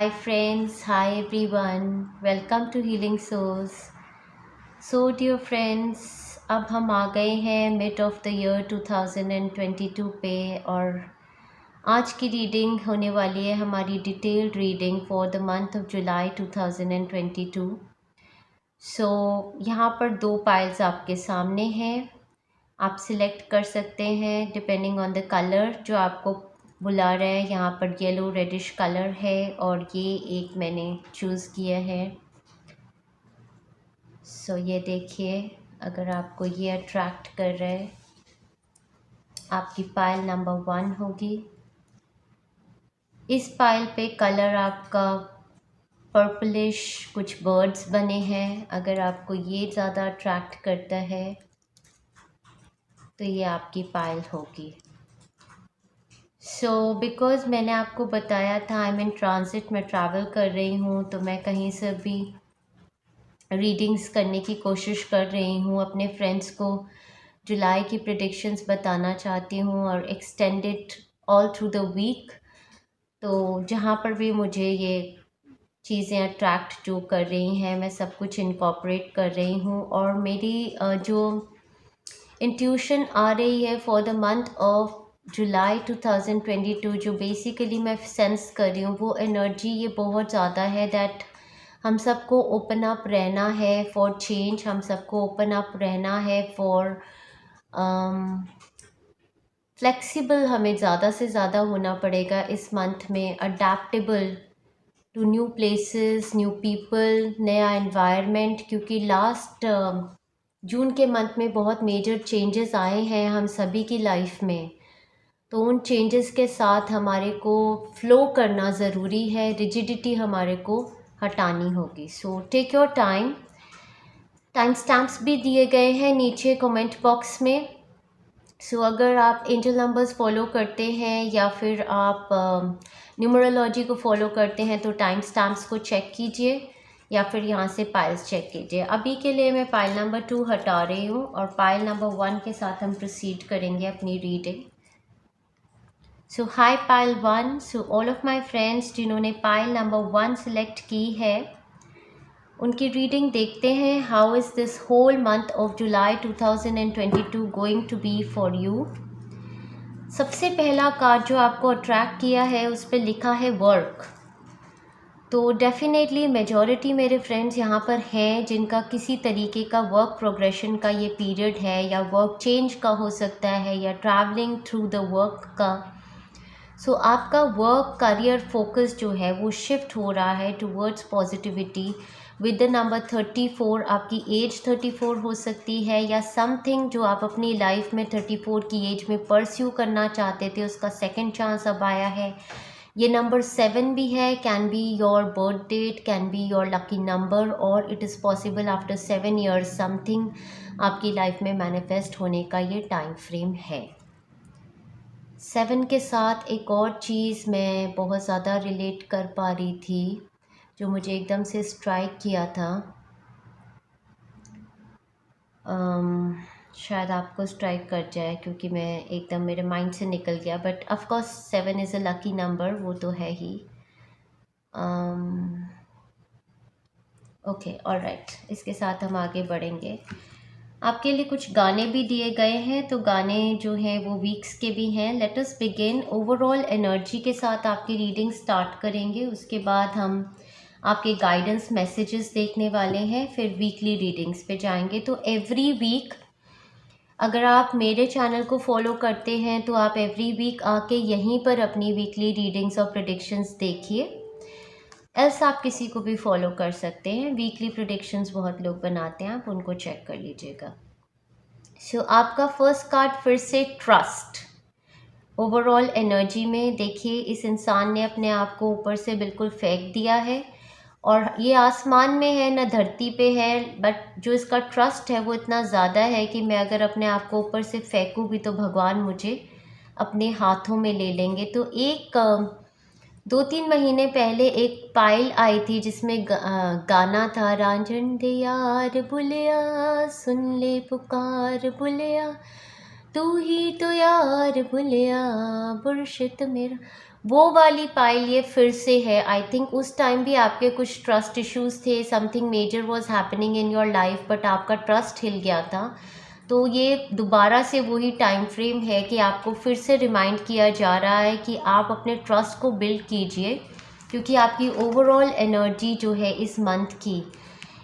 Hi friends, hi everyone, welcome to Healing Souls. So dear friends, अब हम आ गए हैं मिड ऑफ द ईयर 2022 पे और आज की रीडिंग होने वाली है हमारी detailed reading for the month of July 2022। सो यहाँ पर दो पाइल्स आपके सामने हैं। आप सिलेक्ट कर सकते हैं डिपेंडिंग ऑन द कलर जो आपको बुला रहा है। यहाँ पर येलो रेडिश कलर है और ये एक मैंने चूज़ किया है। सो ये देखिए, अगर आपको ये अट्रैक्ट कर रहा है, आपकी पाइल नंबर 1 होगी। इस पाइल पे कलर आपका पर्पलिश, कुछ बर्ड्स बने हैं। अगर आपको ये ज़्यादा अट्रैक्ट करता है तो ये आपकी पाइल होगी। बिकॉज़ मैंने आपको बताया था आई एम इन ट्रांजिट, मैं ट्रैवल कर रही हूँ, तो मैं कहीं से भी रीडिंग्स करने की कोशिश कर रही हूँ। अपने फ्रेंड्स को जुलाई की प्रेडिक्शंस बताना चाहती हूँ और extended all through the week. तो जहाँ पर भी मुझे ये चीज़ें अट्रैक्ट जो कर रही हैं, मैं सब कुछ इनकॉर्पोरेट कर रही हूँ। और मेरी जो इंट्यूशन आ रही है for the month of July 2022, जो बेसिकली मैं सेंस कर रही हूँ, वो एनर्जी ये बहुत ज़्यादा है दैट हम सबको ओपन अप रहना है फॉर चेंज। हम सबको ओपन अप रहना है फॉर फ्लेक्सिबल। हमें ज़्यादा से ज़्यादा होना पड़ेगा इस मंथ में, adaptable to new places, new people, नया एनवायरनमेंट। क्योंकि लास्ट जून के मंथ में बहुत मेजर चेंजेस आए हैं हम सभी की लाइफ में। तो उन चेंजेस के साथ हमारे को फ्लो करना ज़रूरी है, रिजिडिटी हमारे को हटानी होगी। So take your time. Time stamps भी दिए गए हैं नीचे कमेंट बॉक्स में। अगर आप एंजल नंबर्स फॉलो करते हैं या फिर आप न्यूमरोलॉजी को फॉलो करते हैं तो टाइम स्टैम्प्स को चेक कीजिए या फिर यहाँ से पाइल्स चेक कीजिए। अभी के लिए मैं पाइल नंबर 2 हटा रही हूँ और पाइल नंबर 1 के साथ हम प्रोसीड करेंगे अपनी reading. Hi pile 1। All of my friends जिन्होंने पाइल नंबर 1 सेलेक्ट की है, उनकी रीडिंग देखते हैं। How is this whole month of July 2022 going to be for you. सबसे पहला कार्ड जो आपको अट्रैक्ट किया है उस पर लिखा है वर्क। तो डेफिनेटली मेजॉरिटी मेरे फ्रेंड्स यहाँ पर हैं जिनका किसी तरीके का वर्क प्रोग्रेशन का ये पीरियड है, या वर्क चेंज का हो सकता है, या ट्रैवलिंग थ्रू द वर्क का। आपका वर्क करियर फोकस जो है वो शिफ्ट हो रहा है towards positivity with the number 34। आपकी एज 34 हो सकती है, या समथिंग जो आप अपनी लाइफ में 34 की एज में परस्यू करना चाहते थे उसका सेकंड चांस अब आया है। ये नंबर 7 भी है, can be your birth date, can be your lucky number, और it is possible after 7 years something आपकी लाइफ में मैनिफेस्ट होने का ये टाइम फ्रेम है। 7 के साथ एक और चीज़ मैं बहुत ज़्यादा रिलेट कर पा रही थी जो मुझे एकदम से स्ट्राइक किया था। शायद आपको स्ट्राइक कर जाए क्योंकि मैं एकदम मेरे माइंड से निकल गया, but of course 7 is a lucky number, वो तो है ही। ओके, ऑलराइट, इसके साथ हम आगे बढ़ेंगे। आपके लिए कुछ गाने भी दिए गए हैं, तो गाने जो हैं वो वीक्स के भी हैं। Let us begin. Overall energy के साथ आपकी रीडिंग स्टार्ट करेंगे, उसके बाद हम आपके गाइडेंस मैसेजेस देखने वाले हैं, फिर वीकली रीडिंग्स पे जाएंगे। तो एवरी वीक अगर आप मेरे चैनल को फॉलो करते हैं तो आप एवरी वीक आके यहीं पर अपनी वीकली रीडिंग्स और प्रेडिक्शंस देखिए। एल्स आप किसी को भी फॉलो कर सकते हैं, वीकली प्रेडिक्शंस बहुत लोग बनाते हैं, आप उनको चेक कर लीजिएगा। आपका फर्स्ट कार्ड फिर से ट्रस्ट। ओवरऑल एनर्जी में देखिए, इस इंसान ने अपने आप को ऊपर से बिल्कुल फेंक दिया है और ये आसमान में है ना धरती पे है, बट जो इसका ट्रस्ट है वो इतना ज़्यादा है कि मैं अगर अपने आप को ऊपर से फेंकूँ भी तो भगवान मुझे अपने हाथों में ले लेंगे। तो एक 2-3 महीने पहले एक पाइल आई थी जिसमें गाना था, रांझण दे यार बुलिया सुन ले पुकार बुलिया। तू ही तो यार भुलिया बुरशित मेरा, वो वाली पाइल ये फिर से है। आई थिंक उस टाइम भी आपके कुछ ट्रस्ट इश्यूज थे, something major was happening in your life, but आपका ट्रस्ट हिल गया था। तो ये दोबारा से वही टाइम फ्रेम है कि आपको फिर से रिमाइंड किया जा रहा है कि आप अपने ट्रस्ट को बिल्ड कीजिए, क्योंकि आपकी ओवरऑल एनर्जी जो है इस मंथ की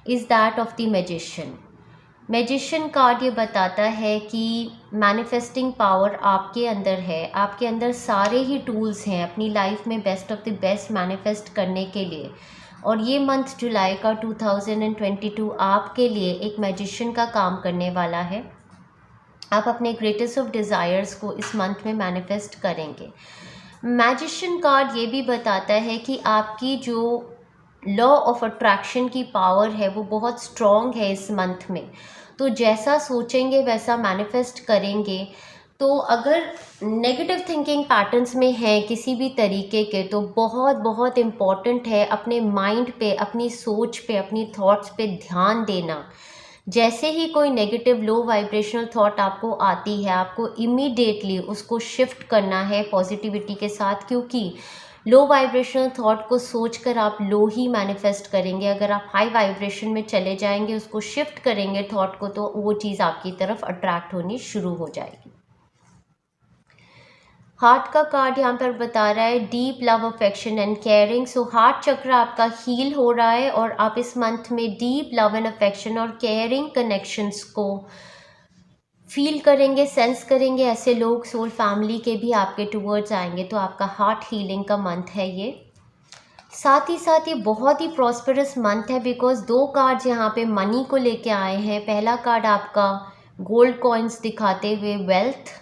is that of the magician. Magician card ये बताता है कि मैनिफेस्टिंग पावर आपके अंदर है, आपके अंदर सारे ही टूल्स हैं अपनी लाइफ में best of the best manifest करने के लिए। और ये मंथ जुलाई का 2022 आपके लिए एक मैजिशियन का काम करने वाला है। आप अपने ग्रेटेस्ट ऑफ डिज़ायर्स को इस मंथ में मैनिफेस्ट करेंगे। मैजिशियन कार्ड ये भी बताता है कि आपकी जो लॉ ऑफ अट्रैक्शन की पावर है वो बहुत स्ट्रॉन्ग है इस मंथ में। तो जैसा सोचेंगे वैसा मैनिफेस्ट करेंगे। तो अगर नेगेटिव थिंकिंग पैटर्न्स में हैं किसी भी तरीके के, तो बहुत बहुत इम्पॉर्टेंट है अपने माइंड पे, अपनी सोच पे, अपनी थॉट्स पे ध्यान देना। जैसे ही कोई नेगेटिव लो वाइब्रेशनल थॉट आपको आती है, आपको इमीडिएटली उसको शिफ्ट करना है पॉजिटिविटी के साथ, क्योंकि लो वाइब्रेशनल थॉट को सोचकर आप लो ही मैनिफेस्ट करेंगे। अगर आप हाई वाइब्रेशन में चले जाएंगे, उसको शिफ्ट करेंगे थॉट को, तो वो चीज़ आपकी तरफ अट्रैक्ट होनी शुरू हो जाएगी। हार्ट का कार्ड यहाँ पर बता रहा है deep love, affection and caring. So heart chakra आपका हील हो रहा है और आप इस मंथ में डीप लव एंड अफेक्शन और केयरिंग कनेक्शंस को फील करेंगे, सेंस करेंगे। ऐसे लोग सोल फैमिली के भी आपके टूवर्ड्स आएंगे। तो आपका हार्ट हीलिंग का मंथ है ये। साथ ही बहुत ही प्रॉस्परस मंथ है, बिकॉज दो कार्ड्स यहाँ पे मनी को लेके आए हैं। पहला कार्ड आपका गोल्ड कॉइन्स दिखाते हुए वेल्थ।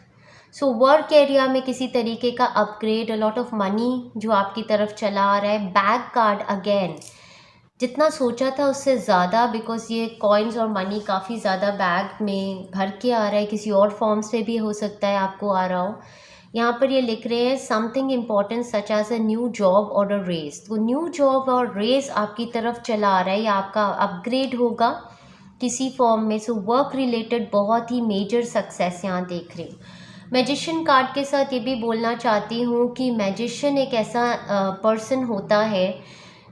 सो वर्क एरिया में किसी तरीके का upgrade, a lot of money जो आपकी तरफ चला आ रहा है। बैग कार्ड अगेन, जितना सोचा था उससे ज़्यादा, बिकॉज ये कॉइन्स और मनी काफ़ी ज़्यादा बैग में भर के आ रहा है। किसी और फॉर्म से भी हो सकता है आपको आ रहा हो। यहाँ पर ये लिख रहे हैं something important such as a new job or a raise. तो न्यू जॉब और रेस आपकी तरफ चला आ रहा है, या आपका अपग्रेड होगा किसी फॉर्म में। सो वर्क रिलेटेड बहुत ही मेजर सक्सेस यहाँ देख रही हूँ। मैजिशियन कार्ड के साथ ये भी बोलना चाहती हूँ कि मैजिशियन एक ऐसा पर्सन होता है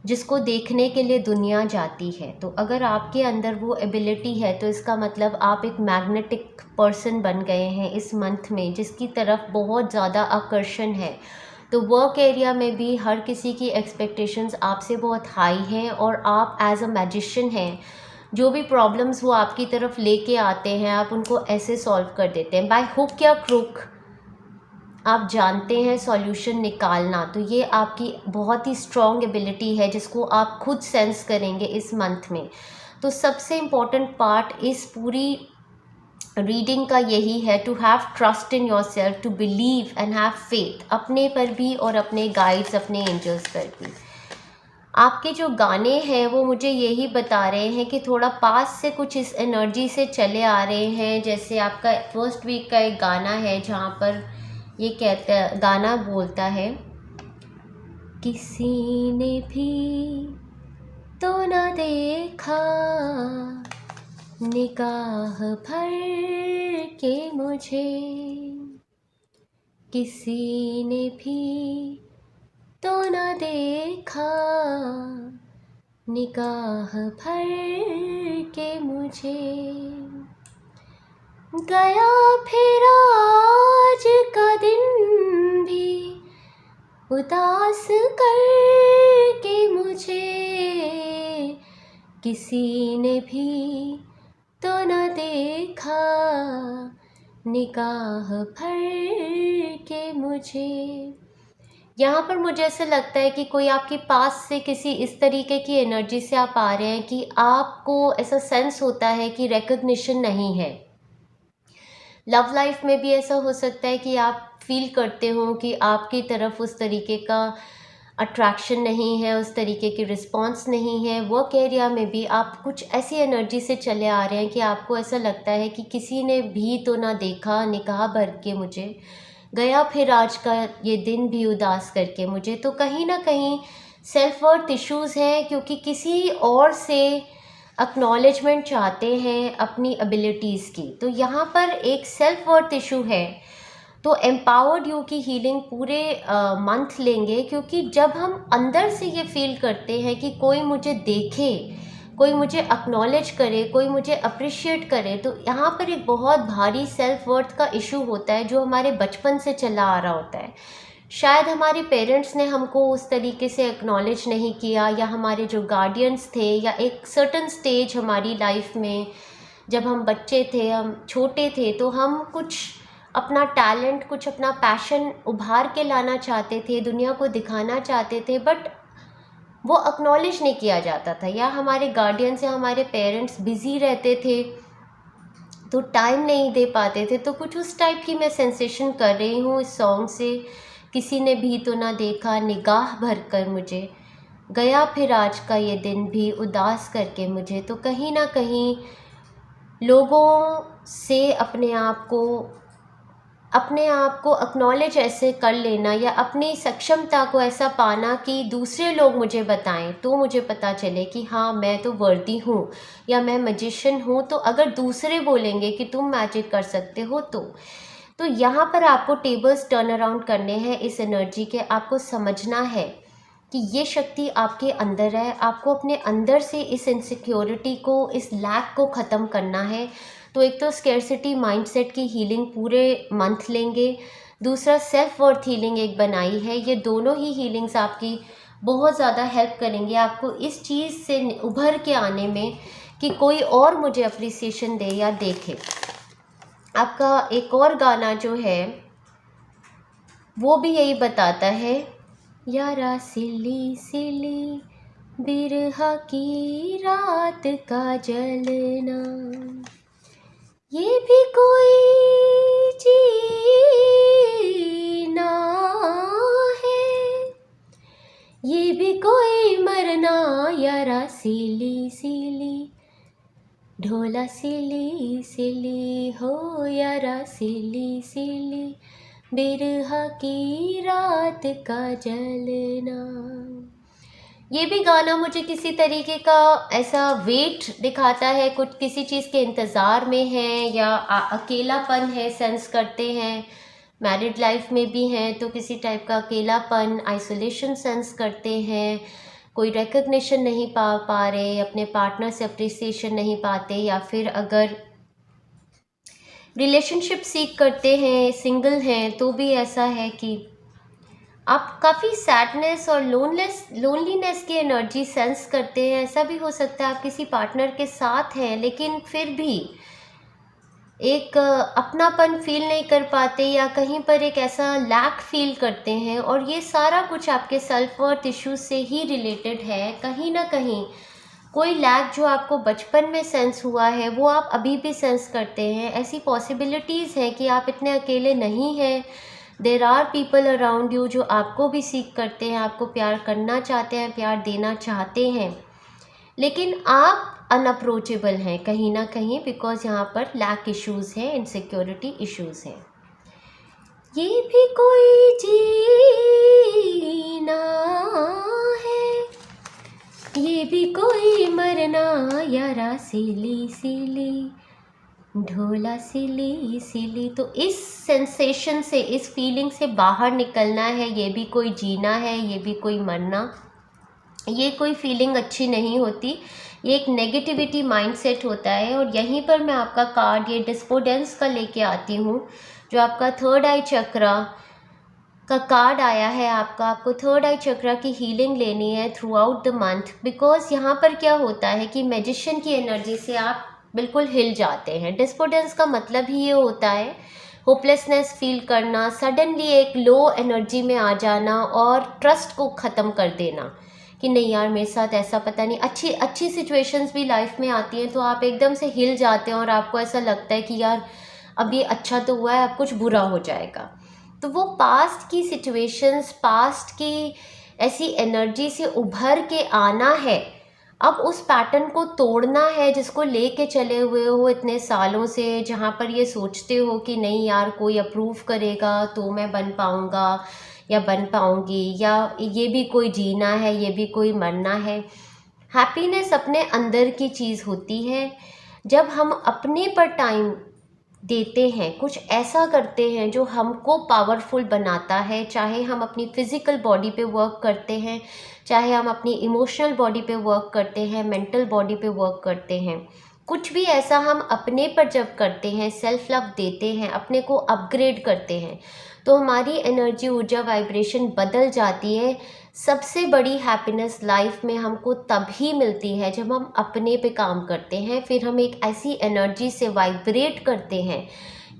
जिसको देखने के लिए दुनिया जाती है। तो अगर आपके अंदर वो एबिलिटी है, तो इसका मतलब आप एक मैग्नेटिक पर्सन बन गए हैं इस मंथ में, जिसकी तरफ बहुत ज़्यादा आकर्षण है। तो वर्क एरिया में भी हर किसी की एक्सपेक्टेशंस आपसे बहुत हाई हैं, और आप एज अ मैजिशियन हैं। जो भी प्रॉब्लम्स वो आपकी तरफ लेके आते हैं, आप उनको ऐसे सॉल्व कर देते हैं, बाय हुक या क्रुक आप जानते हैं सॉल्यूशन निकालना। तो ये आपकी बहुत ही स्ट्रॉन्ग एबिलिटी है, जिसको आप खुद सेंस करेंगे इस मंथ में। तो सबसे इम्पॉर्टेंट पार्ट इस पूरी रीडिंग का यही है, to have trust in yourself, to believe and have faith, अपने पर भी और अपने गाइड्स, अपने एंजल्स पर भी। आपके जो गाने हैं वो मुझे यही बता रहे हैं कि थोड़ा पास से कुछ इस एनर्जी से चले आ रहे हैं। जैसे आपका फर्स्ट वीक का एक गाना है जहाँ पर ये कहता, गाना बोलता है, किसी ने भी तो न देखा निगाह भर के मुझे, किसी ने भी तो न देखा निगाह भर के मुझे, गया फिर आज का दिन भी उदास करके मुझे, किसी ने भी तो न देखा निगाह भर के मुझे। यहाँ पर मुझे ऐसा लगता है कि कोई आपके पास से किसी इस तरीके की एनर्जी से आप आ रहे हैं कि आपको ऐसा सेंस होता है कि रिकग्निशन नहीं है। लव लाइफ में भी ऐसा हो सकता है कि आप फील करते हो कि आपकी तरफ उस तरीके का अट्रैक्शन नहीं है, उस तरीके की रिस्पॉन्स नहीं है। वर्क एरिया में भी आप कुछ ऐसी एनर्जी से चले आ रहे हैं कि आपको ऐसा लगता है कि किसी ने भी तो ना देखा निगाह भर के मुझे, गया फिर आज का ये दिन भी उदास करके मुझे। तो कहीं ना कहीं सेल्फ वर्थ इश्यूज़ हैं, क्योंकि किसी और से एक्नॉलेजमेंट चाहते हैं अपनी एबिलिटीज़ की। तो यहाँ पर एक सेल्फ वर्थ इशू है। तो एम्पावर्ड यू की हीलिंग पूरे मंथ लेंगे, क्योंकि जब हम अंदर से ये फील करते हैं कि कोई मुझे देखे, कोई मुझे एक्नॉलेज करे, कोई मुझे अप्रिशिएट करे, तो यहाँ पर एक बहुत भारी सेल्फ वर्थ का इशू होता है जो हमारे बचपन से चला आ रहा होता है। शायद हमारे पेरेंट्स ने हमको उस तरीके से एक्नॉलेज नहीं किया, या हमारे जो गार्डियंस थे, या एक सर्टन स्टेज हमारी लाइफ में जब हम बच्चे थे, हम छोटे थे, तो हम कुछ अपना टैलेंट, कुछ अपना पैशन उभार के लाना चाहते थे, दुनिया को दिखाना चाहते थे, बट वो एक्नॉलेज नहीं किया जाता था, या हमारे गार्डियंस या हमारे पेरेंट्स बिज़ी रहते थे तो टाइम नहीं दे पाते थे। तो कुछ उस टाइप की मैं सेंसेशन कर रही हूँ इस सॉन्ग से। किसी ने भी तो ना देखा निगाह भर कर मुझे, गया फिर आज का ये दिन भी उदास करके मुझे। तो कहीं ना कहीं लोगों से अपने आप को एक्नॉलेज ऐसे कर लेना, या अपनी सक्षमता को ऐसा पाना कि दूसरे लोग मुझे बताएं, तो मुझे पता चले कि हाँ मैं तो वर्दी हूँ, या मैं मैजिशियन हूँ। तो अगर दूसरे बोलेंगे कि तुम मैजिक कर सकते हो, तो यहाँ पर आपको टेबल्स टर्न अराउंड करने हैं इस एनर्जी के। आपको समझना है कि ये शक्ति आपके अंदर है। आपको अपने अंदर से इस इनसिक्योरिटी को, इस लैक को ख़त्म करना है। तो एक तो स्कैरसिटी माइंडसेट की हीलिंग पूरे मंथ लेंगे, दूसरा सेल्फ वर्थ हीलिंग एक बनाई है। ये दोनों ही हीलिंग्स आपकी बहुत ज़्यादा हेल्प करेंगे आपको इस चीज़ से उभर के आने में कि कोई और मुझे अप्रिसिएशन दे या देखे। आपका एक और गाना जो है वो भी यही बताता है, यारा सिली सिली बिरहा की रात का जलना, ये भी कोई जीना है, ये भी कोई मरना, यारा सिली सिली ढोला सिली सिली हो, यारा सिली सिली बिरहा की रात का जलना। ये भी गाना मुझे किसी तरीके का ऐसा वेट दिखाता है, कुछ किसी चीज़ के इंतज़ार में है, या अकेलापन है, सेंस करते हैं। मैरिड लाइफ में भी हैं तो किसी टाइप का अकेलापन, आइसोलेशन सेंस करते हैं। कोई रिकग्निशन नहीं पा रहे, अपने पार्टनर से अप्रिसिएशन नहीं पाते, या फिर अगर रिलेशनशिप सीख करते हैं, सिंगल हैं, तो भी ऐसा है कि आप काफ़ी सैडनेस और लोनलीनेस की एनर्जी सेंस करते हैं। ऐसा भी हो सकता है आप किसी पार्टनर के साथ हैं लेकिन फिर भी एक अपनापन फील नहीं कर पाते, या कहीं पर एक ऐसा लैक फील करते हैं। और ये सारा कुछ आपके सेल्फ वर्थ इश्यूज से ही रिलेटेड है। कहीं ना कहीं कोई लैक जो आपको बचपन में सेंस हुआ है वो आप अभी भी सेंस करते हैं। ऐसी पॉसिबिलिटीज़ हैं कि आप इतने अकेले नहीं हैं। There are people around you जो आपको भी सीख करते हैं, आपको प्यार करना चाहते हैं, प्यार देना चाहते हैं, लेकिन आप अनअप्रोचेबल हैं कहीं ना कहीं, बिकॉज यहाँ पर लैक इश्यूज़ हैं, इनसिक्योरिटी इश्यूज़ हैं। ये भी कोई जीना है, ये भी कोई मरना, यारा सिली सिली ढोला सिली सिली। तो इस सेंसेशन से, इस फीलिंग से बाहर निकलना है। ये भी कोई जीना है, ये भी कोई मरना, ये कोई फीलिंग अच्छी नहीं होती। ये एक नेगेटिविटी माइंडसेट होता है। और यहीं पर मैं आपका कार्ड ये डिस्पोडेंस का लेके आती हूँ, जो आपका थर्ड आई चक्रा का कार्ड आया है। आपको थर्ड आई चक्रा की हीलिंग लेनी है through out the month. Because यहाँ पर क्या होता है कि मैजिशियन की एनर्जी से आप बिल्कुल हिल जाते हैं। डिस्पोडेंस का मतलब ही ये होता है होपलेसनेस फील करना, सडनली एक लो एनर्जी में आ जाना और ट्रस्ट को ख़त्म कर देना कि नहीं यार मेरे साथ ऐसा पता नहीं। अच्छी सिचुएशंस भी लाइफ में आती हैं तो आप एकदम से हिल जाते हैं और आपको ऐसा लगता है कि यार अब ये अच्छा तो हुआ है, अब कुछ बुरा हो जाएगा। तो वो पास्ट की सिचुएशंस, पास्ट की ऐसी एनर्जी से उभर के आना है। अब उस पैटर्न को तोड़ना है जिसको लेके चले हुए हो इतने सालों से, जहाँ पर ये सोचते हो कि नहीं यार कोई अप्रूव करेगा तो मैं बन पाऊँगा या बन पाऊँगी, या ये भी कोई जीना है, ये भी कोई मरना है। हैप्पीनेस अपने अंदर की चीज़ होती है। जब हम अपने पर टाइम देते हैं, कुछ ऐसा करते हैं जो हमको पावरफुल बनाता है, चाहे हम अपनी फिज़िकल बॉडी पे वर्क करते हैं, चाहे हम अपनी इमोशनल बॉडी पे वर्क करते हैं, मेंटल बॉडी पे वर्क करते हैं, कुछ भी ऐसा हम अपने पर जब करते हैं, सेल्फ लव देते हैं, अपने को अपग्रेड करते हैं, तो हमारी एनर्जी, ऊर्जा, वाइब्रेशन बदल जाती है। सबसे बड़ी हैप्पीनेस लाइफ में हमको तभी मिलती है जब हम अपने पे काम करते हैं। फिर हम एक ऐसी एनर्जी से वाइब्रेट करते हैं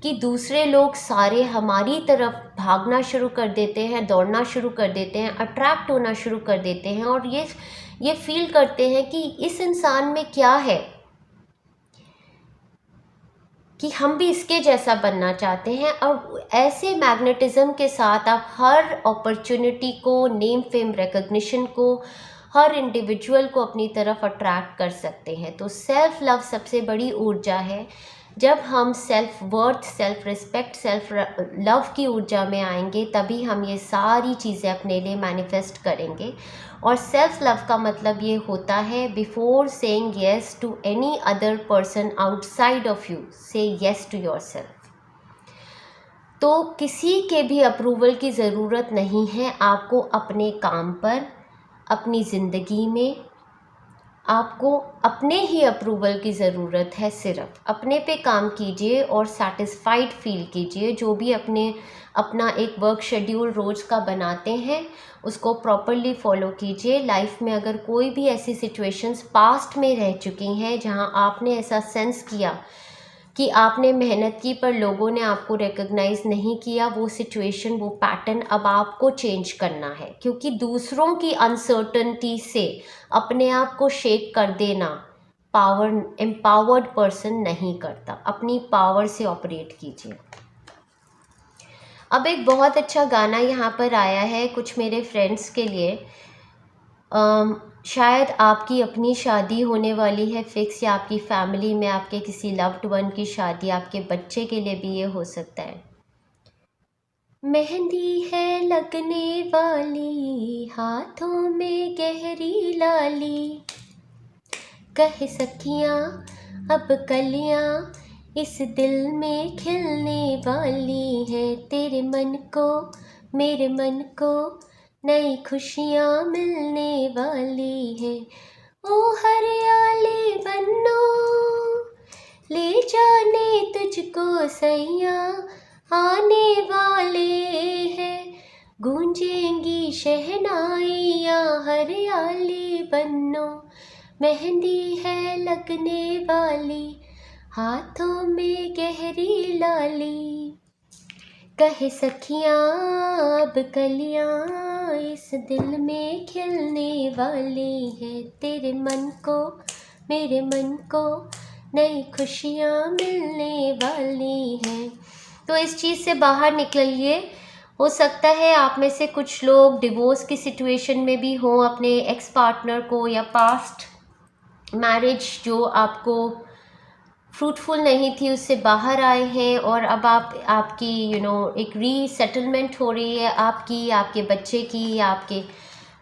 कि दूसरे लोग सारे हमारी तरफ भागना शुरू कर देते हैं, दौड़ना शुरू कर देते हैं, अट्रैक्ट होना शुरू कर देते हैं और ये फील करते हैं कि इस इंसान में क्या है कि हम भी इसके जैसा बनना चाहते हैं। और ऐसे मैग्नेटिज्म के साथ आप हर अपॉर्चुनिटी को, नेम फेम रिकग्निशन को, हर इंडिविजुअल को अपनी तरफ अट्रैक्ट कर सकते हैं। तो सेल्फ लव सबसे बड़ी ऊर्जा है। जब हम self worth, self respect, self love की ऊर्जा में आएंगे तभी हम ये सारी चीज़ें अपने लिए मैनिफेस्ट करेंगे। और सेल्फ लव का मतलब ये होता है, before saying yes to any other person outside of you, say yes to yourself. तो किसी के भी अप्रूवल की ज़रूरत नहीं है आपको अपने काम पर, अपनी ज़िंदगी में। आपको अपने ही अप्रूवल की ज़रूरत है। सिर्फ अपने पे काम कीजिए और सेटिस्फाइड फील कीजिए। जो भी अपना एक वर्क शेड्यूल रोज़ का बनाते हैं उसको प्रॉपरली फॉलो कीजिए। लाइफ में अगर कोई भी ऐसी सिचुएशंस पास्ट में रह चुकी हैं जहां आपने ऐसा सेंस किया कि आपने मेहनत की पर लोगों ने आपको रिकग्नाइज़ नहीं किया, वो सिचुएशन, वो पैटर्न अब आपको चेंज करना है। क्योंकि दूसरों की अनसर्टनिटी से अपने आप को शेक कर देना एम्पावर्ड पर्सन नहीं करता। अपनी पावर से ऑपरेट कीजिए। अब एक बहुत अच्छा गाना यहाँ पर आया है कुछ मेरे फ्रेंड्स के लिए। शायद आपकी अपनी शादी होने वाली है फिक्स, या आपकी फैमिली में आपके किसी लव्ड वन की शादी, आपके बच्चे के लिए भी ये हो सकता है। मेहंदी है लगने वाली, हाथों में गहरी लाली, कह सखियाँ अब कलियाँ इस दिल में खिलने वाली है। तेरे मन को मेरे मन को नई खुशियाँ मिलने वाली है। ओ हरियाली बन्नो ले जाने तुझको सैया आने वाले हैं, गूंजेंगी शहनाइयाँ हरियाली बन्नो। मेहंदी है लगने वाली, हाथों में गहरी लाली, कहे सखियाँ अब कलियाँ इस दिल में खिलने वाली है। तेरे मन को मेरे मन को नई खुशियाँ मिलने वाली हैं। तो इस चीज़ से बाहर निकलिए। हो सकता है आप में से कुछ लोग डिवोर्स की सिचुएशन में भी हों, अपने एक्स पार्टनर को, या पास्ट मैरिज जो आपको फ्रूटफुल नहीं थी उससे बाहर आए हैं और अब आपकी एक रीसेटलमेंट हो रही है, आपके बच्चे की, या आपके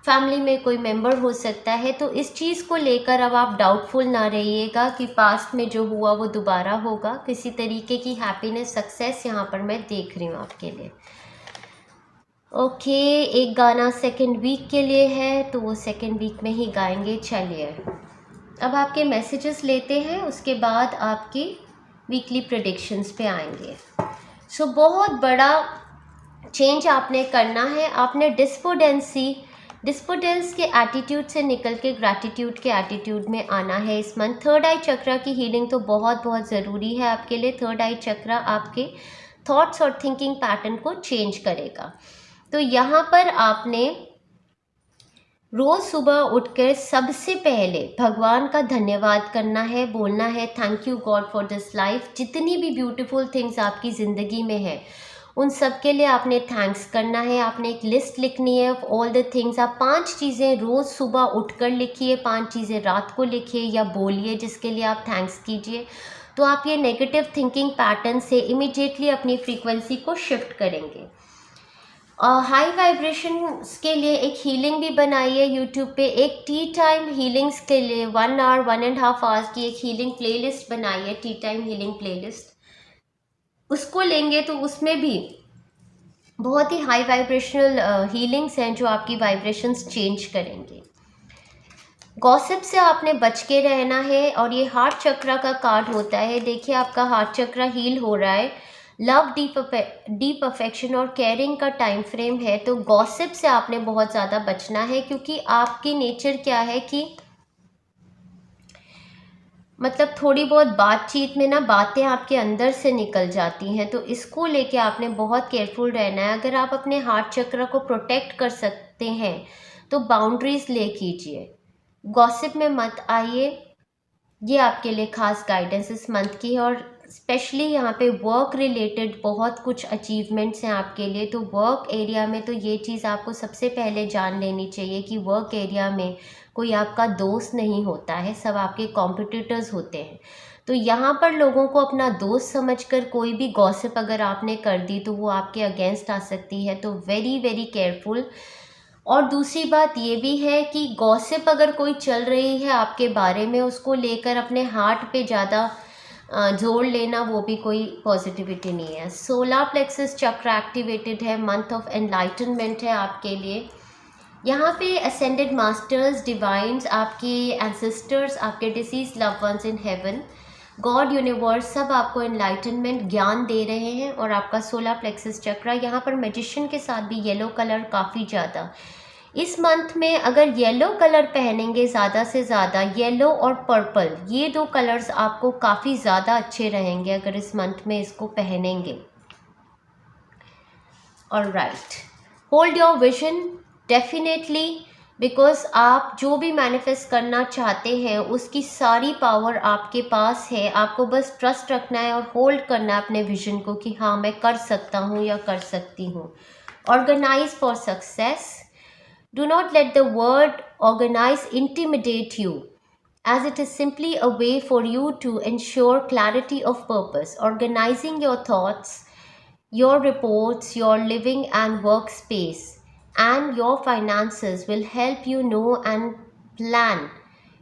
फैमिली में कोई मेंबर हो सकता है। तो इस चीज़ को लेकर अब आप डाउटफुल ना रहिएगा कि पास्ट में जो हुआ वो दोबारा होगा। किसी तरीके की हैप्पीनेस, सक्सेस यहाँ पर मैं देख रही हूँ आपके लिए। ओके, एक गाना सेकेंड वीक के लिए है तो वो सेकेंड वीक में ही गाएंगे। चलिए अब आपके मैसेजेस लेते हैं, उसके बाद आपकी वीकली प्रेडिक्शंस पे आएंगे। सो बहुत बड़ा चेंज आपने करना है। आपने डिस्पोडेंस के एटीट्यूड से निकल के ग्रैटिट्यूड के एटीट्यूड में आना है इस मंथ। थर्ड आई चक्रा की हीलिंग तो बहुत बहुत ज़रूरी है आपके लिए। थर्ड आई चक्रा आपके थॉट्स और थिंकिंग पैटर्न को चेंज करेगा। तो यहाँ पर आपने रोज़ सुबह उठकर सबसे पहले भगवान का धन्यवाद करना है, बोलना है thank you God for this life. जितनी भी ब्यूटीफुल थिंग्स आपकी ज़िंदगी में है उन सब के लिए आपने थैंक्स करना है। आपने एक लिस्ट लिखनी है ऑफ ऑल द थिंग्स। आप 5 चीज़ें रोज़ सुबह उठकर लिखिए, 5 चीज़ें रात को लिखिए या बोलिए जिसके लिए आप थैंक्स कीजिए। तो आप ये नेगेटिव थिंकिंग पैटर्न से इमिडिएटली अपनी फ्रीक्वेंसी को शिफ्ट करेंगे। हाई वाइब्रेशंस के लिए एक हीलिंग भी बनाई है यूट्यूब पे, एक टी टाइम हीलिंग्स के लिए 1 आवर 1.5 आवर्स की एक हीलिंग प्लेलिस्ट बनाई है, टी टाइम हीलिंग प्लेलिस्ट। उसको लेंगे तो उसमें भी बहुत ही हाई वाइब्रेशनल हीलिंग्स हैं जो आपकी वाइब्रेशंस चेंज करेंगे। गॉसिप से आपने बच के रहना है, और ये हार्ट चक्रा का कार्ड होता है। देखिए आपका हार्ट चक्रा हील हो रहा है, लव डीप अफेक्शन और केयरिंग का टाइम फ्रेम है। तो गॉसिप से आपने बहुत ज़्यादा बचना है, क्योंकि आपकी नेचर क्या है कि मतलब थोड़ी बहुत बातचीत में ना बातें आपके अंदर से निकल जाती हैं, तो इसको लेके आपने बहुत केयरफुल रहना है। अगर आप अपने हार्ट चक्र को प्रोटेक्ट कर सकते हैं तो बाउंड्रीज ले कीजिए, गॉसिप में मत आइए। ये आपके लिए खास गाइडेंस इस मंथ की है, और स्पेशली यहाँ पे वर्क रिलेटेड बहुत कुछ अचीवमेंट्स हैं आपके लिए। तो वर्क एरिया में तो ये चीज़ आपको सबसे पहले जान लेनी चाहिए कि वर्क एरिया में कोई आपका दोस्त नहीं होता है, सब आपके कॉम्पिटिटर्स होते हैं। तो यहाँ पर लोगों को अपना दोस्त समझकर कोई भी गॉसिप अगर आपने कर दी तो वो आपके अगेंस्ट आ सकती है, तो वेरी वेरी केयरफुल। और दूसरी बात ये भी है कि गॉसिप अगर कोई चल रही है आपके बारे में, उसको लेकर अपने हार्ट पे ज़्यादा जोर लेना वो भी कोई पॉजिटिविटी नहीं है। सोलर प्लेक्सस चक्र एक्टिवेटेड है, मंथ ऑफ एनलाइटनमेंट है आपके लिए। यहाँ पे असेंडेड मास्टर्स, डिवाइन्स, आपके एंसेस्टर्स, आपके deceased love ones in heaven, God, universe, सब आपको एनलाइटनमेंट ज्ञान दे रहे हैं। और आपका सोलर प्लेक्सस चक्र, यहाँ पर मैजिशियन के साथ भी येलो कलर काफ़ी ज़्यादा इस मंथ में, अगर येलो कलर पहनेंगे ज़्यादा से ज़्यादा, येलो और पर्पल, ये दो कलर्स आपको काफ़ी ज़्यादा अच्छे रहेंगे अगर इस मंथ में इसको पहनेंगे। Alright, hold your vision definitely, because आप जो भी मैनिफेस्ट करना चाहते हैं उसकी सारी पावर आपके पास है। आपको बस ट्रस्ट रखना है और होल्ड करना है अपने विजन को कि हाँ मैं कर सकता हूँ या कर सकती हूँ। Organise for success, do not let the word organize intimidate you, as it is simply a way for you to ensure clarity of purpose. Organizing your thoughts, your reports, your living and workspace, and your finances will help you know and plan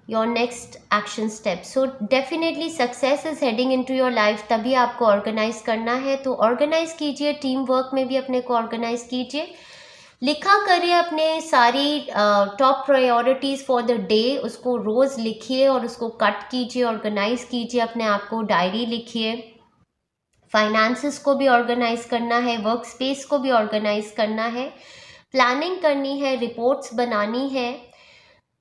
your next action step. So definitely success is heading into your life, तभी आपको organise करना है। तो organise कीजिए, team work में भी अपने को ऑर्गेनाइज कीजिए, लिखा करिए अपने सारी top priorities for the day, उसको रोज़ लिखिए और उसको कट कीजिए, ऑर्गेनाइज कीजिए अपने आप को, डायरी लिखिए। फाइनेंसेस को भी ऑर्गेनाइज करना है, वर्क स्पेस को भी ऑर्गेनाइज करना है, प्लानिंग करनी है, रिपोर्ट्स बनानी है।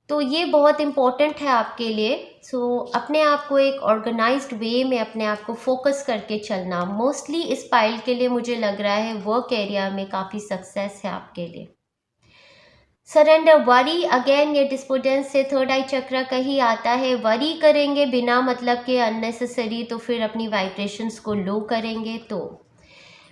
तो ये बहुत इम्पोर्टेंट है आपके लिए। सो अपने आप को एक ऑर्गेनाइज्ड वे में अपने आप को फोकस करके चलना, मोस्टली इस पाइल के लिए मुझे लग रहा है वर्क एरिया में काफ़ी सक्सेस है आपके लिए। सरेंडर, वरी, अगेन ये डिस्पोडेंस से थर्ड आई चक्र का ही आता है। वरी करेंगे बिना मतलब के अननेसेसरी, तो फिर अपनी वाइब्रेशंस को लो करेंगे। तो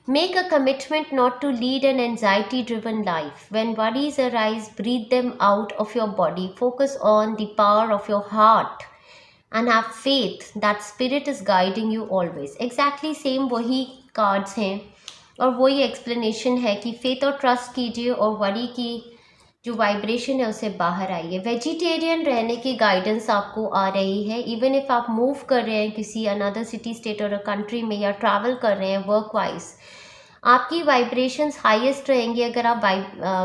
make a commitment not to lead an anxiety driven life. When worries arise, breathe them out of your body. Focus on the power of your heart and have faith that spirit is guiding you always. Exactly same वही cards हैं और वही explanation है कि faith और trust कीजिए और worry की जो वाइब्रेशन है उसे बाहर आइए। वेजिटेरियन रहने की गाइडेंस आपको आ रही है, इवन इफ आप मूव कर रहे हैं किसी another city, state or country में, या ट्रैवल कर रहे हैं वर्क वाइज, आपकी वाइब्रेशंस हाईएस्ट रहेंगी अगर आप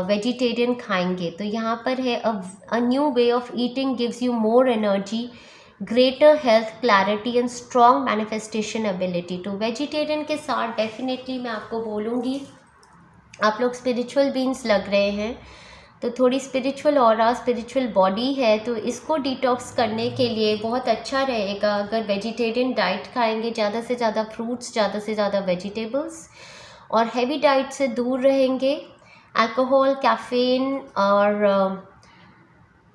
वेजिटेरियन खाएंगे। तो यहाँ पर है a new way of eating gives you more energy, greater health, clarity and strong manifestation ability. तो वेजिटेरियन के साथ डेफिनेटली मैं आपको बोलूँगी, आप लोग स्पिरिचुअल बीइंग्स लग रहे हैं, तो थोड़ी स्पिरिचुअल ऑरा, स्पिरिचुअल बॉडी है, तो इसको डिटॉक्स करने के लिए बहुत अच्छा रहेगा अगर वेजिटेरियन डाइट खाएंगे, ज़्यादा से ज़्यादा फ्रूट्स, ज़्यादा से ज़्यादा वेजिटेबल्स, और हैवी डाइट से दूर रहेंगे। अल्कोहल, कैफीन और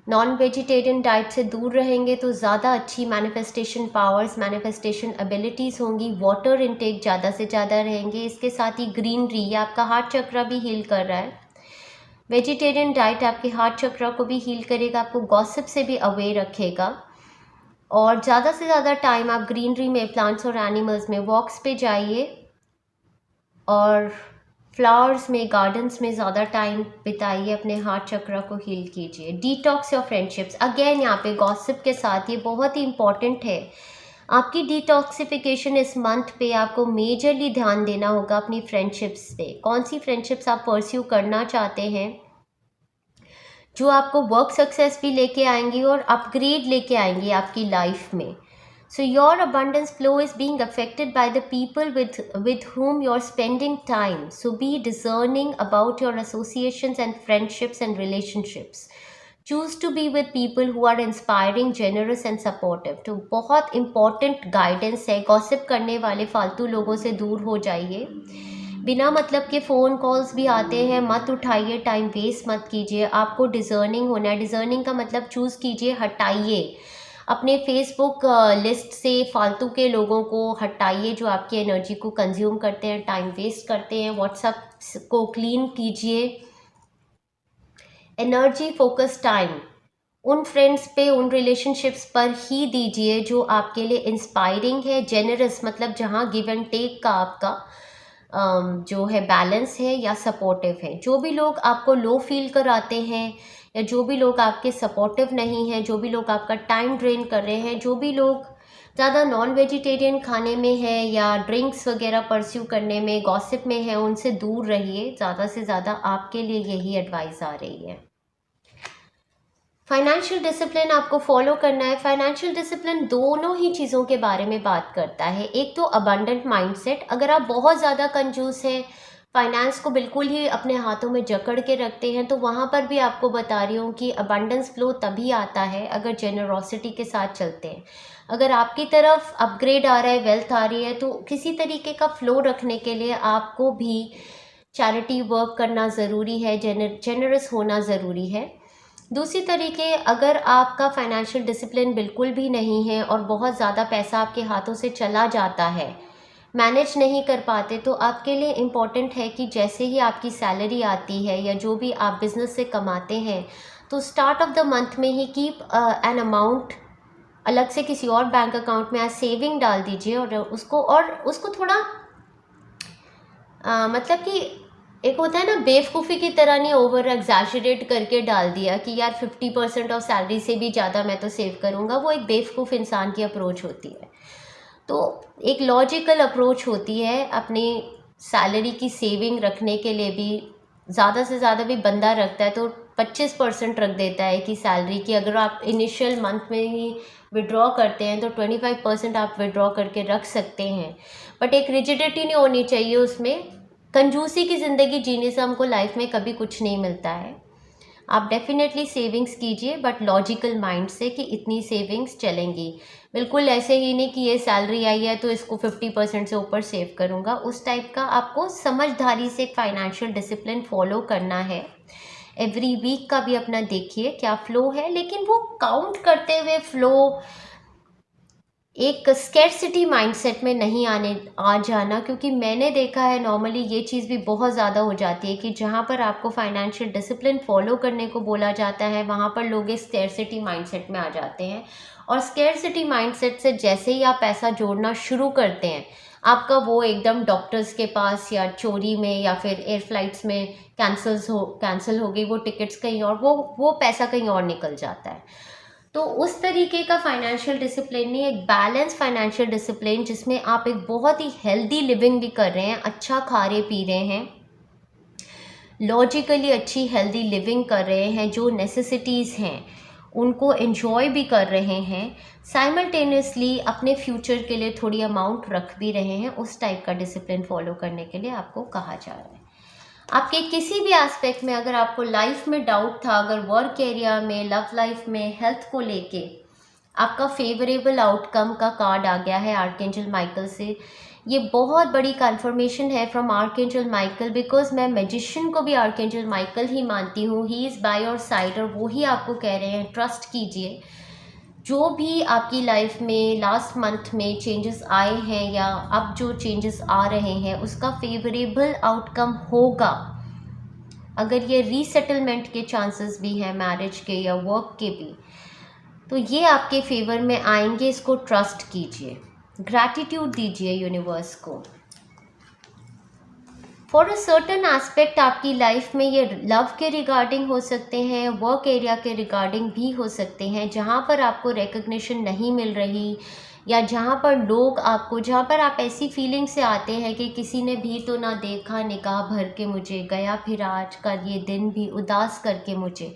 नॉन वेजिटेरियन डाइट से दूर रहेंगे तो ज़्यादा अच्छी मैनिफेस्टेशन पावर्स, मैनिफेस्टेशन एबिलिटीज़ होंगी। वाटर इनटेक ज़्यादा से ज़्यादा रहेंगे। इसके साथ ही ग्रीनरी, आपका हार्ट चक्र भी हील कर रहा है। वेजिटेरियन डाइट आपके हार्ट चक्र को भी हील करेगा, आपको गॉसिप से भी अवे रखेगा, और ज़्यादा से ज़्यादा टाइम आप ग्रीनरी में, प्लांट्स और एनिमल्स में वॉक्स पे जाइए और फ्लावर्स में, गार्डन्स में ज़्यादा टाइम बिताइए, अपने हार्ट चक्र को हील कीजिए। डिटॉक्स योर फ्रेंडशिप्स, अगेन यहाँ पे गॉसिप के साथ ये बहुत ही इंपॉर्टेंट है। आपकी डिटॉक्सिफिकेशन इस मंथ पे आपको मेजरली ध्यान देना होगा अपनी फ्रेंडशिप्स पे। कौन सी फ्रेंडशिप्स आप परस्यू करना चाहते हैं जो आपको वर्क सक्सेस भी लेके आएंगी और अपग्रेड लेके आएंगी आपकी लाइफ में। So your abundance flow is being affected by the people with whom you're spending time. So be discerning about your associations and friendships and relationships. Choose to be with people who are inspiring, generous and supportive. तो बहुत important guidance है। Gossip करने वाले फालतू लोगों से दूर हो जाइए। बिना मतलब के फ़ोन कॉल्स भी आते हैं, मत उठाइए, टाइम वेस्ट मत कीजिए। आपको डिजर्निंग होना है। डिजर्निंग का मतलब चूज़ कीजिए, हटाइए अपने फेसबुक लिस्ट से फालतू के लोगों को हटाइए जो आपकी एनर्जी को कंज्यूम करते हैं, टाइम वेस्ट करते हैं। व्हाट्सएप को क्लीन कीजिए। एनर्जी फोकस टाइम उन फ्रेंड्स पे, उन रिलेशनशिप्स पर ही दीजिए जो आपके लिए इंस्पायरिंग है, जेनरस मतलब जहाँ गिव एंड टेक का आपका जो है बैलेंस है, या सपोर्टिव है। जो भी लोग आपको लो फील कराते हैं या जो भी लोग आपके सपोर्टिव नहीं हैं, जो भी लोग आपका टाइम ड्रेन कर रहे हैं, जो भी लोग ज़्यादा नॉन वेजिटेरियन खाने में है या ड्रिंक्स वगैरह परस्यू करने में, गॉसिप में है, उनसे दूर रहिए। ज़्यादा से ज़्यादा आपके लिए यही एडवाइस आ रही है। फाइनेंशियल डिसिप्लिन आपको फॉलो करना है। फाइनेंशियल डिसिप्लिन दोनों ही चीज़ों के बारे में बात करता है। एक तो अबंडेंट माइंडसेट, अगर आप बहुत ज़्यादा कंजूस हैं, फाइनेंस को बिल्कुल ही अपने हाथों में जकड़ के रखते हैं, तो वहाँ पर भी आपको बता रही हूँ कि अबंडेंस फ्लो तभी आता है अगर जेनरोसिटी के साथ चलते हैं। अगर आपकी तरफ अपग्रेड आ रहा है, वेल्थ आ रही है, तो किसी तरीके का फ्लो रखने के लिए आपको भी चैरिटी वर्क करना ज़रूरी है, जेनरस होना ज़रूरी है। दूसरी तरीके, अगर आपका फाइनेंशियल डिसिप्लिन बिल्कुल भी नहीं है और बहुत ज़्यादा पैसा आपके हाथों से चला जाता है, मैनेज नहीं कर पाते, तो आपके लिए इम्पॉर्टेंट है कि जैसे ही आपकी सैलरी आती है या जो भी आप बिज़नेस से कमाते हैं, तो स्टार्ट ऑफ द मंथ में ही कीप एन अमाउंट अलग से किसी और बैंक अकाउंट में आज सेविंग डाल दीजिए और उसको थोड़ा मतलब कि एक होता है ना, बेवकूफ़ी की तरह नहीं ओवर एग्जैजरेट करके डाल दिया कि यार 50% ऑफ सैलरी से भी ज़्यादा मैं तो सेव करूँगा। वो एक बेवकूफ़ इंसान की अप्रोच होती है। तो एक लॉजिकल अप्रोच होती है अपनी सैलरी की सेविंग रखने के लिए भी। ज़्यादा से ज़्यादा भी बंदा रखता है तो 25% रख देता है कि सैलरी की, अगर आप इनिशियल मंथ में ही विड्रॉ करते हैं तो 25% आप विड्रॉ करके रख सकते हैं। बट एक रिजिडिटी नहीं होनी चाहिए उसमें। कंजूसी की ज़िंदगी जीने से हमको लाइफ में कभी कुछ नहीं मिलता है। आप डेफिनेटली सेविंग्स कीजिए, बट लॉजिकल माइंड से कि इतनी सेविंग्स चलेंगी। बिल्कुल ऐसे ही नहीं कि ये सैलरी आई है तो इसको 50% से ऊपर सेव करूँगा, उस टाइप का आपको समझदारी से फाइनेंशियल डिसिप्लिन फॉलो करना है। एवरी वीक का भी अपना देखिए क्या फ़्लो है, लेकिन वो काउंट करते हुए फ़्लो एक स्कैरसिटी माइंडसेट में नहीं आ जाना, क्योंकि मैंने देखा है नॉर्मली ये चीज़ भी बहुत ज़्यादा हो जाती है कि जहाँ पर आपको फाइनेंशियल डिसिप्लिन फॉलो करने को बोला जाता है वहाँ पर लोग इस स्कैरसिटी माइंडसेट में आ जाते हैं। और स्कैरसिटी माइंडसेट से जैसे ही आप पैसा जोड़ना शुरू करते हैं, आपका वो एकदम डॉक्टर्स के पास या चोरी में या फिर एयर फ्लाइट्स में कैंसिल हो गई वो टिकट्स कहीं और, वो पैसा कहीं और निकल जाता है। तो उस तरीके का फाइनेंशियल डिसिप्लिन नहीं, एक बैलेंस फाइनेंशियल डिसिप्लिन जिसमें आप एक बहुत ही हेल्दी लिविंग भी कर रहे हैं, अच्छा खा रहे पी रहे हैं, लॉजिकली अच्छी हेल्दी लिविंग कर रहे हैं, जो नेसेसिटीज़ हैं उनको एंजॉय भी कर रहे हैं, साइमल्टेनियसली अपने फ्यूचर के लिए थोड़ी अमाउंट रख भी रहे हैं। उस टाइप का डिसिप्लिन फॉलो करने के लिए आपको कहा जा रहा है। आपके किसी भी एस्पेक्ट में अगर आपको लाइफ में डाउट था, अगर वर्क एरिया में, लव लाइफ में, हेल्थ को लेके आपका फेवरेबल आउटकम का कार्ड आ गया है आर्कएंजल माइकल से। ये बहुत बड़ी कन्फर्मेशन है फ्रॉम आर्कएंजल माइकल, बिकॉज मैं मैजिशियन को भी आर्कएंजल माइकल ही मानती हूँ। He is by your side और वो ही आपको कह रहे हैं ट्रस्ट कीजिए। जो भी आपकी लाइफ में लास्ट मंथ में चेंजेस आए हैं या अब जो चेंजेस आ रहे हैं उसका फेवरेबल आउटकम होगा। अगर ये रीसेटलमेंट के चांसेस भी हैं, मैरिज के या वर्क के भी, तो ये आपके फेवर में आएंगे। इसको ट्रस्ट कीजिए, ग्रैटिट्यूड दीजिए यूनिवर्स को। फॉर अ सर्टन एस्पेक्ट आपकी लाइफ में ये लव के रिगार्डिंग हो सकते हैं, वर्क एरिया के रिगार्डिंग भी हो सकते हैं, जहाँ पर आपको रिकग्निशन नहीं मिल रही या जहाँ पर आप ऐसी फीलिंग से आते हैं कि किसी ने भी तो ना देखा निगाह भर के मुझे, गया फिर आज का ये दिन भी उदास करके मुझे।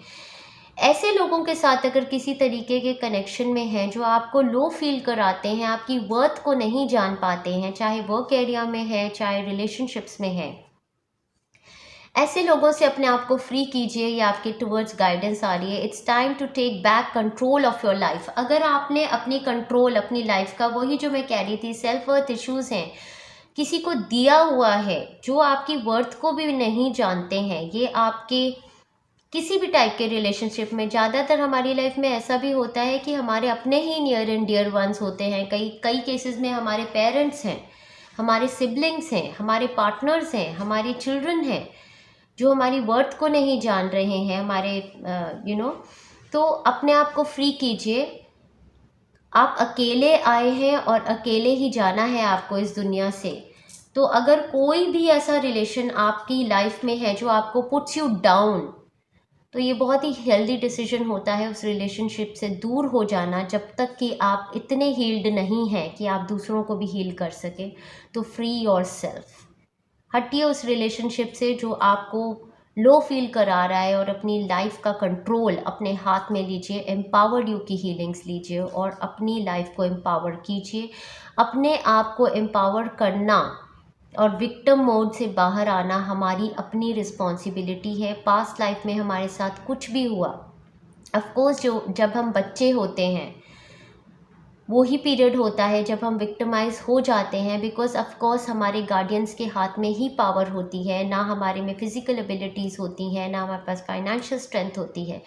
ऐसे लोगों के साथ अगर किसी तरीके के कनेक्शन में हैं जो आपको लो फील कराते हैं, आपकी वर्थ को नहीं जान पाते हैं, चाहे वर्क एरिया में है चाहे रिलेशनशिप्स में है, ऐसे लोगों से अपने आप को फ्री कीजिए। ये आपके टुवर्ड्स गाइडेंस आ रही है। It's time to take back control of your life. अगर आपने अपनी कंट्रोल अपनी लाइफ का, वही जो मैं कह रही थी, सेल्फ वर्थ इश्यूज़ हैं, किसी को दिया हुआ है जो आपकी वर्थ को भी नहीं जानते हैं, ये आपके किसी भी टाइप के रिलेशनशिप में, ज़्यादातर हमारी लाइफ में ऐसा भी होता है कि हमारे अपने ही नियर एंड डियर वंस होते हैं, कई केसेस में हमारे पेरेंट्स हैं, हमारे सिबलिंग्स हैं, हमारे पार्टनर्स हैं, हमारे चिल्ड्रन हैं, जो हमारी वर्थ को नहीं जान रहे हैं, हमारे तो अपने आप को फ्री कीजिए। आप अकेले आए हैं और अकेले ही जाना है आपको इस दुनिया से। तो अगर कोई भी ऐसा रिलेशन आपकी लाइफ में है जो आपको पुट्स यू डाउन, तो ये बहुत ही हेल्दी डिसीजन होता है उस रिलेशनशिप से दूर हो जाना, जब तक कि आप इतने हील्ड नहीं हैं कि आप दूसरों को भी हील कर सकें। तो फ्री योर सेल्फ, हटिए उस रिलेशनशिप से जो आपको लो फील करा रहा है, और अपनी लाइफ का कंट्रोल अपने हाथ में लीजिए। एम्पावर्ड यू की हीलिंग्स लीजिए और अपनी लाइफ को एम्पावर कीजिए। अपने आप को एम्पावर करना और विक्टिम मोड से बाहर आना हमारी अपनी रिस्पॉन्सिबिलिटी है। पास्ट लाइफ में हमारे साथ कुछ भी हुआ, ऑफकोर्स जब हम बच्चे होते हैं वो ही पीरियड होता है जब हम विक्टिमाइज हो जाते हैं, बिकॉज ऑफकोर्स हमारे गार्डियंस के हाथ में ही पावर होती है, ना हमारे में फ़िज़िकल एबिलिटीज़ होती हैं, ना हमारे पास फाइनेंशियल स्ट्रेंथ होती है।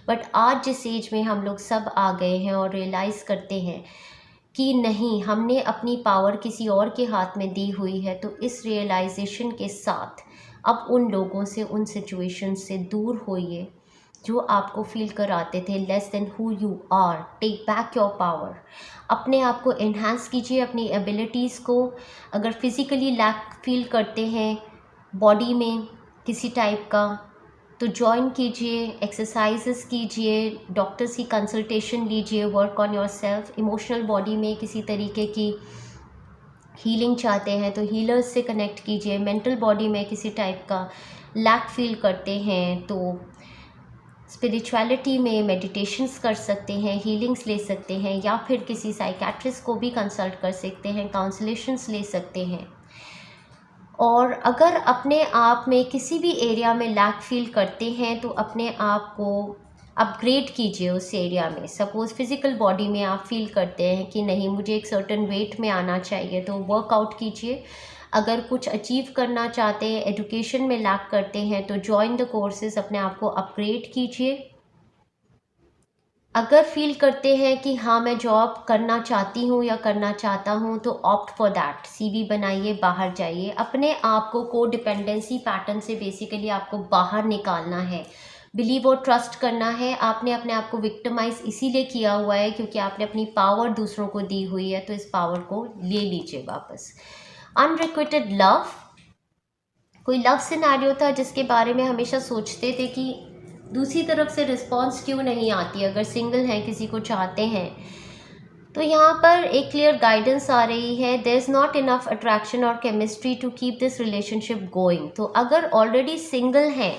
बट आज जिस एज में हम लोग सब आ गए हैं और रियलाइज़ करते हैं कि नहीं, हमने अपनी पावर किसी और के हाथ में दी हुई है, तो इस रियलाइजेशन के साथ अब उन लोगों से, उन सिचुएशन से दूर होइए जो आपको फील कराते थे less than who you are. Take back your power. अपने आप को एनहांस कीजिए, अपनी एबिलिटीज़ को। अगर फिज़िकली लैक फील करते हैं बॉडी में किसी टाइप का, तो ज्वाइन कीजिए, एक्सरसाइजेस कीजिए, डॉक्टर्स की कंसल्टेशन लीजिए, work on your self. Emotional body में किसी तरीके की हीलिंग चाहते हैं तो हीलर्स से कनेक्ट कीजिए। मेंटल बॉडी में किसी टाइप का लैक फील करते हैं तो स्पिरिचुअलिटी में मेडिटेशंस कर सकते हैं, हीलिंग्स ले सकते हैं, या फिर किसी साइकेट्रिस्ट को भी कंसल्ट कर सकते हैं, काउंसलेशंस ले सकते हैं। और अगर अपने आप में किसी भी एरिया में लैक फील करते हैं तो अपने आप को अपग्रेड कीजिए उस एरिया में। सपोज़ फिज़िकल बॉडी में आप फील करते हैं कि नहीं, मुझे एक सर्टेन वेट में आना चाहिए, तो वर्कआउट कीजिए। अगर कुछ अचीव करना चाहते हैं, एजुकेशन में लैक करते हैं, तो जॉइन द कोर्सेज, अपने आप को अपग्रेड कीजिए। अगर फील करते हैं कि हाँ मैं जॉब करना चाहती हूँ या करना चाहता हूँ, तो ऑप्ट फॉर दैट, सीवी बनाइए, बाहर जाइए। अपने आप को को डिपेंडेंसी पैटर्न से बेसिकली आपको बाहर निकालना है। बिलीव और ट्रस्ट करना है। आपने अपने आप को विक्टिमाइज इसीलिए किया हुआ है क्योंकि आपने अपनी पावर दूसरों को दी हुई है, तो इस पावर को ले लीजिए वापस। अनरिक्विटेड लव, कोई लव सिनेरियो था जिसके बारे में हमेशा सोचते थे कि दूसरी तरफ से रिस्पॉन्स क्यों नहीं आती, अगर सिंगल हैं, किसी को चाहते हैं, तो यहाँ पर एक क्लियर गाइडेंस आ रही है। There is not enough attraction और chemistry to keep this relationship going. तो अगर ऑलरेडी सिंगल हैं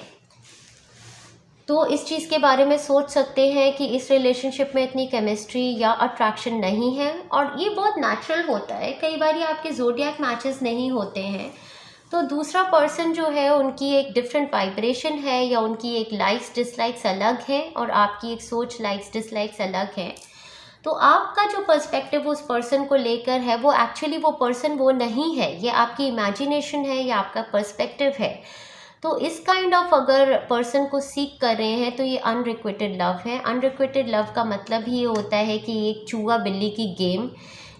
तो इस चीज़ के बारे में सोच सकते हैं कि इस रिलेशनशिप में इतनी केमिस्ट्री या अट्रैक्शन नहीं है, और ये बहुत नेचुरल होता है। कई बार ये आपके ज़ोडिएक मैचेस नहीं होते हैं, तो दूसरा पर्सन जो है उनकी एक डिफरेंट वाइब्रेशन है, या उनकी एक लाइक्स डिसलाइक्स अलग है और आपकी एक सोच लाइक्स डिसलाइक्स अलग है। तो आपका जो पर्सपेक्टिव उस पर्सन को लेकर है, वो एक्चुअली वो पर्सन वो नहीं है, ये आपकी इमेजिनेशन है या आपका पर्सपेक्टिव है। तो इस काइंड ऑफ अगर पर्सन को सीख कर रहे हैं तो ये अनरिक्विटेड लव है। अनरिक्विटेड लव का मतलब ही ये होता है कि एक चूहा बिल्ली की गेम,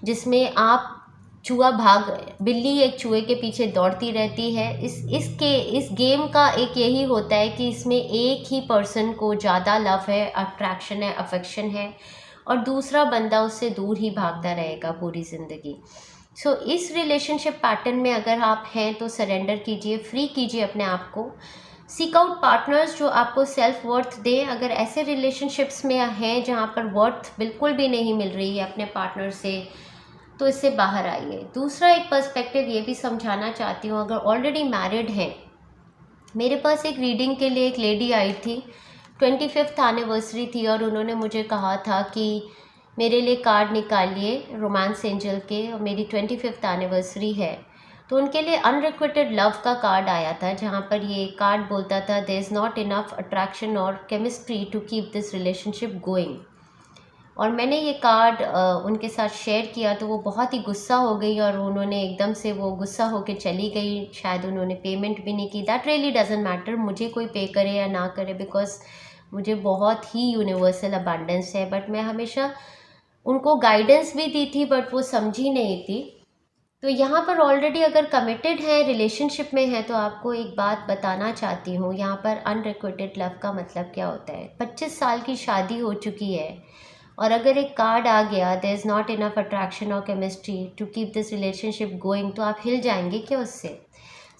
जिसमें आप बिल्ली एक चूहे के पीछे दौड़ती रहती है। इस गेम का एक यही होता है कि इसमें एक ही पर्सन को ज़्यादा लव है, अट्रैक्शन है, अफेक्शन है, और दूसरा बंदा उससे दूर ही भागता रहेगा पूरी ज़िंदगी। सो इस रिलेशनशिप पैटर्न में अगर आप हैं तो सरेंडर कीजिए, फ्री कीजिए अपने आप को। सीक आउट पार्टनर्स जो आपको सेल्फ वर्थ दें। अगर ऐसे रिलेशनशिप्स में हैं जहाँ पर वर्थ बिल्कुल भी नहीं मिल रही है अपने पार्टनर से, तो इससे बाहर आइए। दूसरा एक पर्सपेक्टिव ये भी समझाना चाहती हूँ, अगर ऑलरेडी मैरिड हैं, मेरे पास एक रीडिंग के लिए एक लेडी आई थी, 25th एनिवर्सरी थी, और उन्होंने मुझे कहा था कि मेरे लिए कार्ड निकालिए रोमांस एंजल के, और मेरी 25th एनिवर्सरी है। तो उनके लिए अनरिक्विटेड लव का कार्ड आया था, जहाँ पर ये कार्ड बोलता था there is not enough attraction और chemistry to keep this relationship going. और मैंने ये कार्ड उनके साथ शेयर किया तो वो बहुत ही गुस्सा हो गई, और उन्होंने एकदम से वो गुस्सा होकर चली गई। शायद उन्होंने पेमेंट भी नहीं की। दैट रियली डजेंट मैटर, मुझे कोई पे करे या ना करे, बिकॉज मुझे बहुत ही यूनिवर्सल अबंडेंस है। बट मैं हमेशा उनको गाइडेंस भी दी थी, बट वो समझी नहीं थी। तो यहाँ पर ऑलरेडी अगर कमिटेड है, रिलेशनशिप में है, तो आपको एक बात बताना चाहती हूँ। यहाँ पर अनरिक्विटेड लव का मतलब क्या होता है? 25 साल की शादी हो चुकी है, और अगर एक कार्ड आ गया there is not enough attraction और chemistry to keep this relationship going, तो आप हिल जाएंगे क्या उससे?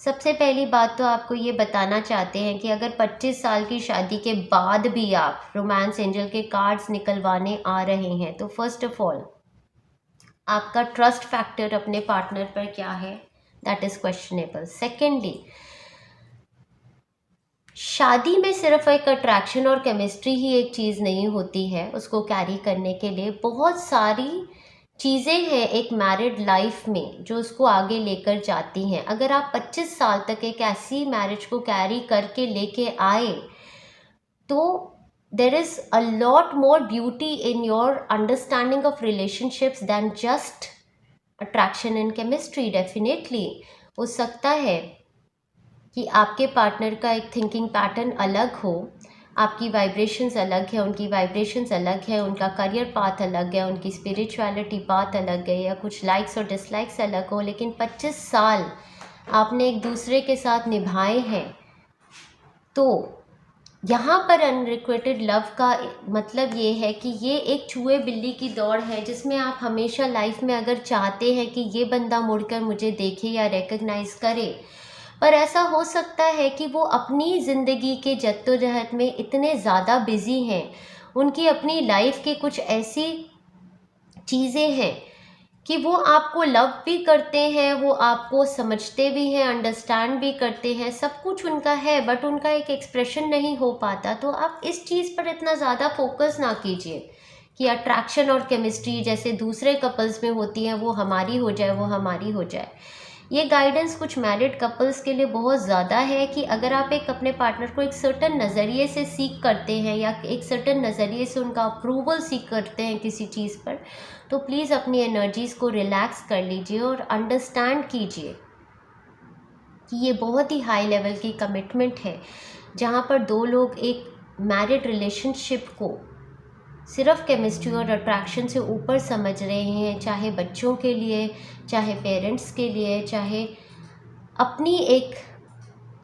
सबसे पहली बात तो आपको ये बताना चाहते हैं कि अगर 25 साल की शादी के बाद भी आप रोमांस एंजल के कार्ड्स निकलवाने आ रहे हैं, तो फर्स्ट ऑफ ऑल आपका ट्रस्ट फैक्टर अपने पार्टनर पर क्या है, दैट इज़ क्वेश्चनेबल। सेकेंडली, शादी में सिर्फ एक अट्रैक्शन और केमिस्ट्री ही एक चीज़ नहीं होती है। उसको कैरी करने के लिए बहुत सारी चीज़ें हैं एक मैरिड लाइफ में जो उसको आगे लेकर जाती हैं। अगर आप 25 साल तक एक ऐसी मैरिज को कैरी करके लेके आए, तो there is a lot more beauty in your understanding of relationships than just attraction and chemistry. Definitely हो सकता है कि आपके पार्टनर का एक थिंकिंग पैटर्न अलग हो, आपकी वाइब्रेशंस अलग है, उनकी वाइब्रेशंस अलग है, उनका करियर पाथ अलग है, उनकी स्पिरिचुअलिटी पाथ अलग है, या कुछ लाइक्स और डिसलाइक्स अलग हो। लेकिन 25 साल आपने एक दूसरे के साथ निभाए हैं, तो यहाँ पर अनरिक्वेटेड लव का मतलब ये है कि ये एक चूहे बिल्ली की दौड़ है, जिसमें आप हमेशा लाइफ में अगर चाहते हैं कि ये बंदा मुड़कर मुझे देखे या रिकग्नाइज़ करे, पर ऐसा हो सकता है कि वो अपनी ज़िंदगी के जद्दोजहद में इतने ज़्यादा बिज़ी हैं, उनकी अपनी लाइफ के कुछ ऐसी चीज़ें हैं कि वो आपको लव भी करते हैं, वो आपको समझते भी हैं, अंडरस्टैंड भी करते हैं, सब कुछ उनका है, बट उनका एक एक्सप्रेशन नहीं हो पाता। तो आप इस चीज़ पर इतना ज़्यादा फोकस ना कीजिए कि अट्रैक्शन और केमिस्ट्री जैसे दूसरे कपल्स में होती हैं वो हमारी हो जाए, वो हमारी हो जाए। ये गाइडेंस कुछ मैरिड कपल्स के लिए बहुत ज़्यादा है कि अगर आप एक अपने पार्टनर को एक सर्टन नज़रिए से सीख करते हैं, या एक सर्टन नज़रिए से उनका अप्रूवल सीख करते हैं किसी चीज़ पर, तो प्लीज़ अपनी एनर्जीज़ को रिलैक्स कर लीजिए और अंडरस्टैंड कीजिए कि ये बहुत ही हाई लेवल की कमिटमेंट है, जहाँ पर दो लोग एक मैरिड रिलेशनशिप को सिर्फ केमिस्ट्री और अट्रैक्शन से ऊपर समझ रहे हैं, चाहे बच्चों के लिए, चाहे पेरेंट्स के लिए, चाहे अपनी एक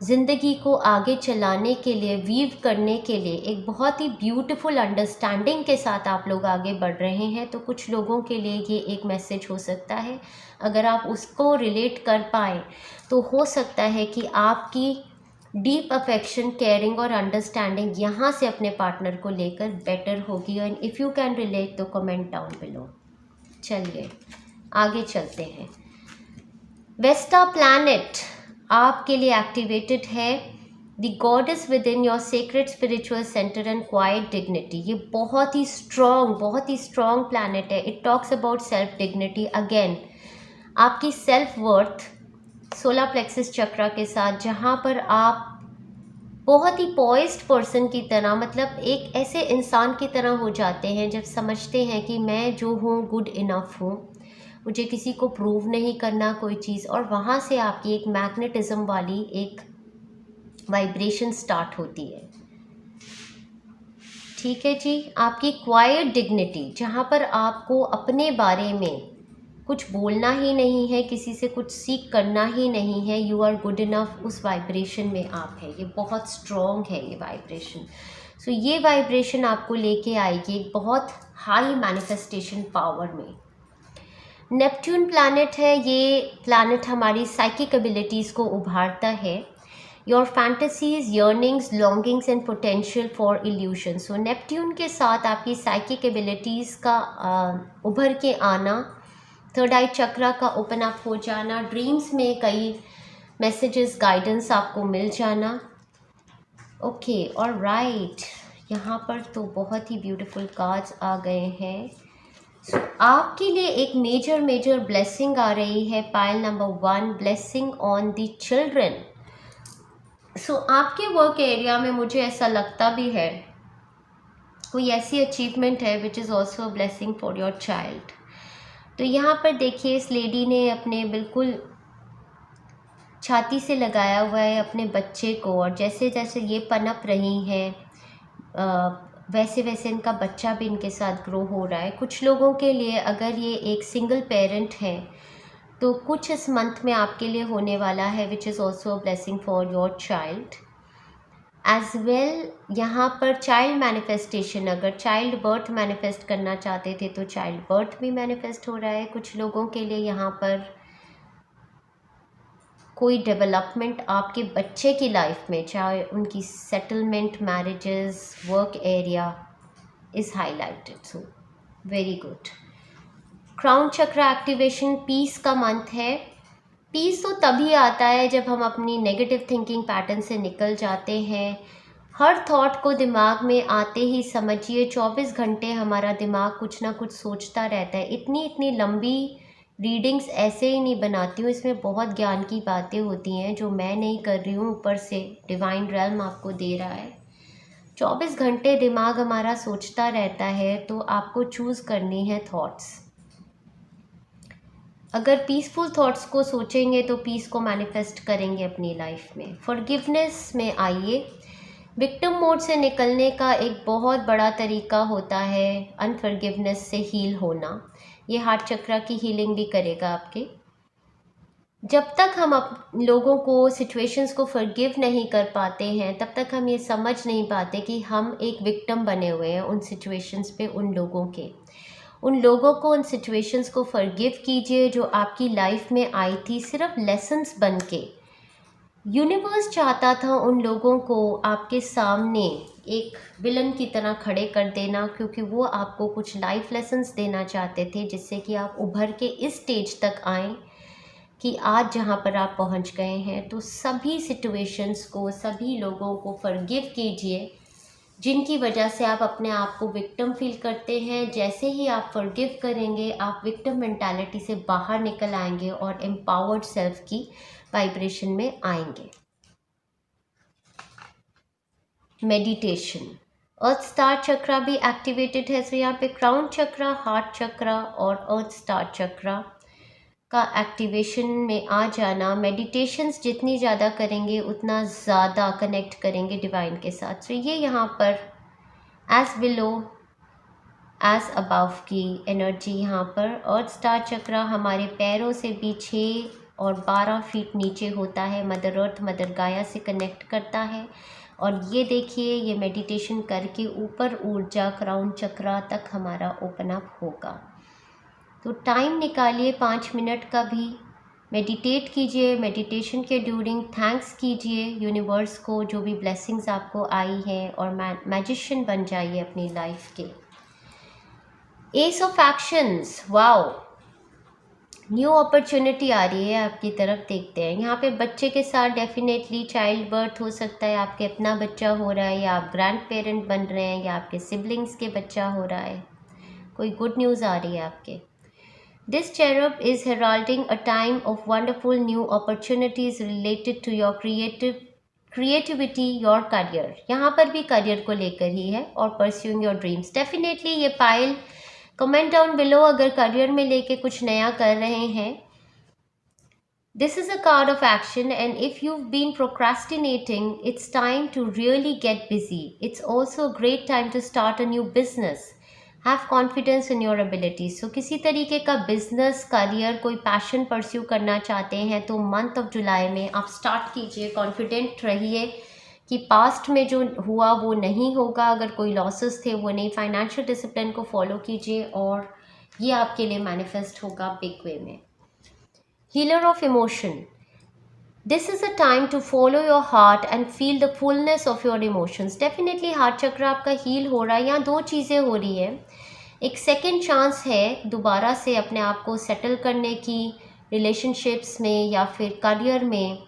ज़िंदगी को आगे चलाने के लिए, वीव करने के लिए एक बहुत ही ब्यूटीफुल अंडरस्टैंडिंग के साथ आप लोग आगे बढ़ रहे हैं। तो कुछ लोगों के लिए ये एक मैसेज हो सकता है, अगर आप उसको रिलेट कर पाए तो हो सकता है कि आपकी डीप अफेक्शन, केयरिंग और अंडरस्टैंडिंग यहाँ से अपने पार्टनर को लेकर बेटर होगी। And if you can relate तो कमेंट डाउन बिलो। चलिए आगे चलते हैं। वेस्टा प्लैनेट आपके लिए एक्टिवेटेड है। The goddess with in your secret spiritual centre and quite dignity. ये बहुत ही स्ट्रॉन्ग प्लैनेट है। It talks about self dignity. Again आपकी सेल्फ वर्थ सोलर प्लेक्सस चक्रा के साथ, जहाँ पर आप बहुत ही पॉइज्ड पर्सन की तरह, मतलब एक ऐसे इंसान की तरह हो जाते हैं जब समझते हैं कि मैं जो हूँ गुड इनफ हूँ, मुझे किसी को प्रूव नहीं करना कोई चीज़। और वहाँ से आपकी एक मैग्नेटिज्म वाली एक वाइब्रेशन स्टार्ट होती है। ठीक है जी। आपकी क्वाइट डिग्निटी, जहाँ पर आपको अपने बारे में कुछ बोलना ही नहीं है, किसी से कुछ सीख करना ही नहीं है, यू आर गुड इनफ, उस वाइब्रेशन में आप है। ये बहुत स्ट्रॉन्ग है ये वाइब्रेशन। सो ये वाइब्रेशन आपको लेके आएगी एक बहुत हाई मैनिफेस्टेशन पावर में। नेपट्यून प्लैनेट है, ये प्लैनेट हमारी साइकिक एबिलिटीज़ को उभारता है। Your fantasies, yearnings, longings and potential for evolution. So Neptune के साथ आपकी साइकिक एबिलिटीज़ का उभर के आना, थर्ड आई चक्रा का ओपन अप हो जाना, ड्रीम्स में कई मैसेजेस, गाइडेंस आपको मिल जाना। ओके, और राइट, यहाँ पर तो बहुत ही ब्यूटीफुल कार्ड्स आ गए हैं। सो आपके लिए एक मेजर ब्लेसिंग आ रही है। Pile number 1, blessing on the children. So आपके वर्क एरिया में मुझे ऐसा लगता भी है कोई ऐसी अचीवमेंट है which is also a blessing for your child. तो यहाँ पर देखिए, इस लेडी ने अपने बिल्कुल छाती से लगाया हुआ है अपने बच्चे को, और जैसे जैसे ये पनप रही हैं वैसे वैसे इनका बच्चा भी इनके साथ ग्रो हो रहा है। कुछ लोगों के लिए, अगर ये एक सिंगल पेरेंट है, तो कुछ इस मंथ में आपके लिए होने वाला है which is also a blessing for your child as well. यहाँ पर चाइल्ड मैनिफेस्टेशन, अगर चाइल्ड बर्थ मैनिफेस्ट करना चाहते थे तो चाइल्ड बर्थ भी मैनिफेस्ट हो रहा है कुछ लोगों के लिए। यहाँ पर कोई डेवलपमेंट आपके बच्चे की लाइफ में, चाहे उनकी settlement, marriages, work area is highlighted. So very good. Crown chakra activation, peace का मंथ है। पीस तो तभी आता है जब हम अपनी नेगेटिव थिंकिंग पैटर्न से निकल जाते हैं। हर थॉट को दिमाग में आते ही समझिए 24 घंटे हमारा दिमाग कुछ ना कुछ सोचता रहता है। इतनी लंबी रीडिंग्स ऐसे ही नहीं बनाती हूँ, इसमें बहुत ज्ञान की बातें होती हैं जो मैं नहीं कर रही हूँ, ऊपर से डिवाइन रेल्म आपको दे रहा है। 24 घंटे दिमाग हमारा सोचता रहता है, तो आपको चूज़ करनी है थॉट्स। अगर पीसफुल थॉट्स को सोचेंगे तो पीस को मैनिफेस्ट करेंगे अपनी लाइफ में। फॉरगिवनेस में आइए। विक्टिम मोड से निकलने का एक बहुत बड़ा तरीका होता है अनफॉरगिवनेस से हील होना। ये हार्ट चक्रा की हीलिंग भी करेगा आपके। जब तक हम लोगों को, सिचुएशंस को फॉरगिव नहीं कर पाते हैं, तब तक हम ये समझ नहीं पाते कि हम एक विक्टिम बने हुए हैं उन सिचुएशंस पे, उन लोगों के। उन लोगों को, उन सिचुएशंस को फॉरगिव कीजिए जो आपकी लाइफ में आई थी सिर्फ लेसन्स बन के। यूनिवर्स चाहता था उन लोगों को आपके सामने एक विलन की तरह खड़े कर देना, क्योंकि वो आपको कुछ लाइफ लेसन्स देना चाहते थे, जिससे कि आप उभर के इस स्टेज तक आएँ कि आज जहाँ पर आप पहुँच गए हैं। तो सभी सिचुएशंस को, सभी लोगों को फॉरगिव कीजिए जिनकी वजह से आप अपने आप को विक्टिम फील करते हैं। जैसे ही आप फॉरगिव करेंगे, आप विक्टिम मेंटालिटी से बाहर निकल आएंगे और एम्पावर्ड सेल्फ की वाइब्रेशन में आएंगे। मेडिटेशन, अर्थ स्टार चक्रा भी एक्टिवेटेड है। सो यहाँ पे क्राउन चक्रा, हार्ट चक्रा और अर्थ स्टार चक्रा का एक्टिवेशन में आ जाना। मेडिटेशंस जितनी ज़्यादा करेंगे उतना ज़्यादा कनेक्ट करेंगे डिवाइन के साथ। सो ये यहाँ पर एज बिलो एज अबव की एनर्जी यहाँ पर। अर्थ स्टार चक्रा हमारे पैरों से भी 6 और 12 फीट नीचे होता है। मदर अर्थ, मदर गाया से कनेक्ट करता है। और ये देखिए, ये मेडिटेशन करके ऊपर ऊर्जा क्राउन चक्रा तक हमारा ओपन अप होगा। तो टाइम निकालिए 5 मिनट का भी, मेडिटेट कीजिए। मेडिटेशन के ड्यूरिंग थैंक्स कीजिए यूनिवर्स को, जो भी ब्लेसिंग्स आपको आई हैं, और मैजिशियन बन जाइए अपनी लाइफ के। Ace of actions, wow, new opportunity आ रही है आपकी तरफ। देखते हैं यहाँ पे बच्चे के साथ डेफिनेटली चाइल्ड बर्थ हो सकता है, आपके अपना बच्चा हो रहा है, या आप ग्रैंड पेरेंट बन रहे हैं, या आपके सिबलिंग्स के बच्चा हो रहा है। कोई गुड न्यूज़ आ रही है आपके। This cherub is heralding a time of wonderful new opportunities related to your creativity, your career. यहाँ पर भी करियर को लेकर ही है, और pursuing your dreams. Definitely ये पाइल कमेंट डाउन बिलो अगर करियर में लेके कुछ नया कर रहे हैं। This is a card of action, and if you've been procrastinating, it's time to really get busy. It's also a great time to start a new business. Have confidence in your abilities. So किसी तरीके का business, career, कोई passion pursue करना चाहते हैं तो month of July में आप स्टार्ट कीजिए। कॉन्फिडेंट रहिए कि पास्ट में जो हुआ वो नहीं होगा, अगर कोई लॉसेस थे वो नहीं। फाइनेंशियल डिसिप्लिन को फॉलो कीजिए और ये आपके लिए मैनिफेस्ट होगा बिग वे में। Healer of emotion, this is a time to follow your heart and feel the fullness of your emotions. Definitely heart chakra आपका हील हो रहा है। यहाँ दो चीज़ें हो रही है, एक सेकंड चांस है दोबारा से अपने आप को सेटल करने की, रिलेशनशिप्स में या फिर करियर में,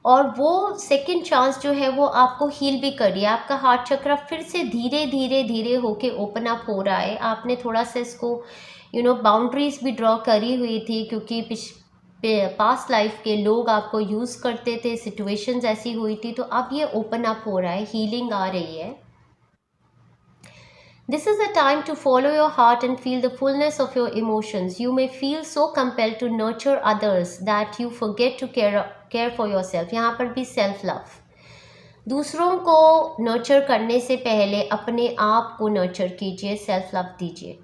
और वो सेकंड चांस जो है वो आपको हील भी कर रही है। आपका हार्ट चक्र फिर से धीरे धीरे धीरे होके ओपन अप हो रहा है। आपने थोड़ा सा इसको बाउंड्रीज भी ड्रॉ करी हुई थी, क्योंकि पास्ट लाइफ के लोग आपको यूज़ करते थे, सिचुएशंस ऐसी हुई थी, तो अब ये ओपन अप हो रहा है, हीलिंग आ रही है। This is a time to follow your heart and feel the fullness of your emotions. You may feel so compelled to nurture others that you forget to care for yourself. यहाँ पर भी self love, दूसरों को nurture करने से पहले अपने आप को नर्चर कीजिए, सेल्फ लव दीजिए।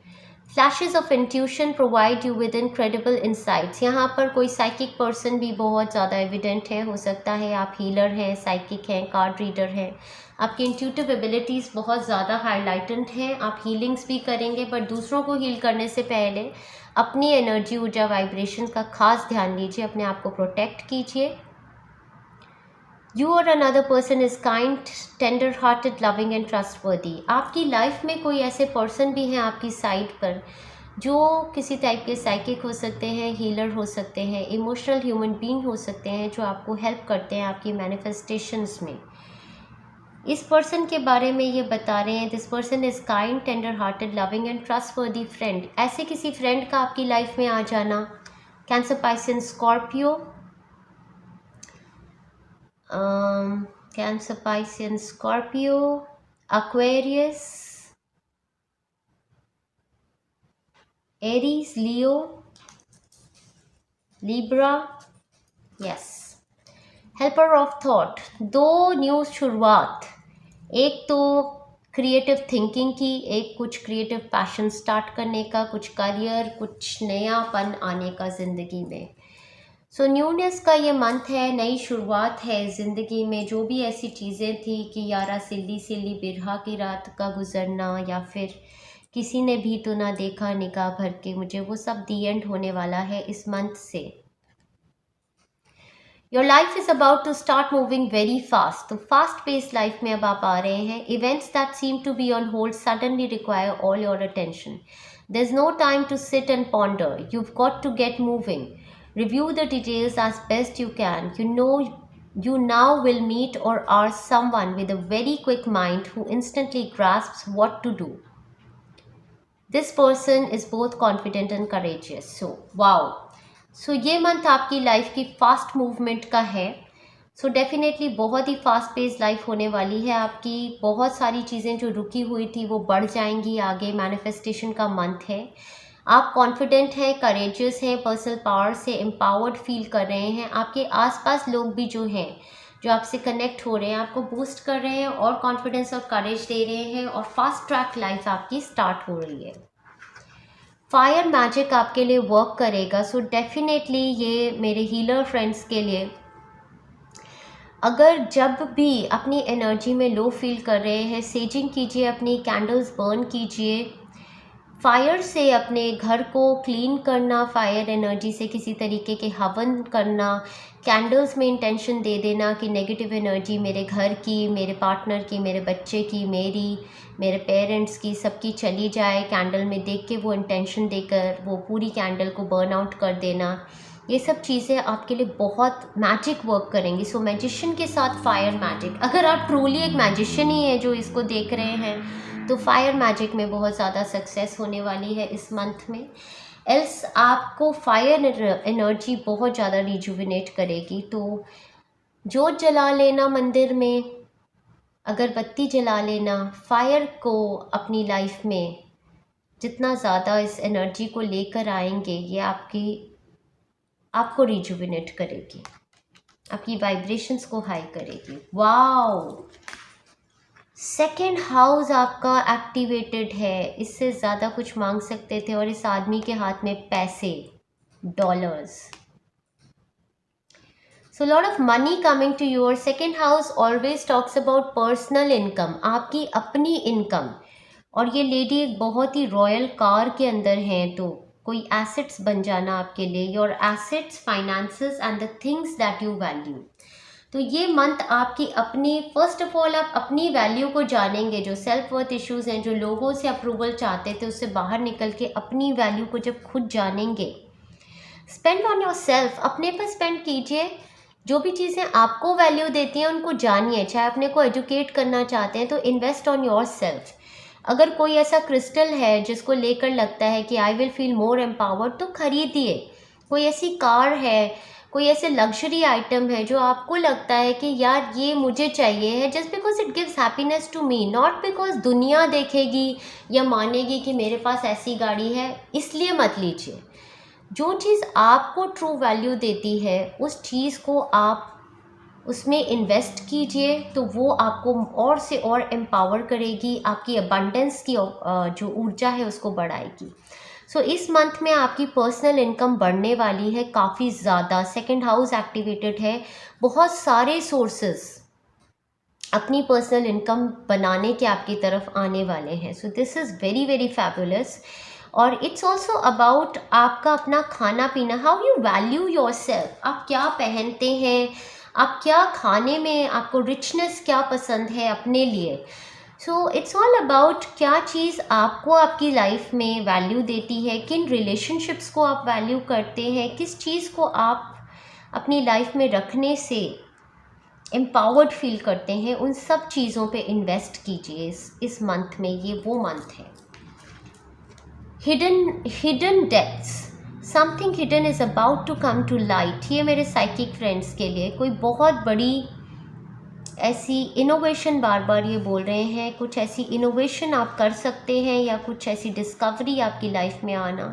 Flashes of intuition provide you with incredible insights. यहाँ पर कोई साइकिक पर्सन भी बहुत ज़्यादा एविडेंट है, हो सकता है आप हीलर हैं, साइकिक हैं, कार्ड रीडर हैं, आपकी इंट्यूटिव एबिलिटीज़ बहुत ज़्यादा हाईलाइटेड हैं। आप हीलिंग्स भी करेंगे, बट दूसरों को हील करने से पहले अपनी एनर्जी, ऊर्जा, वाइब्रेशन का खास ध्यान दीजिए, अपने आप को प्रोटेक्ट कीजिए। यू और another person is kind, tender hearted, loving and trustworthy. आपकी लाइफ में कोई ऐसे पर्सन भी हैं आपकी साइड पर जो किसी टाइप के साइकिक हो सकते हैं, हीलर हो सकते हैं, इमोशनल ह्यूमन बीइंग हो सकते हैं, जो आपको हेल्प करते हैं आपकी मैनिफेस्टेशंस में। इस पर्सन के बारे में ये बता रहे हैं, this person is kind, tender hearted, loving and trustworthy friend. ऐसे किसी फ्रेंड का आपकी लाइफ में आ जाना। Cancer, Pisces, Scorpio, Cancer, Pisces, Scorpio, Aquarius, Aries, Leo, Libra, yes. Helper of thought, दो न्यू शुरुआत, एक तो क्रिएटिव थिंकिंग की, एक कुछ क्रिएटिव पैशन स्टार्ट करने का, कुछ करियर, कुछ नयापन आने का ज़िंदगी में। सो न्यूनेस का ये मंथ है, नई शुरुआत है ज़िंदगी में। जो भी ऐसी चीज़ें थी कि यारा सिल्ली सिल्ली बिरहा की रात का गुजरना, या फिर किसी ने भी तो ना देखा निगाह भर के मुझे, वो सब दी एंड होने वाला है इस मंथ से। Your life is about to start moving very fast. तो फास्ट पेस लाइफ में अब आप आ रहे हैं। Events that seem to be on hold suddenly require all your attention. There is no time to sit and ponder, you've got to get moving. Review the details as best you can. You now will meet or are someone with a very quick mind who instantly grasps what to do. This person is both confident and courageous. So, wow. So, ये month आपकी life की fast movement का है। So definitely बहुत ही fast pace life होने वाली है आपकी। बहुत सारी चीज़ें जो रुकी हुई थी वो बढ़ जाएंगी आगे। मैनिफेस्टेशन का मंथ है। आप कॉन्फिडेंट हैं, करेजियस हैं, पर्सनल पावर से एम्पावर्ड फील कर रहे हैं। आपके आसपास लोग भी जो हैं, जो आपसे कनेक्ट हो रहे हैं, आपको बूस्ट कर रहे हैं और कॉन्फिडेंस और करेज दे रहे हैं, और फास्ट ट्रैक लाइफ आपकी स्टार्ट हो रही है। फायर मैजिक आपके लिए वर्क करेगा। सो डेफिनेटली ये मेरे हीलर फ्रेंड्स के लिए, अगर जब भी अपनी एनर्जी में लो फील कर रहे हैं, सेजिंग कीजिए, अपनी कैंडल्स बर्न कीजिए। फायर से अपने घर को क्लीन करना, फायर एनर्जी से किसी तरीके के हवन करना, कैंडल्स में इंटेंशन दे देना कि नेगेटिव एनर्जी मेरे घर की, मेरे पार्टनर की, मेरे बच्चे की, मेरे पेरेंट्स की, सबकी चली जाए। कैंडल में देख के वो इंटेंशन देकर वो पूरी कैंडल को बर्न आउट कर देना। ये सब चीज़ें आपके लिए बहुत मैजिक वर्क करेंगी। सो मैजिशियन के साथ फायर मैजिक, अगर आप ट्रूली एक मैजिशियन ही है जो इसको देख रहे हैं, तो फायर मैजिक में बहुत ज़्यादा सक्सेस होने वाली है इस मंथ में। एल्स आपको फायर एनर्जी बहुत ज़्यादा रिजुविनेट करेगी। तो जोत जला लेना मंदिर में, अगरबत्ती जला लेना, फायर को अपनी लाइफ में जितना ज़्यादा इस एनर्जी को लेकर आएंगे, ये आपको रिजुविनेट करेगी, आपकी वाइब्रेशंस को हाई करेगी। वाओ, सेकेंड हाउस आपका एक्टिवेटेड है। इससे ज़्यादा कुछ मांग सकते थे। और इस आदमी के हाथ में पैसे, dollars, so lot of money coming to your. Second house always talks about personal income, आपकी अपनी इनकम, और ये लेडी एक बहुत ही रॉयल कार के अंदर हैं, तो कोई एसेट्स बन जाना आपके लिए, your assets, finances and the things that you value. तो ये मंथ आपकी अपनी, फर्स्ट ऑफ ऑल आप अपनी वैल्यू को जानेंगे। जो सेल्फ वर्थ इश्यूज हैं, जो लोगों से अप्रूवल चाहते थे, उससे बाहर निकल के अपनी वैल्यू को जब खुद जानेंगे, स्पेंड ऑन योर सेल्फ, अपने पर स्पेंड कीजिए। जो भी चीज़ें आपको वैल्यू देती हैं उनको जानिए। चाहे अपने को एजुकेट करना चाहते हैं तो इन्वेस्ट ऑन योर सेल्फ। अगर कोई ऐसा क्रिस्टल है जिसको लेकर लगता है कि I will feel more empowered, तो खरीदिए। कोई ऐसी कार है, कोई ऐसे लग्जरी आइटम है जो आपको लगता है कि यार ये मुझे चाहिए है, just because it gives happiness to me, not because दुनिया देखेगी या मानेगी कि मेरे पास ऐसी गाड़ी है, इसलिए मत लीजिए। जो चीज़ आपको ट्रू वैल्यू देती है उस चीज़ को आप उसमें इन्वेस्ट कीजिए, तो वो आपको और से और एम्पावर करेगी, आपकी अबंडेंस की जो ऊर्जा है उसको बढ़ाएगी। सो इस मंथ में आपकी पर्सनल इनकम बढ़ने वाली है काफ़ी ज़्यादा। सेकंड हाउस एक्टिवेटेड है, बहुत सारे सोर्सेस अपनी पर्सनल इनकम बनाने के आपकी तरफ आने वाले हैं। सो this is very very fabulous. और इट्स ऑल्सो अबाउट आपका अपना खाना पीना, how you value your self. आप क्या पहनते हैं, आप क्या खाने में, आपको रिचनेस क्या पसंद है अपने लिए। सो इट्स ऑल अबाउट क्या चीज़ आपको आपकी लाइफ में वैल्यू देती है, किन रिलेशनशिप्स को आप वैल्यू करते हैं, किस चीज़ को आप अपनी लाइफ में रखने से एम्पावर्ड फील करते हैं, उन सब चीज़ों पे इन्वेस्ट कीजिए इस मंथ में। ये वो मंथ है। Hidden depths, something hidden is about to come to light. ये मेरे साइकिक फ्रेंड्स के लिए कोई बहुत बड़ी ऐसी इनोवेशन, बार बार ये बोल रहे हैं, कुछ ऐसी इनोवेशन आप कर सकते हैं या कुछ ऐसी डिस्कवरी आपकी लाइफ में आना।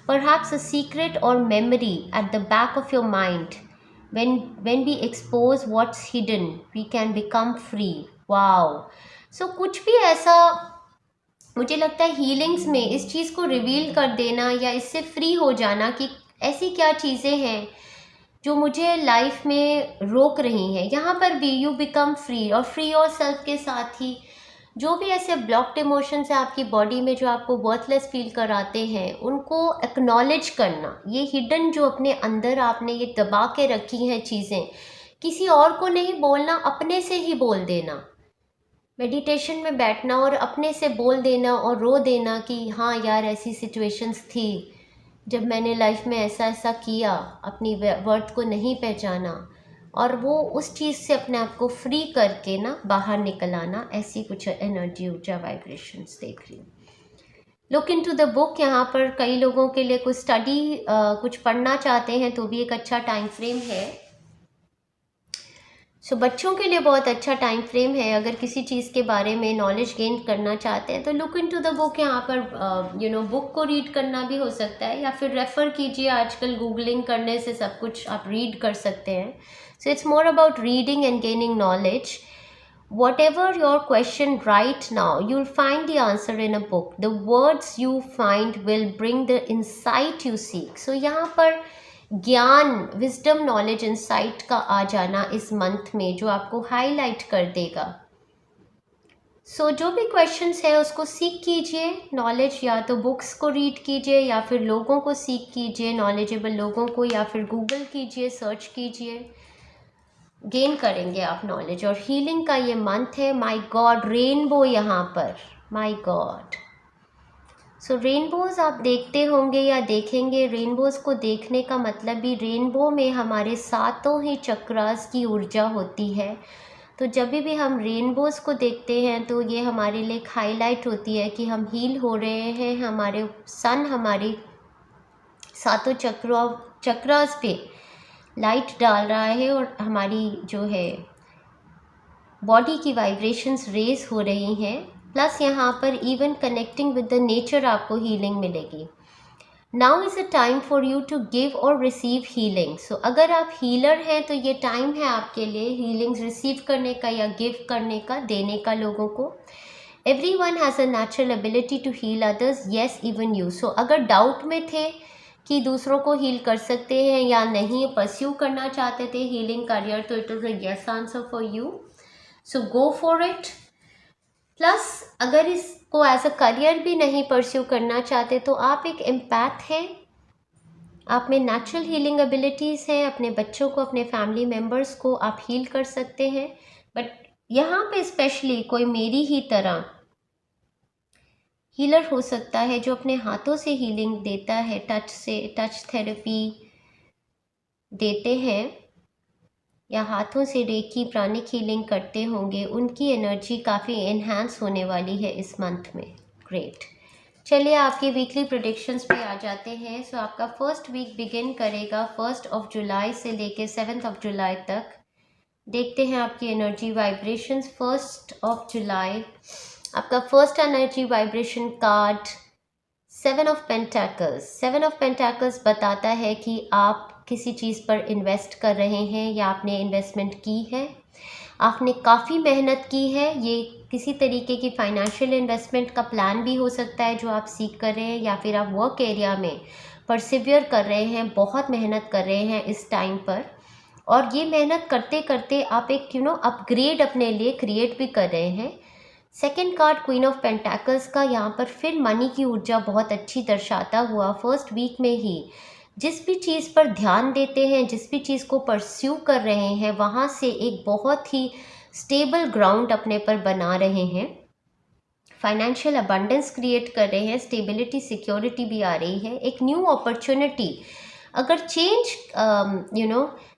परहैप्स अ सीक्रेट और memory at the back of your mind. when we expose what's hidden we can become free. wow. so कुछ भी ऐसा, मुझे लगता है हीलिंग्स में इस चीज़ को रिवील कर देना या इससे फ्री हो जाना कि ऐसी क्या चीज़ें हैं जो मुझे लाइफ में रोक रही हैं। यहाँ पर भी यू बिकम फ्री, और फ्री और सेल्फ के साथ ही जो भी ऐसे ब्लॉक्ड इमोशंस हैं आपकी बॉडी में जो आपको वर्थलेस फील कराते हैं, उनको एक्नॉलेज करना। ये हिडन जो अपने अंदर आपने ये दबा के रखी हैं चीज़ें, किसी और को नहीं बोलना, अपने से ही बोल देना। मेडिटेशन में बैठना और अपने से बोल देना और रो देना कि हाँ यार ऐसी सिचुएशंस थी जब मैंने लाइफ में ऐसा ऐसा किया, अपनी वर्थ को नहीं पहचाना, और वो उस चीज़ से अपने आप को फ्री करके ना बाहर निकल आना। ऐसी कुछ एनर्जी, ऊर्जा, वाइब्रेशंस देख रही हूँ। Look into the book. यहाँ पर कई लोगों के लिए कुछ स्टडी, कुछ पढ़ना चाहते हैं तो भी एक अच्छा टाइम फ्रेम है। सो बच्चों के लिए बहुत अच्छा टाइम फ्रेम है। अगर किसी चीज़ के बारे में नॉलेज गेन करना चाहते हैं तो लुक इनटू द बुक। यहाँ पर बुक को रीड करना भी हो सकता है या फिर रेफ़र कीजिए। आजकल गूगलिंग करने से सब कुछ आप रीड कर सकते हैं। So it's more about reading and gaining knowledge. Whatever your question right now, you'll find the answer in a book. The words you find will bring the insight you seek. So यहाँ पर ज्ञान, wisdom, knowledge, insight का आ जाना इस month में जो आपको highlight कर देगा। सो जो भी क्वेश्चंस है उसको सीख कीजिए। नॉलेज या तो बुक्स को रीड कीजिए या फिर लोगों को सीख कीजिए, नॉलेजेबल लोगों को, या फिर गूगल कीजिए, सर्च कीजिए, गेन करेंगे आप नॉलेज। और हीलिंग का ये मंथ है। माय गॉड, रेनबो यहाँ पर, माय गॉड। सो रेनबोज़ आप देखते होंगे या देखेंगे। रेनबोज़ को देखने का मतलब भी, रेनबो में हमारे सातों ही चक्रास की ऊर्जा होती है। तो जब भी हम रेनबोज़ को देखते हैं तो ये हमारे लिए एक हाईलाइट होती है कि हम हील हो रहे हैं। हमारे सन हमारी सातों चक्रास पे लाइट डाल रहा है और हमारी जो है बॉडी की वाइब्रेशंस रेज हो रही हैं। प्लस यहाँ पर even connecting with the nature आपको हीलिंग मिलेगी। Now is a time for you to give or receive healing. So अगर आप हीलर हैं तो ये टाइम है आपके लिए हीलिंग्स रिसीव करने का या गिव करने का, देने का लोगों को। Everyone has a natural ability to heal others, yes even you. So अगर डाउट में थे कि दूसरों को हील कर सकते हैं या नहीं, परस्यू करना चाहते थे हीलिंग करियर, तो it is a yes answer for you. So go for it. Plus अगर इसको एज अ करियर भी नहीं परस्यू करना चाहते तो आप एक एम्पैथ हैं, आप में नेचुरल हीलिंग एबिलिटीज़ हैं, अपने बच्चों को, अपने फैमिली मेम्बर्स को आप हील कर सकते हैं। बट यहाँ पे स्पेशली कोई मेरी ही तरह हीलर हो सकता है जो अपने हाथों से हीलिंग देता है, टच से, टच थेरेपी देते हैं या हाथों से रेकी प्राणिक हीलिंग करते होंगे, उनकी एनर्जी काफ़ी एनहांस होने वाली है इस मंथ में। ग्रेट। चलिए आपकी वीकली प्रेडिक्शंस पे आ जाते हैं। सो आपका फर्स्ट वीक बिगिन करेगा 1 जुलाई से लेके 7 जुलाई तक। देखते हैं आपकी एनर्जी वाइब्रेशंस। 1 जुलाई आपका first energy vibration card 7 of pentacles. 7 of pentacles बताता है कि आप किसी चीज़ पर इन्वेस्ट कर रहे हैं या आपने इन्वेस्टमेंट की है, आपने काफ़ी मेहनत की है। ये किसी तरीके की फाइनेंशियल इन्वेस्टमेंट का प्लान भी हो सकता है जो आप सीख कर रहे हैं, या फिर आप वर्क एरिया में परसिवियर कर रहे हैं, बहुत मेहनत कर रहे हैं इस टाइम पर, और ये मेहनत करते करते आप एक अपग्रेड अपने लिए क्रिएट भी कर रहे हैं। Second card queen of pentacles का यहाँ पर फिर मनी की ऊर्जा बहुत अच्छी दर्शाता हुआ फर्स्ट वीक में ही जिस भी चीज़ पर ध्यान देते हैं, जिस भी चीज़ को परस्यू कर रहे हैं, वहाँ से एक बहुत ही स्टेबल ग्राउंड अपने पर बना रहे हैं। फाइनेंशियल अबंडेंस क्रिएट कर रहे हैं, स्टेबिलिटी सिक्योरिटी भी आ रही है। एक न्यू अपॉर्चुनिटी, अगर चेंज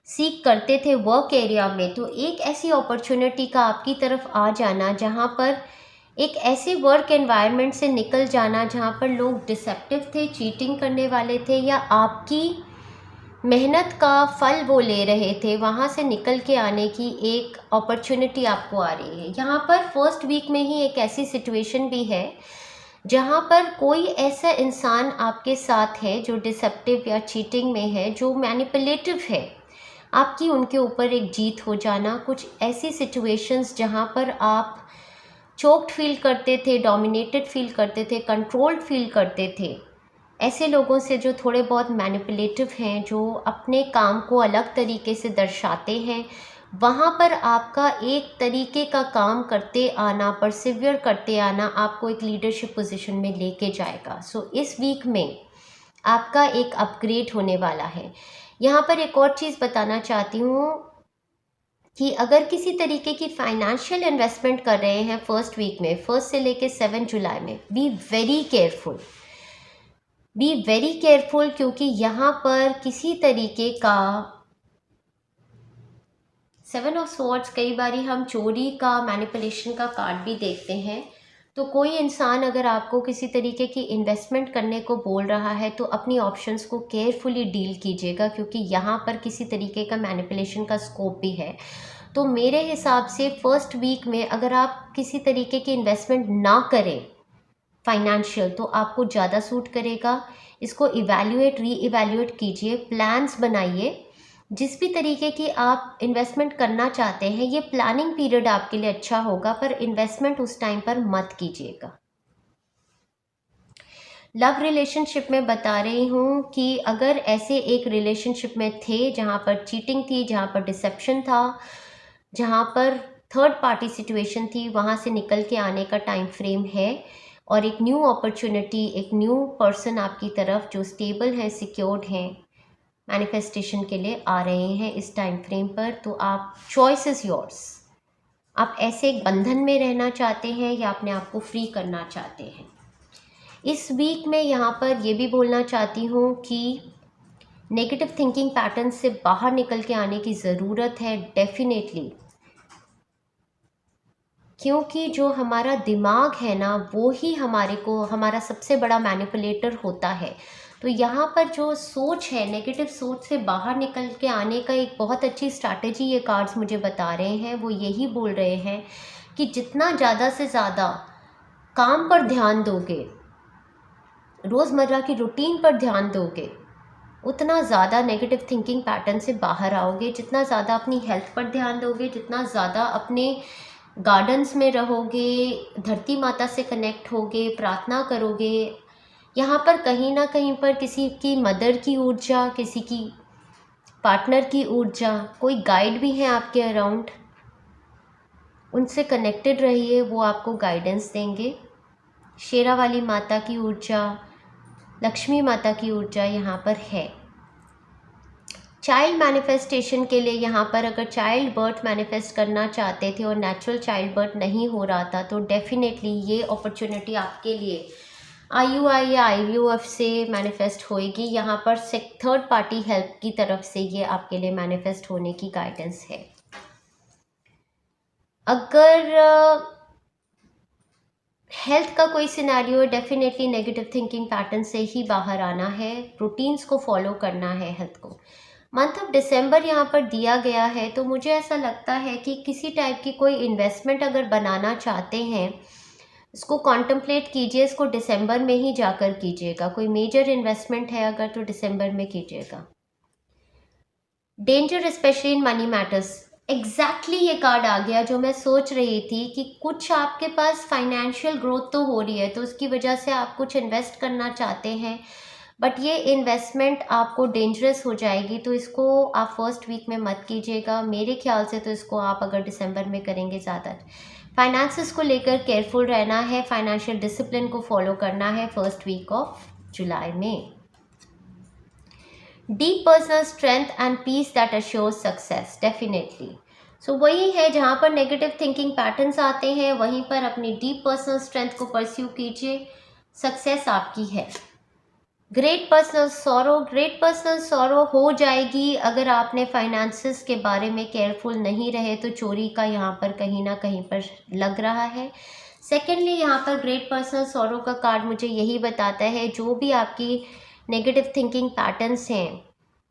सीख करते थे वर्क एरिया में, तो एक ऐसी अपॉर्चुनिटी का आपकी तरफ आ जाना जहाँ पर एक ऐसे वर्क एनवायरनमेंट से निकल जाना जहाँ पर लोग डिसेप्टिव थे, चीटिंग करने वाले थे, या आपकी मेहनत का फल वो ले रहे थे, वहाँ से निकल के आने की एक अपॉर्चुनिटी आपको आ रही है। यहाँ पर फर्स्ट वीक में ही एक ऐसी सिचुएशन भी है जहाँ पर कोई ऐसा इंसान आपके साथ है जो डिसेप्टिव या चीटिंग में है, जो मैनिपुलेटिव है। आपकी उनके ऊपर एक जीत हो जाना, कुछ ऐसी सिचुएशंस जहाँ पर आप चोक्ड फील करते थे, डोमिनेटेड फील करते थे, कंट्रोल्ड फील करते थे, ऐसे लोगों से जो थोड़े बहुत मैनिपुलेटिव हैं, जो अपने काम को अलग तरीके से दर्शाते हैं, वहाँ पर आपका एक तरीके का काम करते आना, परसिवियर करते आना आपको एक लीडरशिप पोजीशन में लेके जाएगा। सो इस वीक में आपका एक अपग्रेड होने वाला है। यहाँ पर एक और चीज़ बताना चाहती हूँ कि अगर किसी तरीके की फाइनेंशियल इन्वेस्टमेंट कर रहे हैं फर्स्ट वीक में, 1 से लेके 7 जुलाई में, be very careful, be very careful, क्योंकि यहाँ पर किसी तरीके का 7 ऑफ स्वॉर्ड्स, कई बारी हम चोरी का, मैनिपुलेशन का कार्ड भी देखते हैं। तो कोई इंसान अगर आपको किसी तरीके की इन्वेस्टमेंट करने को बोल रहा है तो अपनी ऑप्शंस को केयरफुली डील कीजिएगा, क्योंकि यहाँ पर किसी तरीके का मैनिपुलेशन का स्कोप भी है। तो मेरे हिसाब से फर्स्ट वीक में अगर आप किसी तरीके की इन्वेस्टमेंट ना करें फाइनेंशियल, तो आपको ज़्यादा सूट करेगा। इसको इवैल्यूएट, री इवैल्यूएट कीजिए, प्लान्स बनाइए। जिस भी तरीके की आप इन्वेस्टमेंट करना चाहते हैं, ये प्लानिंग पीरियड आपके लिए अच्छा होगा, पर इन्वेस्टमेंट उस टाइम पर मत कीजिएगा। लव रिलेशनशिप में बता रही हूँ कि अगर ऐसे एक रिलेशनशिप में थे जहाँ पर चीटिंग थी, जहाँ पर डिसेप्शन था, जहाँ पर थर्ड पार्टी सिचुएशन थी, वहाँ से निकल के आने का टाइम फ्रेम है, और एक न्यू अपॉर्चुनिटी, एक न्यू पर्सन आपकी तरफ जो स्टेबल है, सिक्योर्ड हैं, मैनिफेस्टेशन के लिए आ रहे हैं इस टाइम फ्रेम पर। तो आप, चॉइस इज़ योर्स, आप ऐसे एक बंधन में रहना चाहते हैं या अपने आप को फ्री करना चाहते हैं। इस वीक में यहाँ पर ये भी बोलना चाहती हूँ कि नेगेटिव थिंकिंग पैटर्न से बाहर निकल के आने की ज़रूरत है डेफिनेटली, क्योंकि जो हमारा दिमाग है ना, वो ही हमारे को, हमारा सबसे बड़ा मैनिपुलेटर होता है। तो यहाँ पर जो सोच है, नेगेटिव सोच से बाहर निकल के आने का एक बहुत अच्छी स्ट्रैटेजी ये कार्ड्स मुझे बता रहे हैं। वो यही बोल रहे हैं कि जितना ज़्यादा से ज़्यादा काम पर ध्यान दोगे, रोज़मर्रा की रूटीन पर ध्यान दोगे, उतना ज़्यादा नेगेटिव थिंकिंग पैटर्न से बाहर आओगे। जितना ज़्यादा अपनी हेल्थ पर ध्यान दोगे, जितना ज़्यादा अपने गार्डन्स में रहोगे, धरती माता से कनेक्ट होगे, प्रार्थना करोगे, यहाँ पर कहीं ना कहीं पर किसी की मदर की ऊर्जा, किसी की पार्टनर की ऊर्जा, कोई गाइड भी है आपके अराउंड, उनसे कनेक्टेड रहिए, वो आपको गाइडेंस देंगे। शेरा वाली माता की ऊर्जा, लक्ष्मी माता की ऊर्जा यहाँ पर है। चाइल्ड मैनिफेस्टेशन के लिए यहाँ पर अगर चाइल्ड बर्थ मैनिफेस्ट करना चाहते थे और नेचुरल चाइल्ड बर्थ नहीं हो रहा था, तो डेफिनेटली ये अपॉर्चुनिटी आपके लिए IUI या IVF से मैनिफेस्ट होएगी। यहाँ पर थर्ड पार्टी हेल्प की तरफ से ये आपके लिए मैनिफेस्ट होने की गाइडेंस है। अगर हेल्थ का कोई scenario, definitely negative thinking pattern से ही बाहर आना है, रूटीन्स को फॉलो करना है हेल्थ को। मंथ ऑफ दिसंबर यहाँ पर दिया गया है, तो मुझे ऐसा लगता है कि किसी टाइप की कोई इन्वेस्टमेंट अगर बनाना चाहते हैं, इसको कॉन्टम्पलेट कीजिए, इसको दिसंबर में ही जाकर कीजिएगा। कोई मेजर इन्वेस्टमेंट है अगर, तो दिसंबर में कीजिएगा। Danger specially in money matters, exactly ये कार्ड आ गया जो मैं सोच रही थी कि कुछ आपके पास फाइनेंशियल ग्रोथ तो हो रही है, तो उसकी वजह से आप कुछ इन्वेस्ट करना चाहते हैं, बट ये इन्वेस्टमेंट आपको डेंजरस हो जाएगी, तो इसको आप फर्स्ट वीक में मत कीजिएगा। मेरे ख्याल से तो इसको आप अगर दिसंबर में करेंगे ज़्यादा। फाइनेंसेस को लेकर केयरफुल रहना है, फाइनेंशियल डिसिप्लिन को फॉलो करना है फर्स्ट वीक ऑफ जुलाई में। Deep personal strength and peace that assures success, definitely. So वही है, जहाँ पर नेगेटिव थिंकिंग पैटर्न्स आते हैं वहीं पर अपनी डीप पर्सनल स्ट्रेंथ को परस्यू कीजिए, सक्सेस आपकी है। ग्रेट पर्सनल सॉरो हो जाएगी अगर आपने फाइनेंसेस के बारे में केयरफुल नहीं रहे, तो चोरी का यहाँ पर कहीं ना कहीं पर लग रहा है। सेकेंडली, यहाँ पर ग्रेट पर्सनल सॉरो का कार्ड मुझे यही बताता है, जो भी आपकी नेगेटिव थिंकिंग पैटर्न्स हैं,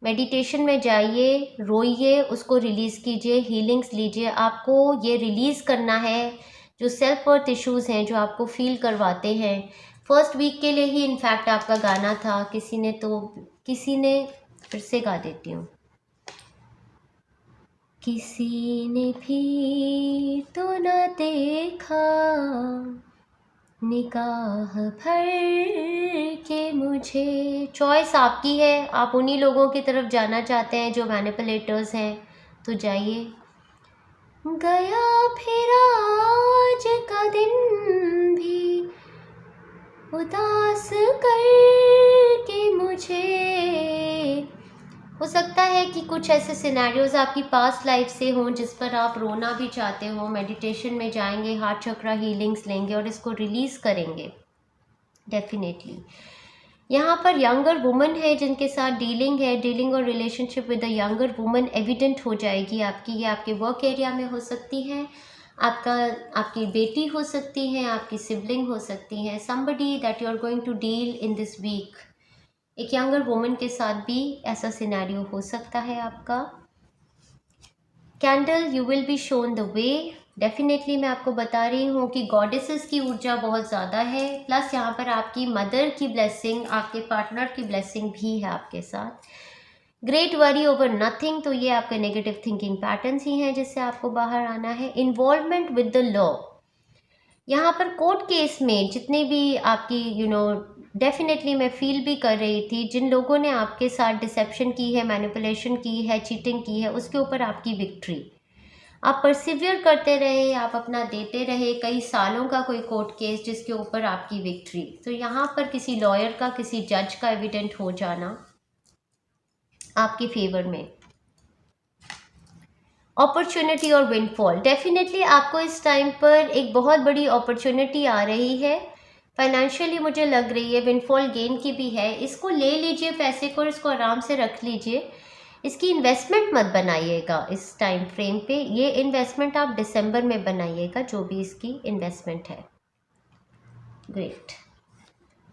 मेडिटेशन में जाइए, रोइए, उसको रिलीज़ कीजिए, हीलिंग्स लीजिए। आपको ये रिलीज़ करना है जो सेल्फ वर्थ इश्यूज़ हैं, जो आपको फील करवाते हैं। फर्स्ट वीक के लिए ही इनफैक्ट आपका गाना था, किसी ने फिर से गा देती हूँ। किसी ने भी तो न देखा निगाह भर के मुझे। चॉइस आपकी है, आप उन्हीं लोगों की तरफ जाना चाहते हैं जो मैनिपुलेटर्स हैं, तो जाइए। गया फिर आज का दिन भी उदास करके मुझे। हो सकता है कि कुछ ऐसे सिनेरियोज आपकी पास्ट लाइफ से हों जिस पर आप रोना भी चाहते हो। मेडिटेशन में जाएंगे, हार्ट चक्रा हीलिंग्स लेंगे और इसको रिलीज़ करेंगे डेफिनेटली। यहाँ पर यंगर वुमन है जिनके साथ डीलिंग और relationship with a younger woman evident हो जाएगी आपकी। ये आपके वर्क एरिया में हो सकती है, आपकी बेटी हो सकती है, आपकी सिबलिंग हो सकती है, somebody that you are going to deal in this week। एक यंगर वुमन के साथ भी ऐसा सिनेरियो हो सकता है आपका। Candle, you will be shown the way. Definitely मैं आपको बता रही हूँ कि गॉडेसेस की ऊर्जा बहुत ज़्यादा है, प्लस यहाँ पर आपकी मदर की ब्लेसिंग, आपके पार्टनर की ब्लेसिंग भी है आपके साथ। ग्रेट वरी ओवर नथिंग, तो ये आपके नेगेटिव थिंकिंग पैटर्न्स ही हैं जिससे आपको बाहर आना है। इन्वॉल्वमेंट विद द लॉ, यहाँ पर कोर्ट केस में जितने भी आपकी डेफिनेटली मैं फील भी कर रही थी, जिन लोगों ने आपके साथ डिसेप्शन की है, मैनिपुलेशन की है, चीटिंग की है, उसके ऊपर आपकी विक्ट्री। आप परसिवियर करते रहे, आप अपना देते रहे, कई सालों का कोई कोर्ट केस जिसके ऊपर आपकी विक्ट्री। तो यहाँ पर किसी लॉयर का, किसी जज का एविडेंट हो जाना आपके फेवर में। अपॉर्चुनिटी और विंडफॉल, डेफिनेटली आपको इस टाइम पर एक बहुत बड़ी अपॉर्चुनिटी आ रही है, फाइनेंशियली मुझे लग रही है, विंडफॉल गेन की भी है। इसको ले लीजिए पैसे को, इसको आराम से रख लीजिए, इसकी इन्वेस्टमेंट मत बनाइएगा इस टाइम फ्रेम पे। ये इन्वेस्टमेंट आप दिसंबर में बनाइएगा, जो भी इसकी इन्वेस्टमेंट है। ग्रेट।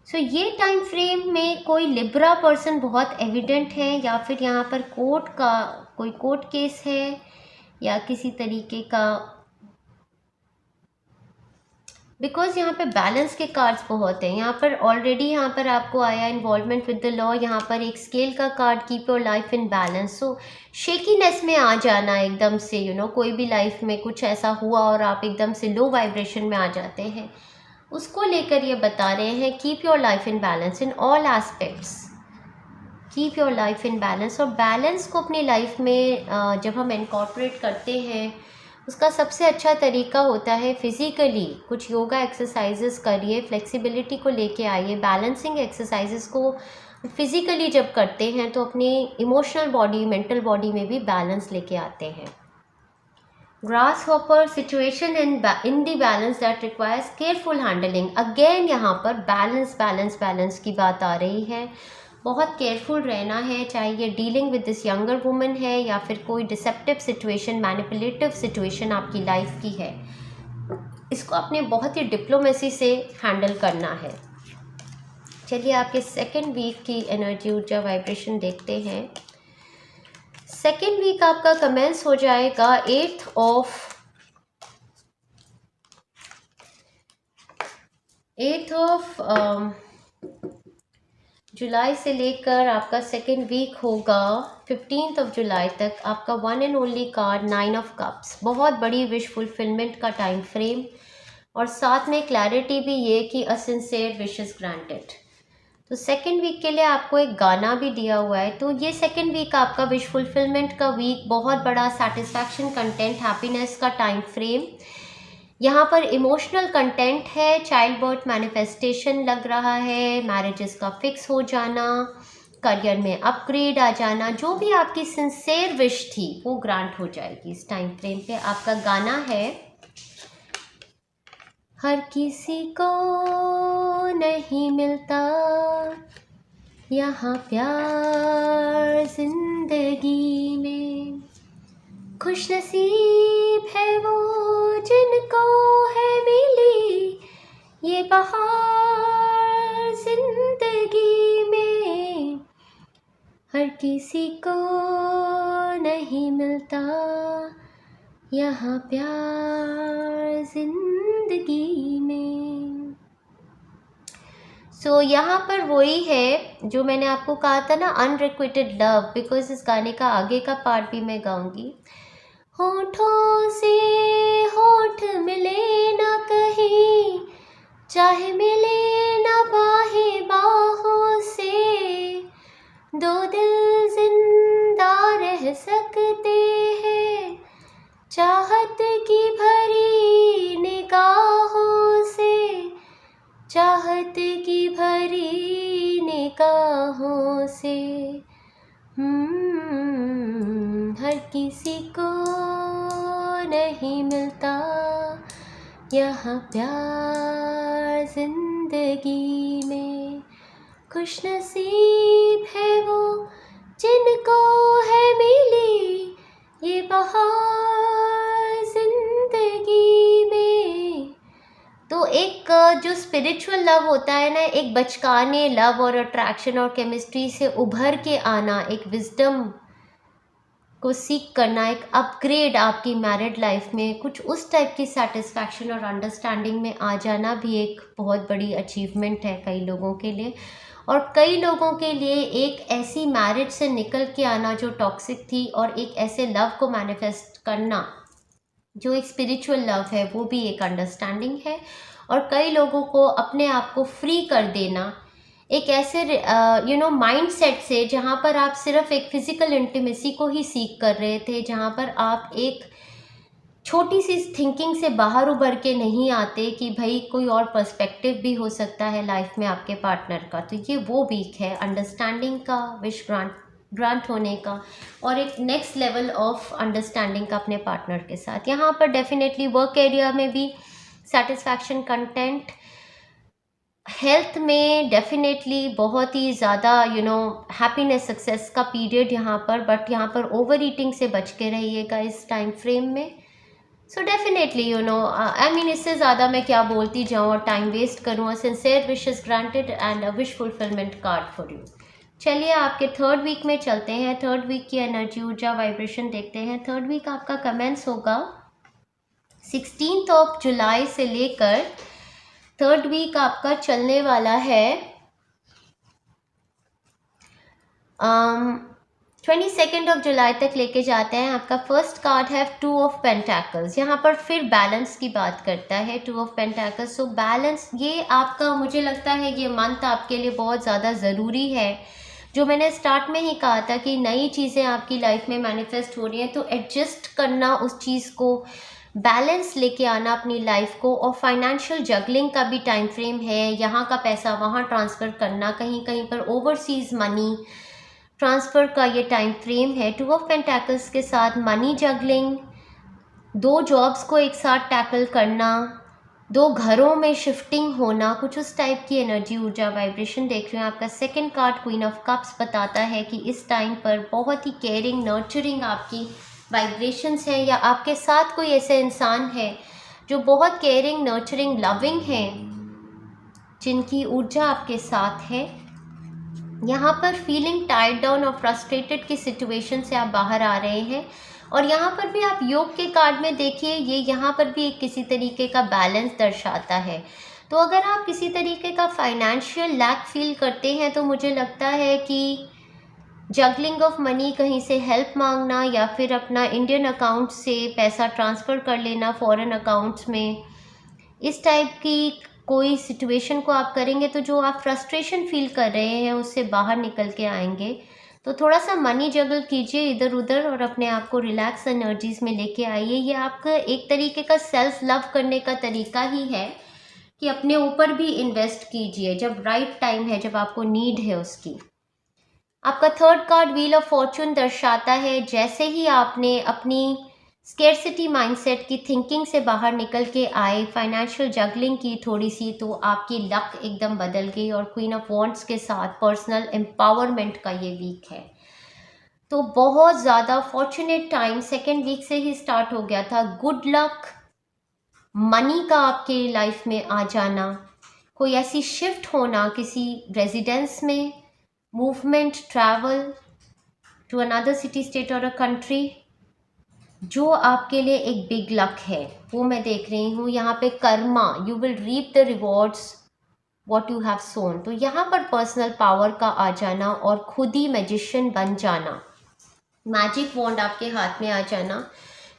सो ये टाइम फ्रेम में कोई लिब्रा पर्सन बहुत एविडेंट है, या फिर यहाँ पर कोई कोर्ट केस है या किसी तरीके का, बिकॉज यहाँ पे बैलेंस के कार्ड्स बहुत हैं। यहाँ पर ऑलरेडी यहाँ पर आपको आया इन्वॉल्वमेंट विद द लॉ, यहाँ पर एक स्केल का card, keep your life in balance. So shakiness में आ जाना एकदम से, कोई भी लाइफ में कुछ ऐसा हुआ और आप एकदम से लो वाइब्रेशन में आ जाते हैं, उसको लेकर ये बता रहे हैं keep your life in balance in all aspects, keep your life in balance. और बैलेंस को अपनी लाइफ में जब हम इनकॉर्पोरेट करते हैं, उसका सबसे अच्छा तरीका होता है फिज़िकली कुछ योगा एक्सरसाइजेस करिए, फ्लेक्सिबिलिटी को लेके आइए। बैलेंसिंग एक्सरसाइजेस को फिज़िकली जब करते हैं तो अपनी इमोशनल बॉडी, मेंटल बॉडी में भी बैलेंस लेके आते हैं। Grasshopper situation in the balance that requires careful handling. Again यहाँ पर बैलेंस की बात आ रही है। बहुत केयरफुल रहना है, चाहे ये dealing with this younger woman है या फिर कोई डिसेप्टिव सिचुएशन, मैनिपुलेटिव सिचुएशन आपकी लाइफ की है। इसको आपने बहुत ही डिप्लोमेसी से हैंडल करना है। चलिए आपके सेकेंड वीक की एनर्जी, ऊर्जा, वाइब्रेशन देखते हैं। सेकेंड वीक आपका कमेंस हो जाएगा 8th ऑफ जुलाई से लेकर आपका सेकेंड वीक होगा 15th ऑफ जुलाई तक। आपका one and only card 9 of cups, बहुत बड़ी विश फुलफिलमेंट का टाइम फ्रेम, और साथ में क्लैरिटी भी ये कि अ सिंसियर विश इज़ ग्रांटेड। तो सेकेंड वीक के लिए आपको एक गाना भी दिया हुआ है। तो ये सेकेंड वीक आपका विश फुलफिलमेंट का वीक, बहुत बड़ा सेटिस्फैक्शन, कंटेंट, हैप्पीनेस का टाइम फ्रेम। यहाँ पर इमोशनल कंटेंट है, चाइल्ड बर्थ मैनिफेस्टेशन लग रहा है, मैरिजेस का फिक्स हो जाना, करियर में अपग्रेड आ जाना, जो भी आपकी सिंसियर विश थी वो ग्रांट हो जाएगी इस टाइम फ्रेम पे। आपका गाना है हर किसी को नहीं मिलता यहाँ प्यार जिंदगी में, खुशनसीब है वो जिनको है मिली ये बहार जिंदगी में, हर किसी को नहीं मिलता यहाँ प्यार जिंदगी में। सो यहाँ पर वही है जो मैंने आपको कहा था ना, अनरिक्विटेड लव, बिकॉज इस गाने का आगे का पार्ट भी मैं गाऊंगी। होठों से होठ मिले ना कहीं, चाहे मिले ना बाहें बाहों से, दो दिल जिंदा रह सकते हैं चाहत की भरी निगाहों से, चाहत की भरी निगाहों से। हर किसी को नहीं मिलता यहाँ प्यार जिंदगी में, खुशनसीब है वो जिनको है मिली ये बहार जिंदगी में। तो एक जो स्पिरिचुअल लव होता है ना, एक बचकाने लव और अट्रैक्शन और केमिस्ट्री से उभर के आना, एक विजडम को सीख करना, एक अपग्रेड आपकी मैरिड लाइफ में, कुछ उस टाइप की सेटिस्फैक्शन और अंडरस्टैंडिंग में आ जाना भी एक बहुत बड़ी अचीवमेंट है कई लोगों के लिए। और कई लोगों के लिए एक ऐसी मैरिज से निकल के आना जो टॉक्सिक थी, और एक ऐसे लव को मैनिफेस्ट करना जो एक स्पिरिचुअल लव है, वो भी एक अंडरस्टैंडिंग है। और कई लोगों को अपने आप को फ्री कर देना एक ऐसे माइंड सेट से जहाँ पर आप सिर्फ एक फिज़िकल इंटीमेसी को ही सीख कर रहे थे, जहाँ पर आप एक छोटी सी थिंकिंग से बाहर उभर के नहीं आते कि भाई कोई और पर्सपेक्टिव भी हो सकता है लाइफ में आपके पार्टनर का। तो ये वो वीक है अंडरस्टैंडिंग का, विश ग्रांट होने का, और एक नेक्स्ट लेवल ऑफ अंडरस्टैंडिंग का अपने पार्टनर के साथ। यहाँ पर डेफिनेटली वर्क एरिया में भी सेटिस्फैक्शन, कंटेंट, हेल्थ में डेफिनेटली बहुत ही ज़्यादा हैप्पीनेस, सक्सेस का पीरियड यहाँ पर। बट यहाँ पर ओवर ईटिंग से बच के रहिएगा इस टाइम फ्रेम में। सो डेफिनेटली आई मीन इससे ज़्यादा मैं क्या बोलती जाऊँ और टाइम वेस्ट करूँ। Sincere wish is granted and a wish fulfilment card for you. चलिए आपके थर्ड वीक में चलते हैं। थर्ड वीक की एनर्जी, ऊर्जा, वाइब्रेशन देखते हैं। थर्ड वीक आपका कमेंस होगा 16th ऑफ जुलाई से लेकर थर्ड वीक आपका चलने वाला है 22nd ऑफ जुलाई तक लेके जाते हैं। आपका फर्स्ट कार्ड है 2 ऑफ पेंटाकल्स। यहाँ पर फिर बैलेंस की बात करता है 2 ऑफ पेंटाकल्स। सो बैलेंस, ये आपका, मुझे लगता है ये मंथ आपके लिए बहुत ज़्यादा ज़रूरी है। जो मैंने स्टार्ट में ही कहा था कि नई चीज़ें आपकी लाइफ में मैनिफेस्ट हो रही हैं, तो एडजस्ट करना उस चीज़ को, बैलेंस लेके आना अपनी लाइफ को, और फाइनेंशियल जगलिंग का भी टाइम फ्रेम है। यहाँ का पैसा वहाँ ट्रांसफ़र करना, कहीं कहीं पर ओवरसीज़ मनी ट्रांसफ़र का ये टाइम फ्रेम है। टू ऑफ पेंटाकल्स के साथ मनी जगलिंग, 2 जॉब्स को एक साथ टैकल करना, 2 घरों में शिफ्टिंग होना, कुछ उस टाइप की एनर्जी, ऊर्जा, वाइब्रेशन देख रहे हैं। आपका second card queen of cups बताता है कि इस टाइम पर बहुत ही केयरिंग, नर्चरिंग आपकी वाइब्रेशंस हैं, या आपके साथ कोई ऐसे इंसान है जो बहुत केयरिंग, नर्चरिंग, लविंग है, जिनकी ऊर्जा आपके साथ है। यहाँ पर फीलिंग टायर्ड डाउन और फ्रस्ट्रेटेड की सिचुएशन से आप बाहर आ रहे हैं। और यहाँ पर भी आप योग के कार्ड में देखिए, ये यहाँ पर भी एक किसी तरीके का बैलेंस दर्शाता है। तो अगर आप किसी तरीके का फाइनेंशियल लैक फील करते हैं तो मुझे लगता है कि जगलिंग ऑफ मनी, कहीं से हेल्प मांगना, या फिर अपना इंडियन अकाउंट से पैसा ट्रांसफ़र कर लेना फॉरेन अकाउंट्स में, इस टाइप की कोई सिचुएशन को आप करेंगे तो जो आप फ्रस्ट्रेशन फील कर रहे हैं उससे बाहर निकल के आएंगे। तो थोड़ा सा मनी जगल कीजिए इधर उधर और अपने आप को रिलैक्स एनर्जीज में लेके आइए। ये आपका एक तरीके का सेल्फ लव करने का तरीका ही है कि अपने ऊपर भी इन्वेस्ट कीजिए जब राइट टाइम है, जब आपको नीड है उसकी। आपका third card wheel of Fortune दर्शाता है जैसे ही आपने अपनी स्केर्सिटी माइंडसेट की थिंकिंग से बाहर निकल के आए, फाइनेंशियल जगलिंग की थोड़ी सी, तो आपकी लक एकदम बदल गई। और क्वीन ऑफ वॉन्ड्स के साथ पर्सनल एम्पावरमेंट का ये वीक है। तो बहुत ज़्यादा फॉर्चुनेट टाइम सेकेंड वीक से ही स्टार्ट हो गया था। गुड लक, मनी का आपके लाइफ में आ जाना, कोई ऐसी शिफ्ट होना किसी रेजिडेंस में, movement, travel to another city, state or a country, जो आपके लिए एक बिग लक है, वो मैं देख रही हूँ। यहाँ पे karma, you will reap the rewards what you have sown. तो यहाँ पर पर्सनल पावर का आ जाना और खुद ही मैजिशियन बन जाना, मैजिक वॉन्ड आपके हाथ में आ जाना।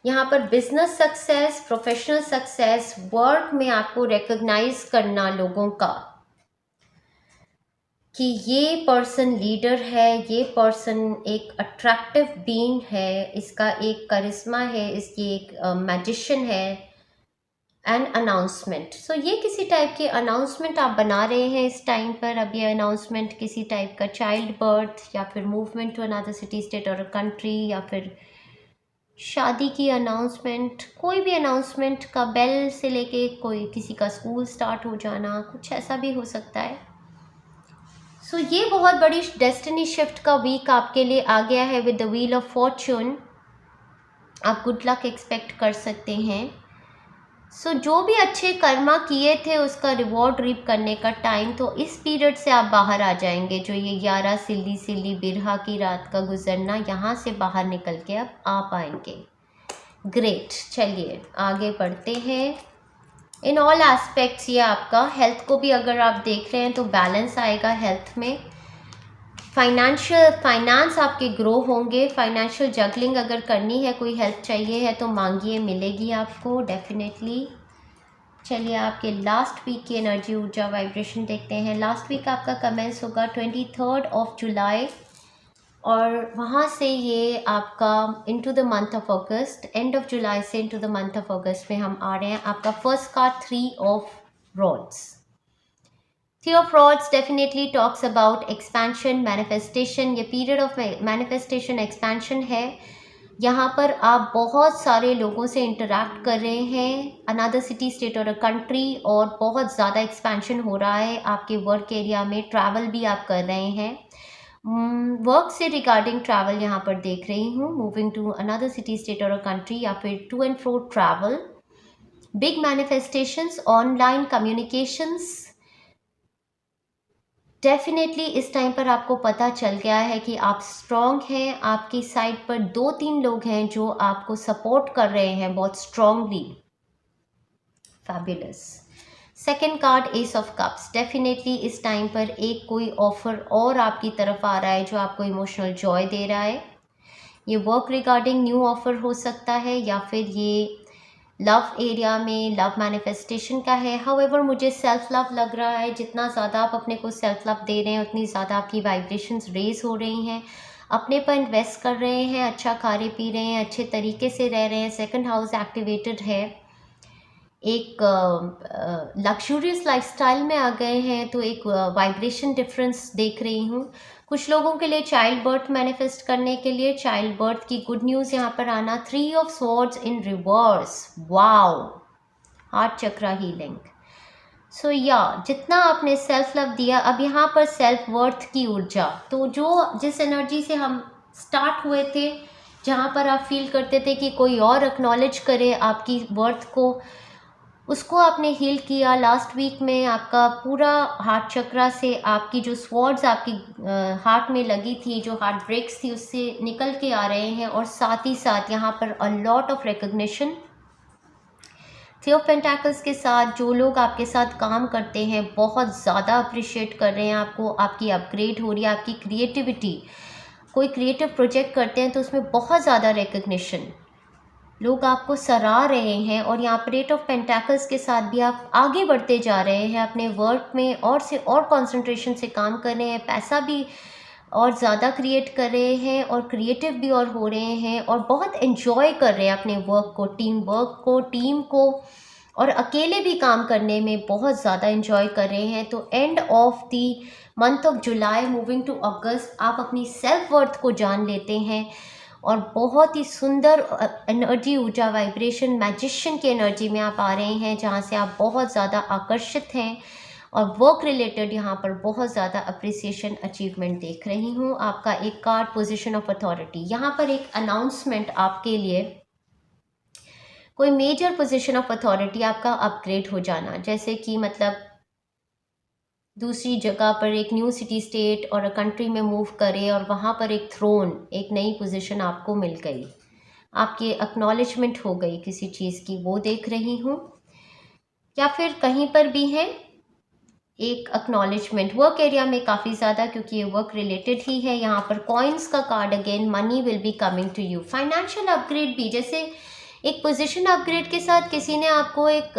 यहाँ पर business success, professional success, work में आपको रिकॉग्नाइज करना लोगों का कि ये पर्सन लीडर है, ये पर्सन एक अट्रैक्टिव बीइंग है, इसका एक करिश्मा है, इसकी एक मैजिशियन है। एंड अनाउंसमेंट, सो ये किसी टाइप की अनाउंसमेंट आप बना रहे हैं इस टाइम पर। अब ये अनाउंसमेंट किसी टाइप का चाइल्ड बर्थ, या फिर movement to another city, state or country, या फिर शादी की अनाउंसमेंट, कोई भी अनाउंसमेंट का, बेल से लेके कोई किसी का स्कूल स्टार्ट हो जाना, कुछ ऐसा भी हो सकता है। सो ये बहुत बड़ी डेस्टिनी शिफ्ट का वीक आपके लिए आ गया है with the wheel of Fortune. आप गुड लक एक्सपेक्ट कर सकते हैं। सो जो भी अच्छे कर्मा किए थे उसका रिवॉर्ड रीप करने का टाइम, तो इस पीरियड से आप बाहर आ जाएंगे। जो ये 11 सिल्ली सिल्ली बिरहा की रात का गुजरना, यहाँ से बाहर निकल के अब आ पाएंगे। ग्रेट, चलिए आगे बढ़ते हैं। इन ऑल एस्पेक्ट्स ये आपका हेल्थ को भी अगर आप देख रहे हैं तो बैलेंस आएगा हेल्थ में। फाइनेंस आपके ग्रो होंगे। फाइनेंशियल जगलिंग अगर करनी है, कोई हेल्प चाहिए है तो मांगिए, मिलेगी आपको डेफिनेटली। चलिए आपके लास्ट वीक की एनर्जी, ऊर्जा, वाइब्रेशन देखते हैं। लास्ट वीक आपका कमेंस होगा 23 जुलाई, और वहाँ से ये आपका into the month of August, end of July से into the month of August में हम आ रहे हैं। आपका first card 3 of rods. 3 of rods definitely talks about expansion, manifestation. ये पीरियड ऑफ मैनिफेस्टेशन, एक्सपेंशन है। यहाँ पर आप बहुत सारे लोगों से इंटरैक्ट कर रहे हैं, another city, state or a country, और बहुत ज़्यादा एक्सपेंशन हो रहा है आपके वर्क एरिया में। ट्रैवल भी आप कर रहे हैं, वर्क से रिगार्डिंग ट्रैवल यहाँ पर देख रही हूँ, moving to another city, state or a country, या फिर to and fro travel. Big manifestations, online communications, definitely इस टाइम पर आपको पता चल गया है कि आप स्ट्रॉन्ग हैं। आपकी साइड पर 2-3 लोग हैं जो आपको सपोर्ट कर रहे हैं बहुत strongly. Fabulous. Second card S of cups, definitely इस टाइम पर एक कोई ऑफर और आपकी तरफ आ रहा है जो आपको इमोशनल जॉय दे रहा है। ये वर्क रिगार्डिंग न्यू ऑफर हो सकता है, या फिर ये लव एरिया में लव मैनिफेस्टेशन का है। हाउएवर मुझे सेल्फ लव लग रहा है। जितना ज़्यादा आप अपने को सेल्फ लव दे रहे हैं उतनी ज़्यादा आपकी वाइब्रेशंस रेज हो रही हैं। अपने पर इन्वेस्ट कर रहे हैं, अच्छा खा रहे पी रहे हैं, अच्छे तरीके से रह रहे हैं, सेकंड हाउस एक्टिवेटेड है, एक लग्जूरियस लाइफस्टाइल में आ गए हैं, तो एक वाइब्रेशन डिफरेंस देख रही हूँ। कुछ लोगों के लिए चाइल्ड बर्थ मैनिफेस्ट करने के लिए चाइल्ड बर्थ की गुड न्यूज़ यहाँ पर आना, 3 of swords in reverse, wow, heart chakra healing. So जितना आपने सेल्फ लव दिया, अब यहाँ पर सेल्फ वर्थ की ऊर्जा, तो जिस एनर्जी से हम स्टार्ट हुए थे, जहाँ पर आप फील करते थे कि कोई और एक्नॉलेज करे आपकी वर्थ को, उसको आपने हील किया। लास्ट वीक में आपका पूरा हार्ट चक्रा से आपकी जो स्वॉर्ड्स आपकी हार्ट में लगी थी, जो हार्ट ब्रेक्स थी, उससे निकल के आ रहे हैं। और साथ ही साथ यहाँ पर a lot of recognition, three of पेंटाकल्स के साथ जो लोग आपके साथ काम करते हैं बहुत ज़्यादा अप्रिशिएट कर रहे हैं आपको, आपकी अपग्रेड हो रही है, आपकी क्रिएटिविटी, कोई क्रिएटिव प्रोजेक्ट करते हैं तो उसमें बहुत ज़्यादा रिकग्निशन, लोग आपको सराह रहे हैं। और यहाँ पर 8 ऑफ पेंटाकल्स के साथ भी आप आगे बढ़ते जा रहे हैं अपने वर्क में, और से और कंसंट्रेशन से काम कर रहे हैं, पैसा भी और ज़्यादा क्रिएट कर रहे हैं और क्रिएटिव भी और हो रहे हैं, और बहुत एंजॉय कर रहे हैं अपने वर्क को, टीम वर्क को, टीम को, और अकेले भी काम करने में बहुत ज़्यादा एंजॉय कर रहे हैं। तो end of the month of July moving to August आप अपनी सेल्फ वर्थ को जान लेते हैं, और बहुत ही सुंदर एनर्जी, ऊर्जा, वाइब्रेशन, मैजिशियन की एनर्जी में आप आ रहे हैं, जहाँ से आप बहुत ज़्यादा आकर्षित हैं, और वर्क रिलेटेड यहाँ पर बहुत ज़्यादा अप्रिसिएशन, अचीवमेंट देख रही हूँ। आपका एक कार्ड पोजीशन ऑफ अथॉरिटी, यहाँ पर एक अनाउंसमेंट आपके लिए, कोई मेजर पोजीशन ऑफ अथॉरिटी आपका अपग्रेड हो जाना, जैसे कि मतलब दूसरी जगह पर एक new city, state or country में मूव करे, और वहाँ पर एक थ्रोन, एक नई पोजीशन आपको मिल गई, आपकी एक्नॉलेजमेंट हो गई किसी चीज़ की, वो देख रही हूँ। या फिर कहीं पर भी है एक एक्नॉलेजमेंट वर्क एरिया में काफ़ी ज़्यादा, क्योंकि ये वर्क रिलेटेड ही है। यहाँ पर कॉइन्स का card again, money will be coming to you. Financial upgrade भी, जैसे एक पोजीशन अपग्रेड के साथ किसी ने आपको एक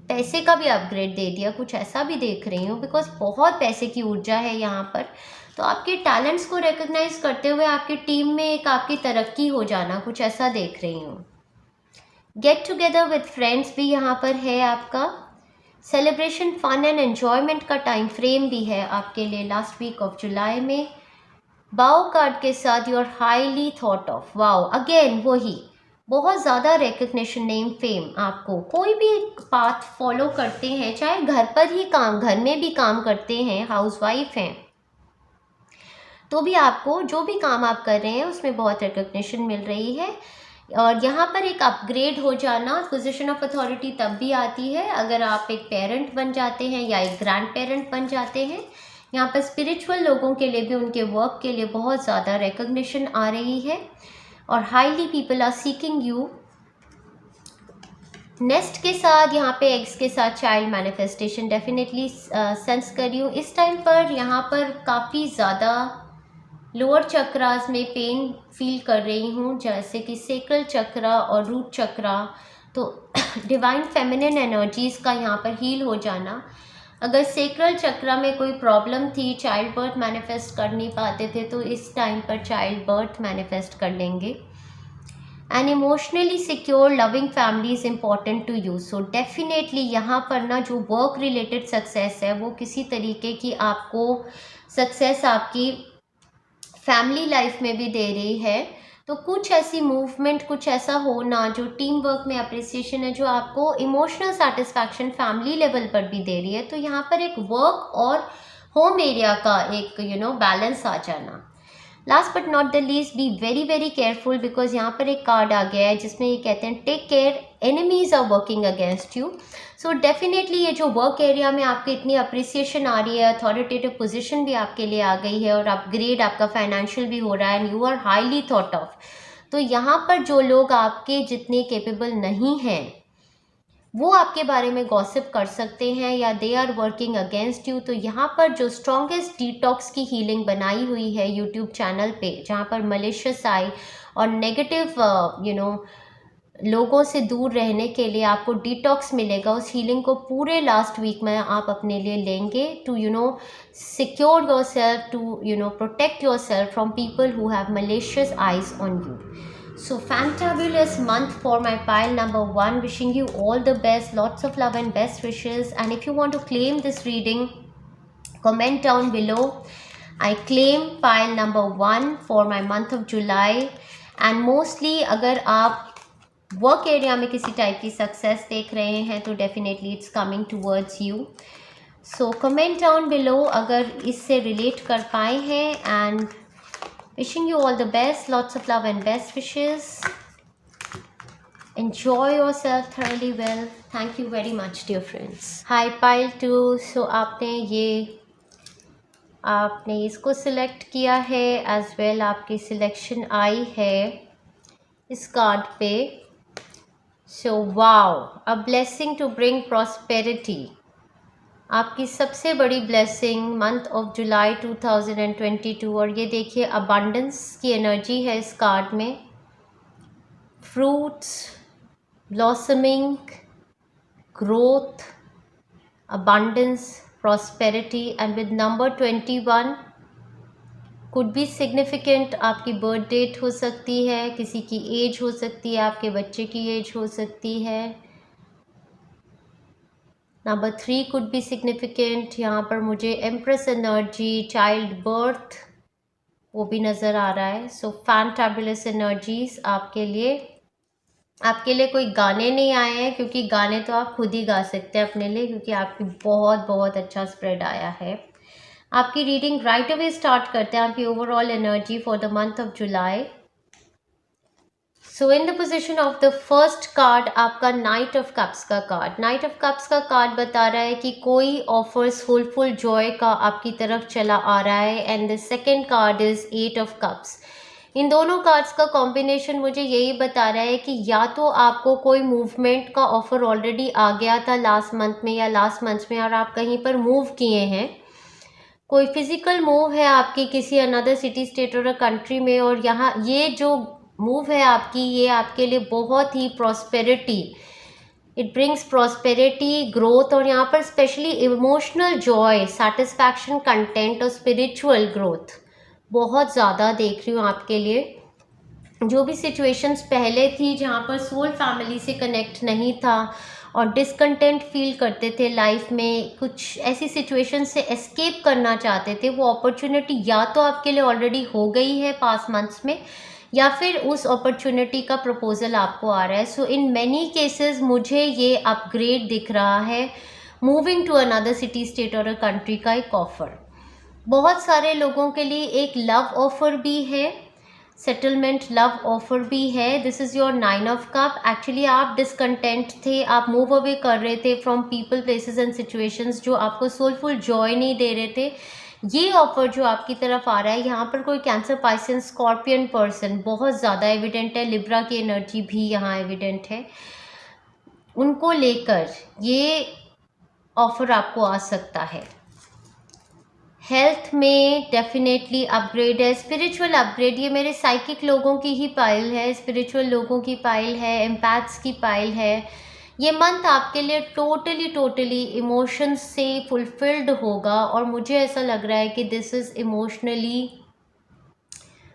पैसे का भी अपग्रेड दे दिया, कुछ ऐसा भी देख रही हूँ, बिकॉज बहुत पैसे की ऊर्जा है यहाँ पर। तो आपके टैलेंट्स को रिकग्नाइज करते हुए आपकी टीम में एक आपकी तरक्की हो जाना, कुछ ऐसा देख रही हूँ। गेट टुगेदर विद फ्रेंड्स भी यहाँ पर है आपका। सेलिब्रेशन, फन एंड एन्जॉयमेंट का टाइम फ्रेम भी है आपके लिए लास्ट वीक ऑफ जुलाई में। बाओ कार्ड के साथ you are highly thought of, wow, again वही, बहुत ज़्यादा रिकग्निशन, नेम, फेम। आपको कोई भी पाथ फॉलो करते हैं, चाहे घर पर ही काम, घर में भी काम करते हैं, हाउसवाइफ हैं, तो भी आपको जो भी काम आप कर रहे हैं उसमें बहुत रिकग्निशन मिल रही है। और यहाँ पर एक अपग्रेड हो जाना, पोजीशन ऑफ अथॉरिटी तब भी आती है अगर आप एक पेरेंट बन जाते हैं या एक ग्रैंड पेरेंट बन जाते हैं। यहाँ पर स्पिरिचुअल लोगों के लिए भी उनके वर्क के लिए बहुत ज़्यादा रिकग्निशन आ रही है, और highly people are seeking you. Nest के साथ, यहाँ पे एग्स के साथ चाइल्ड मैनिफेस्टेशन डेफिनेटली सेंस कर रही हूँ इस टाइम पर। यहाँ पर काफ़ी ज़्यादा लोअर चक्रास में पेन फील कर रही हूँ, जैसे कि सेक्रल चक्रा और रूट चक्रा। तो डिवाइन फेमिनिन एनर्जीज़ का यहाँ पर हील हो जाना। अगर सेक्रल चक्रा में कोई प्रॉब्लम थी, चाइल्ड बर्थ मैनिफेस्ट कर नहीं पाते थे, तो इस टाइम पर चाइल्ड बर्थ मैनिफेस्ट कर लेंगे। And emotionally secure loving family is important to you. So definitely यहाँ पर ना जो वर्क रिलेटेड सक्सेस है, वो किसी तरीके की आपको सक्सेस आपकी फैमिली लाइफ में भी दे रही है। तो कुछ ऐसी मूवमेंट, कुछ ऐसा होना जो टीम वर्क में अप्रिसिएशन है, जो आपको इमोशनल सेटिस्फैक्शन फैमिली लेवल पर भी दे रही है। तो यहाँ पर एक वर्क और होम एरिया का एक बैलेंस आ जाना। Last but not the least, be very very careful, because यहाँ पर एक कार्ड आ गया है जिसमें ये कहते हैं take care, enemies are working against you. So definitely ये जो वर्क एरिया में आपकी इतनी अप्रिसिएशन आ रही है, अथॉरिटेटिव पोजीशन भी आपके लिए आ गई है, और अपग्रेड आपका फाइनेंशियल भी हो रहा है, and you are highly thought of. तो यहाँ पर जो लोग आपके जितने कैपेबल नहीं हैं, वो आपके बारे में गॉसिप कर सकते हैं, या they are working against you. तो यहाँ पर जो स्ट्रॉन्गेस्ट डिटॉक्स की हीलिंग बनाई हुई है यूट्यूब चैनल पे, जहाँ पर मलिशियस आई और नेगेटिव लोगों से दूर रहने के लिए आपको डिटॉक्स मिलेगा। उस हीलिंग को पूरे लास्ट वीक में आप अपने लिए लेंगे to secure yourself, to protect yourself from people who have malicious eyes on you. So fantabulous month for my pile number 1. Wishing you all the best, lots of love and best wishes. And if you want to claim this reading, comment down below. I claim pile number 1 for my month of July. And mostly अगर आप work area में किसी type की success देख रहे हैं तो definitely it's coming towards you. So comment down below अगर इससे रिलेट कर पाए हैं. And wishing you all the best, lots of love and best wishes. Enjoy yourself thoroughly well. Thank you very much, dear friends. Hi pile 2. So आपने इसको select किया है as well. आपकी सिलेक्शन आई है इस कार्ड पे. So wow, a blessing to bring prosperity. आपकी सबसे बड़ी ब्लेसिंग मंथ ऑफ जुलाई 2022. और ये देखिए अबंडेंस की एनर्जी है इस कार्ड में. Fruits, blossoming, growth, abundance, prosperity. And with number 21 could be significant. आपकी बर्थ डेट हो सकती है, किसी की एज हो सकती है, आपके बच्चे की एज हो सकती है. Number 3 could be significant. यहाँ पर मुझे एम्प्रेस एनर्जी, चाइल्ड बर्थ वो भी नज़र आ रहा है. सो फैंटाबुलस एनर्जीज आपके लिए कोई गाने नहीं आए हैं, क्योंकि गाने तो आप खुद ही गा सकते हैं अपने लिए, क्योंकि आपकी बहुत बहुत अच्छा स्प्रेड आया है. आपकी रीडिंग राइट अवे स्टार्ट करते हैं. आपकी overall energy for the month of July. So in the position of the first card आपका नाइट ऑफ कप्स का कार्ड. नाइट ऑफ कप्स का कार्ड बता रहा है कि कोई ऑफर्स फुल जॉय का आपकी तरफ चला आ रहा है. And the second card is 8 of cups. इन दोनों कार्ड्स का कॉम्बिनेशन मुझे यही बता रहा है कि या तो आपको कोई मूवमेंट का ऑफर ऑलरेडी आ गया था लास्ट मंथ में या लास्ट मंथ में, और आप कहीं पर मूव किए हैं. कोई फिजिकल मूव है आपकी किसी another city, state or country में. और यहाँ ये जो मूव है आपकी, ये आपके लिए बहुत ही prosperity, it brings prosperity, growth, और यहाँ पर specially emotional joy, satisfaction, content और स्पिरिचुअल ग्रोथ बहुत ज़्यादा देख रही हूँ आपके लिए. जो भी सिचुएशंस पहले थी जहाँ पर सोल फैमिली से कनेक्ट नहीं था और डिसकंटेंट फील करते थे लाइफ में, कुछ ऐसी सिचुएशन से एस्केप करना चाहते थे, वो अपॉर्चुनिटी या तो आपके लिए ऑलरेडी हो गई है पास्ट मंथ्स में, या फिर उस अपॉर्चुनिटी का प्रपोजल आपको आ रहा है. सो इन मैनी केसेस मुझे ये अपग्रेड दिख रहा है, moving to another city, state or country का एक ऑफ़र. बहुत सारे लोगों के लिए एक लव ऑफ़र भी है, सेटलमेंट लव ऑफर भी है. This is your 9 of cup. Actually आप डिसकंटेंट थे, आप मूव अवे कर रहे थे from people, places and situations जो आपको सोलफुल जॉय नहीं दे रहे थे. ये ऑफर जो आपकी तरफ आ रहा है, यहाँ पर कोई कैंसर, पाइसन, स्कॉर्पियन पर्सन बहुत ज़्यादा एविडेंट है. लिब्रा की एनर्जी भी यहाँ एविडेंट है. उनको लेकर ये ऑफर आपको आ सकता है. हेल्थ में डेफिनेटली अपग्रेड है, स्पिरिचुअल अपग्रेड. ये मेरे साइकिक लोगों की ही पाइल है, स्पिरिचुअल लोगों की पाइल है, एम्पैथ्स की पाइल है. ये मंथ आपके लिए टोटली इमोशंस से फुलफिल्ड होगा. और मुझे ऐसा लग रहा है कि दिस इज़ इमोशनली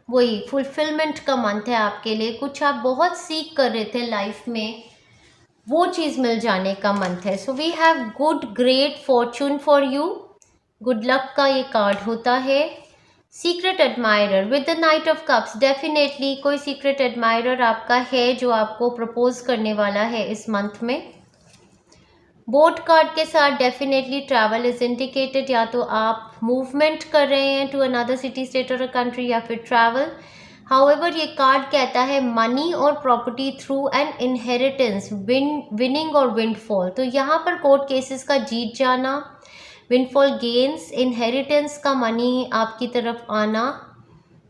वही फुलफिलमेंट का मंथ है आपके लिए. कुछ आप बहुत सीख कर रहे थे लाइफ में, वो चीज़ मिल जाने का मंथ है. So we have good great fortune for you. Good luck का ये कार्ड होता है. Secret admirer with the knight of cups. Definitely कोई सीक्रेट एडमायरर आपका है जो आपको प्रपोज करने वाला है इस मंथ में. बोट कार्ड के साथ डेफिनेटली ट्रैवल इज इंडिकेटेड. या तो आप मूवमेंट कर रहे हैं to another city, state or country, या फिर ट्रैवल. हाउएवर ये कार्ड कहता है मनी और property through an inheritance, winning और विंडफॉल. तो यहाँ पर कोर्ट केसेस का जीत जाना, विंडफॉल गेन्स, इनहेरिटेंस का मनी आपकी तरफ आना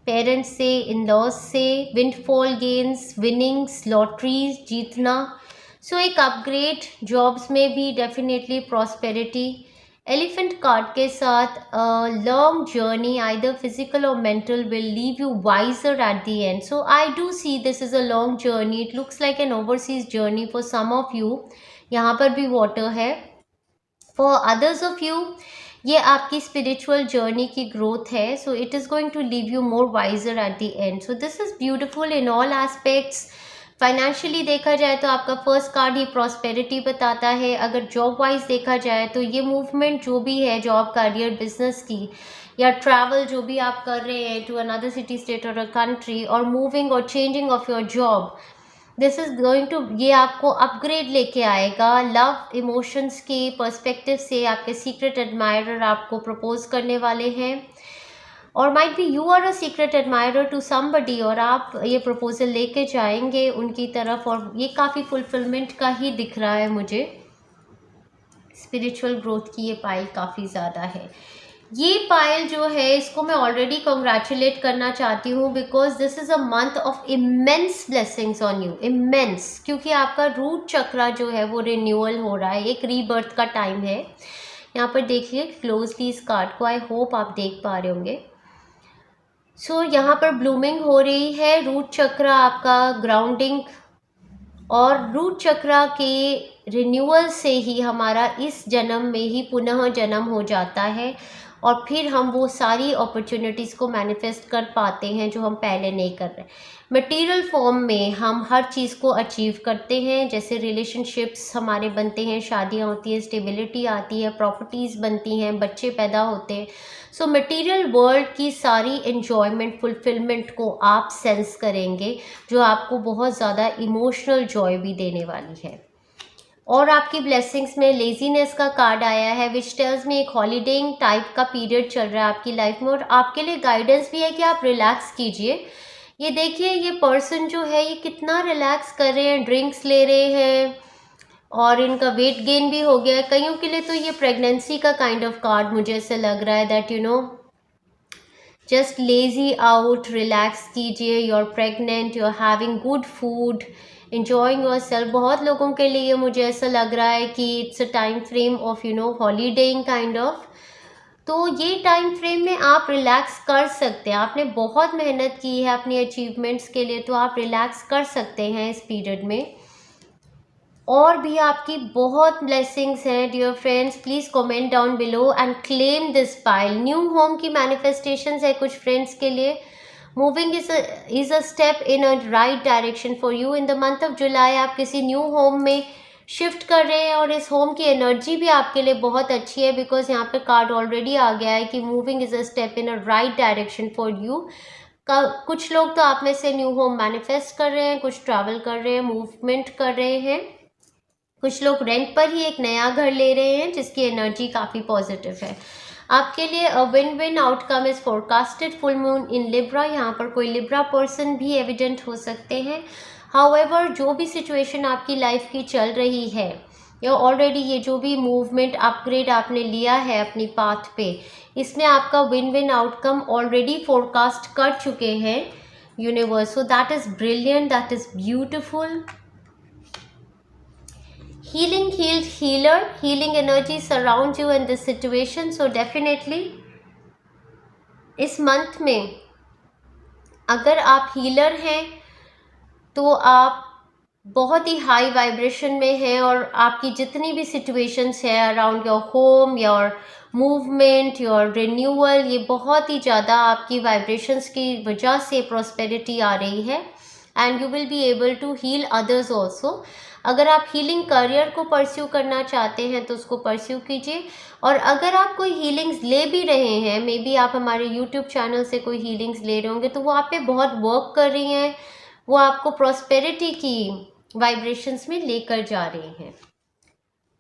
पेरेंट्स से, इन लॉज से, विंडफॉल गेन्स, विनिंग्स, लॉटरीज जीतना. सो एक अपग्रेड, जॉब्स में भी डेफिनेटली प्रॉस्पेरिटी, एलिफेंट कार्ड के साथ long journey either physical or mental will leave you wiser at the end. So I do see this is a long journey. It looks like an overseas journey for some of you. यहाँ पर भी water है. For others of you ये आपकी spiritual journey की growth है. So it is going to leave you more wiser at the end. So this is beautiful in all aspects. Financially देखा जाए तो आपका फर्स्ट कार्ड ही प्रॉस्पेरिटी बताता है. अगर जॉब वाइज देखा जाए तो ये मूवमेंट जो भी है जॉब, करियर, बिजनेस की, या ट्रैवल जो भी आप कर रहे हैं to another city, state or a country, or moving or changing of your job, this is going to, ये आपको अपग्रेड लेके आएगा. लव इमोशंस के पर्सपेक्टिव से आपके सीक्रेट एडमायरर आपको प्रपोज करने वाले हैं. और might be you are a secret admirer to somebody, और आप ये प्रपोजल लेके जाएंगे उनकी तरफ. और ये काफ़ी फुलफिलमेंट का ही दिख रहा है मुझे. स्पिरिचुअल ग्रोथ की ये पाइल काफ़ी ज़्यादा है. ये पाइल जो है इसको मैं ऑलरेडी कॉन्ग्रेचुलेट करना चाहती हूँ, because this is a month of immense blessings on you. Immense, क्योंकि आपका रूट चक्रा जो है वो रिन्यूअल हो रहा है. एक रीबर्थ का टाइम है. यहाँ पर देखिए क्लोजली इस कार्ड को. आई होप आप देख पा रहे होंगे. सो यहाँ पर ब्लूमिंग हो रही है. रूट चक्रा आपका ग्राउंडिंग, और रूट चक्रा के रिन्यूअल से ही हमारा इस जन्म में ही पुनः जन्म हो जाता है, और फिर हम वो सारी अपॉर्चुनिटीज़ को मैनिफेस्ट कर पाते हैं जो हम पहले नहीं कर रहे. मटेरियल फॉर्म में हम हर चीज़ को अचीव करते हैं. जैसे रिलेशनशिप्स हमारे बनते हैं, शादियाँ होती हैं, स्टेबिलिटी आती है, प्रॉपर्टीज़ बनती हैं, बच्चे पैदा होते हैं. सो मटेरियल वर्ल्ड की सारी एन्जॉयमेंट, फुलफिलमेंट को आप सेंस करेंगे, जो आपको बहुत ज़्यादा इमोशनल जॉय भी देने वाली है. और आपकी ब्लेसिंग्स में लेजीनेस का कार्ड आया है, विच टेल्स में एक हॉलीडेइंग टाइप का पीरियड चल रहा है आपकी लाइफ में. और आपके लिए गाइडेंस भी है कि आप रिलैक्स कीजिए. ये देखिए ये पर्सन जो है ये कितना रिलैक्स कर रहे हैं, ड्रिंक्स ले रहे हैं, और इनका वेट गेन भी हो गया है. कईयों के लिए तो ये प्रेगनेंसी का काइंड ऑफ कार्ड मुझे ऐसे लग रहा है, that you know just lazy out, relax कीजिए. You are pregnant, you are having good food, enjoying yourself. बहुत लोगों के लिए मुझे ऐसा लग रहा है कि it's a time frame of you know holidaying kind of. तो ये टाइम फ्रेम में आप रिलैक्स कर सकते हैं. आपने बहुत मेहनत की है अपनी अचीवमेंट्स के लिए, तो आप रिलैक्स कर सकते हैं इस पीरियड में. और भी आपकी बहुत ब्लेसिंग्स हैं dear friends. Please comment down below and claim this pile. New home की मैनिफेस्टेशंस है कुछ फ्रेंड्स के लिए. Moving is a step in a right direction for you. In the month of July आप किसी न्यू होम में shift कर रहे हैं, और इस होम की एनर्जी भी आपके लिए बहुत अच्छी है, बिकॉज यहाँ पे कार्ड ऑलरेडी आ गया है कि moving is a step in a right direction for you. कुछ लोग तो आप में से न्यू होम मैनिफेस्ट कर रहे हैं, कुछ ट्रैवल कर रहे हैं, मूवमेंट कर रहे हैं, कुछ लोग रेंट पर ही एक नया घर ले रहे हैं जिसकी एनर्जी काफ़ी पॉजिटिव है. आपके लिए a win win outcome is forecasted. Full moon in Libra. यहाँ पर कोई लिब्रा पर्सन भी एविडेंट हो सकते हैं. हाउएवर जो भी सिचुएशन आपकी लाइफ की चल रही है, या ऑलरेडी ये जो भी मूवमेंट अपग्रेड आपने लिया है अपनी पाथ पे, इसमें आपका win win outcome already forecast कर चुके हैं universe. So that is brilliant, that is beautiful. Healing, healed, healer. Healing energy surrounds you in this situation. So definitely इस मंथ में अगर आप हीलर हैं तो आप बहुत ही हाई वाइब्रेशन में हैं, और आपकी जितनी भी सिचुएशंस है around your home, your movement, your renewal, ये बहुत ही ज़्यादा आपकी वाइब्रेशंस की वजह से प्रॉस्पेरिटी आ रही है. And you will be able to heal others also. अगर आप हीलिंग करियर को परस्यू करना चाहते हैं तो उसको परस्यू कीजिए. और अगर आप कोई हीलिंग्स ले भी रहे हैं, मे बी आप हमारे यूट्यूब चैनल से कोई हीलिंग्स ले रहे होंगे, तो वो आप पे बहुत वर्क कर रही हैं, वो आपको प्रॉस्पेरिटी की वाइब्रेशंस में लेकर जा रही हैं.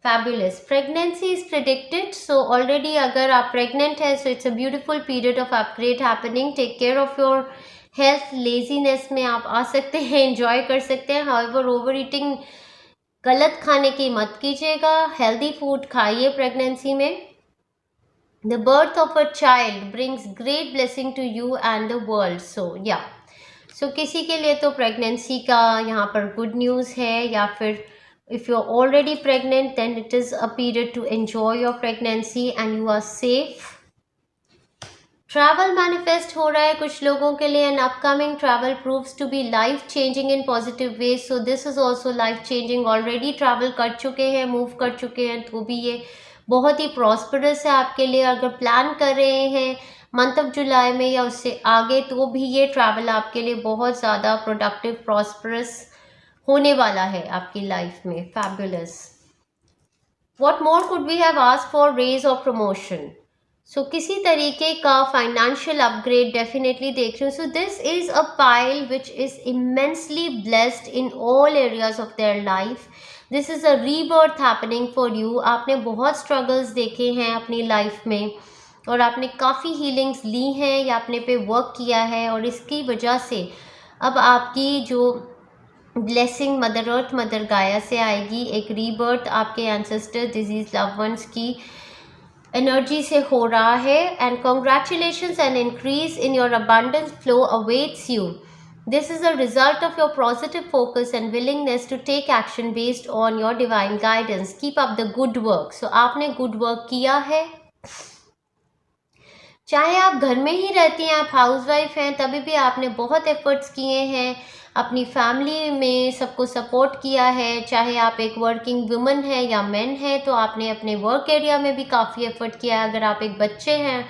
Fabulous. Pregnancy is predicted. So already अगर आप प्रेग्नेंट है, so it's a beautiful period of upgrade happening. Take care of your health. Laziness में आप आ सकते हैं, एंजॉय कर सकते हैं. हाउएवर ओवर ईटिंग, गलत खाने की मत कीजिएगा. हेल्दी फूड खाइए प्रेगनेंसी में. The birth of a child brings great blessing to you and the world. So किसी के लिए तो प्रेगनेंसी का यहाँ पर गुड न्यूज़ है, या फिर If you're already pregnant, then it is a period to enjoy your pregnancy and you are safe. Travel manifest हो रहा है कुछ लोगों के लिए, and upcoming travel proves to be life changing in positive way. So this is also life changing. Already travel कर चुके हैं, मूव कर चुके हैं, तो भी ये बहुत ही प्रॉस्परस है आपके लिए. अगर प्लान कर रहे हैं मंथ ऑफ जुलाई में या उससे आगे, तो भी ये ट्रैवल आपके लिए बहुत ज़्यादा प्रोडक्टिव, प्रॉस्परस होने वाला है आपकी लाइफ में. Fabulous. What more could we have asked for? Raise or promotion. So किसी तरीके का फाइनेंशियल अपग्रेड डेफिनेटली देख रहे हो. So this is a pile which is immensely blessed in all areas of their life. This is a rebirth happening for you. आपने बहुत struggles देखे हैं अपनी लाइफ में और आपने काफ़ी हीलिंग्स ली हैं या अपने पे वर्क किया है, और इसकी वजह से अब आपकी जो ब्लेसिंग मदर अर्थ, मदर गाया से आएगी. एक रीबर्थ आपके एंसेस्टर, डिजीज लव वंस की एनर्जी से हो रहा है. And congratulations and increase in your abundance flow awaits you. This is a result of your positive focus and willingness to take action based on your divine guidance. Keep up the good work. So आपने good work किया है, चाहे आप घर में ही रहती हैं, आप हाउसवाइफ हैं, तभी भी आपने बहुत एफर्ट्स किए हैं, अपनी फैमिली में सबको सपोर्ट किया है. चाहे आप एक वर्किंग वुमन है या मैन है, तो आपने अपने वर्क एरिया में भी काफ़ी एफर्ट किया है. अगर आप एक बच्चे हैं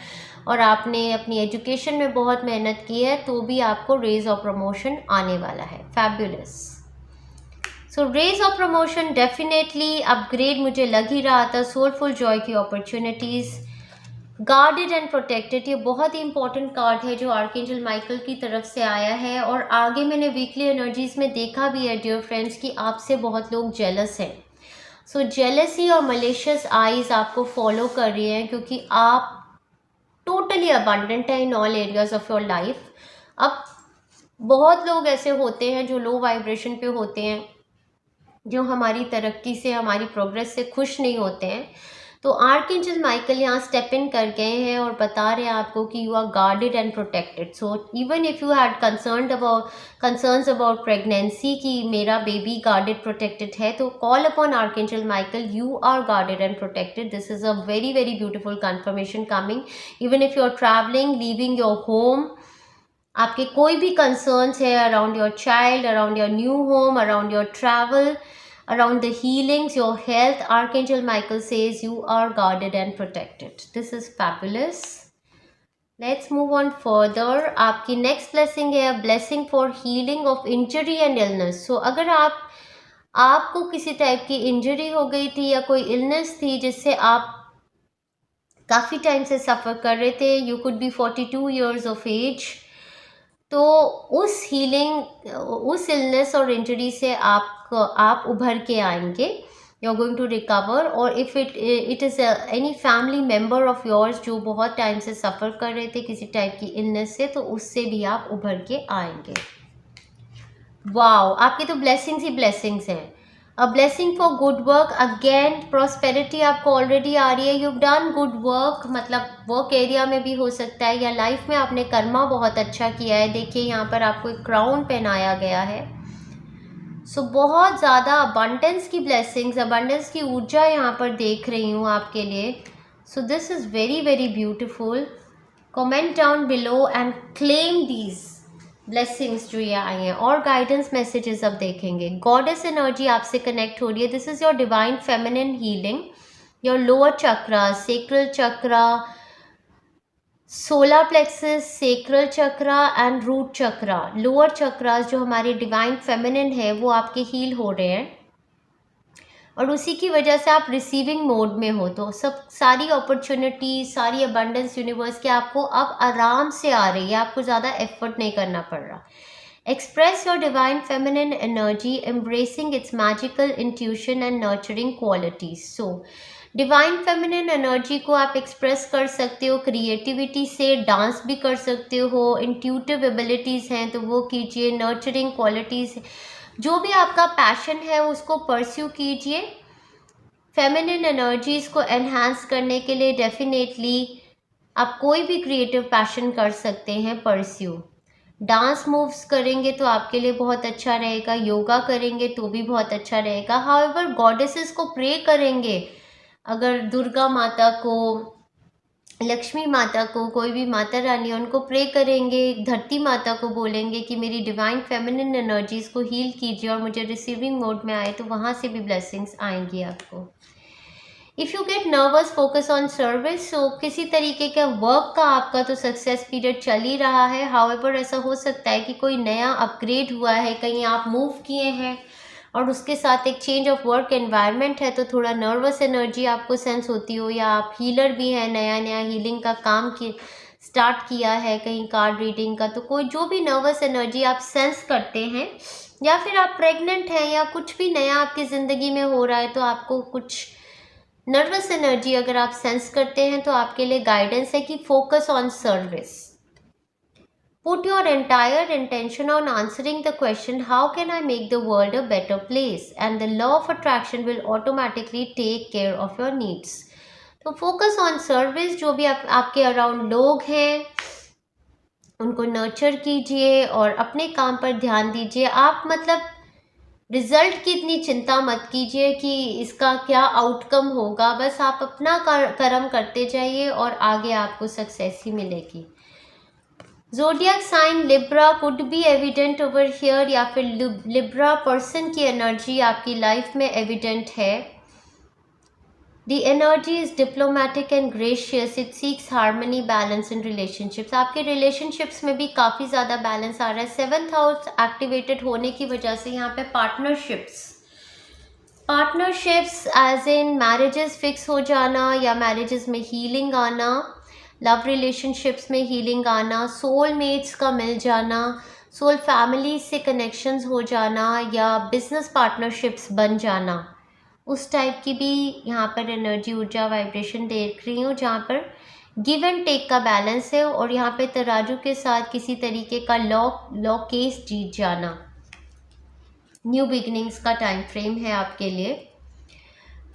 और आपने अपनी एजुकेशन में बहुत मेहनत की है, तो भी आपको रेज और प्रमोशन आने वाला है. Fabulous. So raise or promotion definitely upgrade मुझे लग ही रहा था. सोलफुल जॉय की अपॉर्चुनिटीज़. गार्डेड एंड प्रोटेक्टेड, ये बहुत ही इंपॉर्टेंट कार्ड है जो आर्कएंजल माइकल की तरफ से आया है. और आगे मैंने वीकली एनर्जीज में देखा भी है डियर फ्रेंड्स कि आपसे बहुत लोग जेलस हैं. सो जेलसी और मलेशियस आईज आपको फॉलो कर रही हैं, क्योंकि आप टोटली अबंडेंट है इन all areas of your life. अब बहुत लोग ऐसे होते हैं जो लो वाइब्रेशन पे होते हैं, जो हमारी तरक्की से, हमारी प्रोग्रेस से खुश नहीं होते हैं. तो आर्कएंजल माइकल यहाँ स्टेप इन कर गए हैं और बता रहे हैं आपको कि you are guarded and protected. So even if you had concerns about pregnancy कि मेरा बेबी गार्डेड प्रोटेक्टेड है, तो call upon Archangel Michael. You are guarded and protected. This is a very very beautiful confirmation coming. Even if you are travelling, leaving your home, आपके कोई भी concerns है around your child, around your new home, around your travel, around the healings, your health, Archangel Michael says you are guarded and protected. This is fabulous. Let's move on further. आपकी next blessing है blessing for healing of injury and illness. So अगर आपको किसी type की injury हो गई थी या कोई इलनेस थी जिससे आप काफ़ी टाइम से सफ़र कर रहे थे, you could be 42 years of age, तो उस हीलिंग, उस इलनेस और इंजरी से आप उभर के आएंगे. You are going to recover. और if it is any family member of yours जो बहुत टाइम से सफ़र कर रहे थे किसी टाइप की इलनेस से, तो उससे भी आप उभर के आएंगे. वाओ, आपकी तो ब्लेसिंग्स ही ब्लेसिंग्स हैं. अ blessing for good work. Again prosperity आपको ऑलरेडी आ रही है. यू डन गुड वर्क, मतलब वर्क एरिया में भी हो सकता है या लाइफ में आपने कर्मा बहुत अच्छा किया है. देखिए यहाँ पर आपको एक क्राउन पहनाया गया है. सो बहुत ज़्यादा अबंडेंस की ब्लेसिंग्स, अबंडेंस की ऊर्जा यहाँ पर देख रही हूँ आपके लिए. सो this is very very beautiful. Comment down below and claim these blessings जो ये आई हैं. और गाइडेंस मैसेजेस अब देखेंगे. गॉडेस एनर्जी आपसे कनेक्ट हो रही है. This is your divine feminine healing. Your lower chakra, sacral chakra, solar plexus, sacral chakra and root chakra. Lower chakras जो हमारे डिवाइन फेमिनिन है वो आपके हील हो रहे हैं, और उसी की वजह से आप रिसीविंग मोड में हो. तो सब सारी अपॉर्चुनिटी, सारी अबंडेंस यूनिवर्स की आपको अब आराम से आ रही है. आपको ज़्यादा एफर्ट नहीं करना पड़ रहा. Express your divine feminine energy, embracing its magical intuition and nurturing qualities. So divine feminine energy को आप एक्सप्रेस कर सकते हो क्रिएटिविटी से, डांस भी कर सकते हो, इंट्यूटिव एबिलिटीज़ हैं तो वो कीजिए, नर्चरिंग क्वालिटीज़, जो भी आपका पैशन है उसको परस्यू कीजिए. फेमिनिन एनर्जीज़ को एनहांस करने के लिए डेफिनेटली आप कोई भी क्रिएटिव पैशन कर सकते हैं परस्यू. डांस मूव्स करेंगे तो आपके लिए बहुत अच्छा रहेगा, योगा करेंगे तो भी बहुत अच्छा रहेगा। हाउएवर गॉडेसेस को प्रे करेंगे, अगर दुर्गा माता को, लक्ष्मी माता को, कोई भी माता रानी, उनको प्रे करेंगे, धरती माता को बोलेंगे कि मेरी डिवाइन फेमिनिन एनर्जीज को हील कीजिए और मुझे रिसीविंग मोड में आए, तो वहाँ से भी ब्लेसिंग्स आएंगी आपको। If you get nervous, focus on service. So किसी तरीके का वर्क का आपका तो सक्सेस पीरियड चल ही रहा है। हाउएवर ऐसा हो सकता है कि कोई नया अपग्रेड हुआ है, कहीं आप मूव किए हैं और उसके साथ एक चेंज ऑफ वर्क एनवायरनमेंट है, तो थोड़ा नर्वस एनर्जी आपको सेंस होती हो, या आप हीलर भी हैं, नया नया हीलिंग का काम की स्टार्ट किया है, कहीं कार्ड रीडिंग का, तो कोई जो भी नर्वस एनर्जी आप सेंस करते हैं, या फिर आप प्रेग्नेंट हैं या कुछ भी नया आपकी ज़िंदगी में हो रहा है, तो आपको कुछ नर्वस एनर्जी अगर आप सेंस करते हैं, तो आपके लिए गाइडेंस है कि focus on service. Put your entire intention on answering the question, how can I make the world a better place? And the law of attraction will automatically take care of your needs. तो focus on service, जो भी आपके around लोग हैं उनको nurture कीजिए और अपने काम पर ध्यान दीजिए। आप मतलब रिजल्ट की इतनी चिंता मत कीजिए कि इसका क्या आउटकम होगा, बस आप अपना कर्म करते जाइए और आगे आपको सक्सेस ही मिलेगी। Zodiac sign Libra could be evident over here, या फिर लिब्रा पर्सन की एनर्जी आपकी लाइफ में एविडेंट है। The energy is diplomatic and gracious, it seeks harmony, balance in relationships. आपके रिलेशनशिप्स में भी काफ़ी ज़्यादा बैलेंस आ रहा है। 7th हाउस एक्टिवेटेड होने की वजह से यहाँ पे partnerships as in marriages fix हो जाना, या मैरिजेस में हीलिंग आना, लव रिलेशनशिप्स में हीलिंग आना, सोलमेट्स का मिल जाना, सोल फैमिली से कनेक्शंस हो जाना, या बिजनेस पार्टनरशिप्स बन जाना, उस टाइप की भी यहाँ पर एनर्जी, ऊर्जा, वाइब्रेशन देख रही हूँ, जहाँ पर गिव एंड टेक का बैलेंस है। और यहाँ पे तराजू के साथ किसी तरीके का लॉ केस जीत जाना, न्यू बिगिनिंग्स का टाइम फ्रेम है आपके लिए।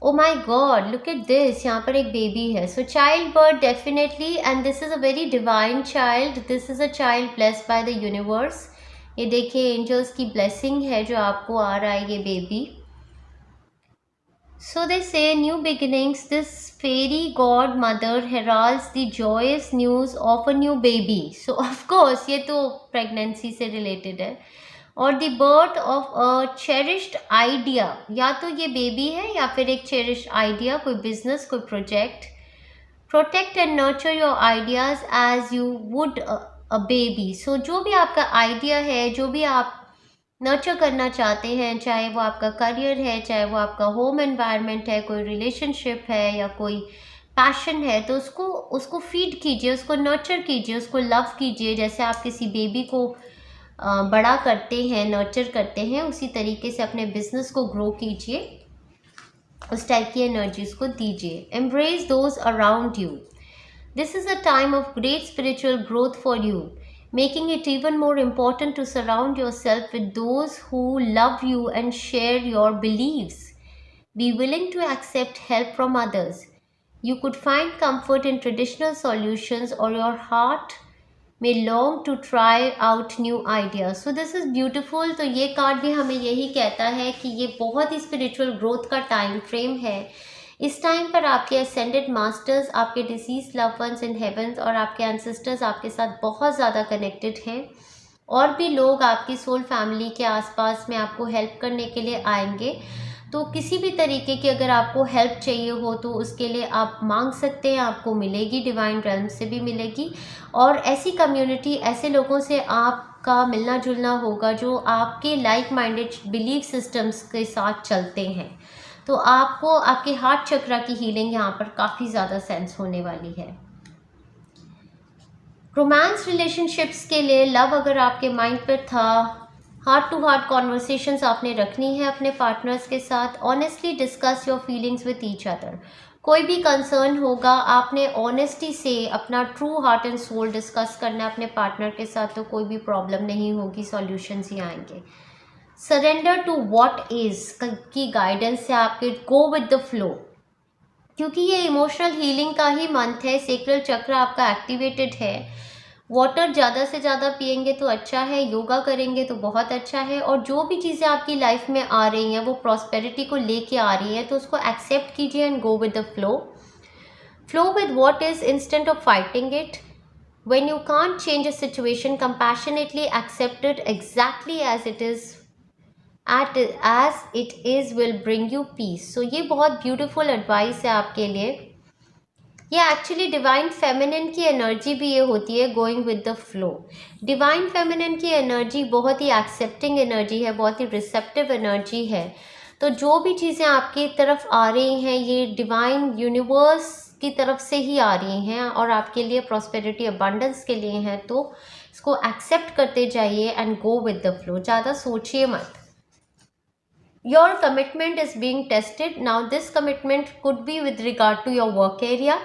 Oh my god, look at this, यहाँ पर एक बेबी है। So child birth definitely, and this is a very divine child, this is a child blessed by the universe. ये देखिए एंजल्स की ब्लेसिंग है जो आपको आ रहा है, ये baby. So they say new beginnings, this fairy godmother heralds the joyous news of a new baby. So of course ये तो pregnancy से related है। और the birth of a cherished idea, या तो ये बेबी है या फिर एक cherished idea, कोई business, कोई project। Protect and nurture your ideas as you would a baby. So जो भी आपका idea है, जो भी आप नर्चर करना चाहते हैं, चाहे वो आपका करियर है, चाहे वो आपका होम एनवायरनमेंट है, कोई रिलेशनशिप है या कोई पैशन है, तो उसको फीड कीजिए, उसको नर्चर कीजिए, उसको लव कीजिए। जैसे आप किसी बेबी को बड़ा करते हैं, नर्चर करते हैं, उसी तरीके से अपने बिजनेस को ग्रो कीजिए, उस टाइप की एनर्जीज को दीजिए। Embrace those around you, this is a time of great spiritual growth for you, making it even more important to surround yourself with those who love you and share your beliefs. Be willing to accept help from others. You could find comfort in traditional solutions, or your heart may long to try out new ideas. So this is beautiful. तो ये card भी हमें यही कहता है कि ये बहुत ही स्पिरिचुअल ग्रोथ का टाइम फ्रेम है। इस टाइम पर आपके असेंडेड मास्टर्स, आपके deceased love ones in heavens और आपके एंसेस्टर्स आपके साथ बहुत ज़्यादा कनेक्टेड हैं, और भी लोग आपकी सोल फैमिली के आसपास में आपको हेल्प करने के लिए आएंगे। तो किसी भी तरीके की अगर आपको हेल्प चाहिए हो तो उसके लिए आप मांग सकते हैं, आपको मिलेगी, डिवाइन रेल्म से भी मिलेगी। और ऐसी कम्युनिटी, ऐसे लोगों से आपका मिलना जुलना होगा जो आपके लाइक माइंडेड बिलीफ सिस्टम्स के साथ चलते हैं। तो आपको आपके हार्ट चक्रा की हीलिंग यहाँ पर काफ़ी ज़्यादा सेंस होने वाली है। रोमांस रिलेशनशिप्स के लिए लव अगर आपके माइंड पर था, हार्ट टू हार्ट कॉन्वर्सेशंस आपने रखनी है अपने पार्टनर्स के साथ। Honestly discuss your feelings with each other. कोई भी कंसर्न होगा, आपने ऑनेस्टी से अपना true heart and soul discuss करना है अपने पार्टनर के साथ, तो कोई भी प्रॉब्लम नहीं होगी, सॉल्यूशंस ही आएंगे। सरेंडर टू व्हाट इज की गाइडेंस से आपके गो विद द फ्लो, क्योंकि ये इमोशनल हीलिंग का ही मंथ है, सेक्रल चक्र आपका एक्टिवेटेड है वाटर ज़्यादा से ज़्यादा पिएंगे तो अच्छा है, योगा करेंगे तो बहुत अच्छा है, और जो भी चीज़ें आपकी लाइफ में आ रही हैं वो प्रॉस्पेरिटी को लेके आ रही हैं, तो उसको एक्सेप्ट कीजिए and go with the flow. Flow with what is instead of fighting it. When you can't change a situation, compassionately accept it exactly as it is. As it is will bring you peace. So ये बहुत beautiful advice है आपके लिए. ये actually divine feminine की energy भी ये होती है, going with the flow. Divine feminine की एनर्जी बहुत ही एक्सेप्टिंग एनर्जी है, बहुत ही रिसेप्टिव एनर्जी है. तो जो भी चीज़ें आपकी तरफ आ रही हैं ये डिवाइन यूनिवर्स की तरफ से ही आ रही हैं और आपके लिए प्रॉस्पेरिटी अबंडेंस के लिए हैं. तो इसको एक्सेप्ट करते जाइए and go with the flow. ज़्यादा सोचिए मत. Your commitment is being tested. Now this commitment could be with regard to your work area,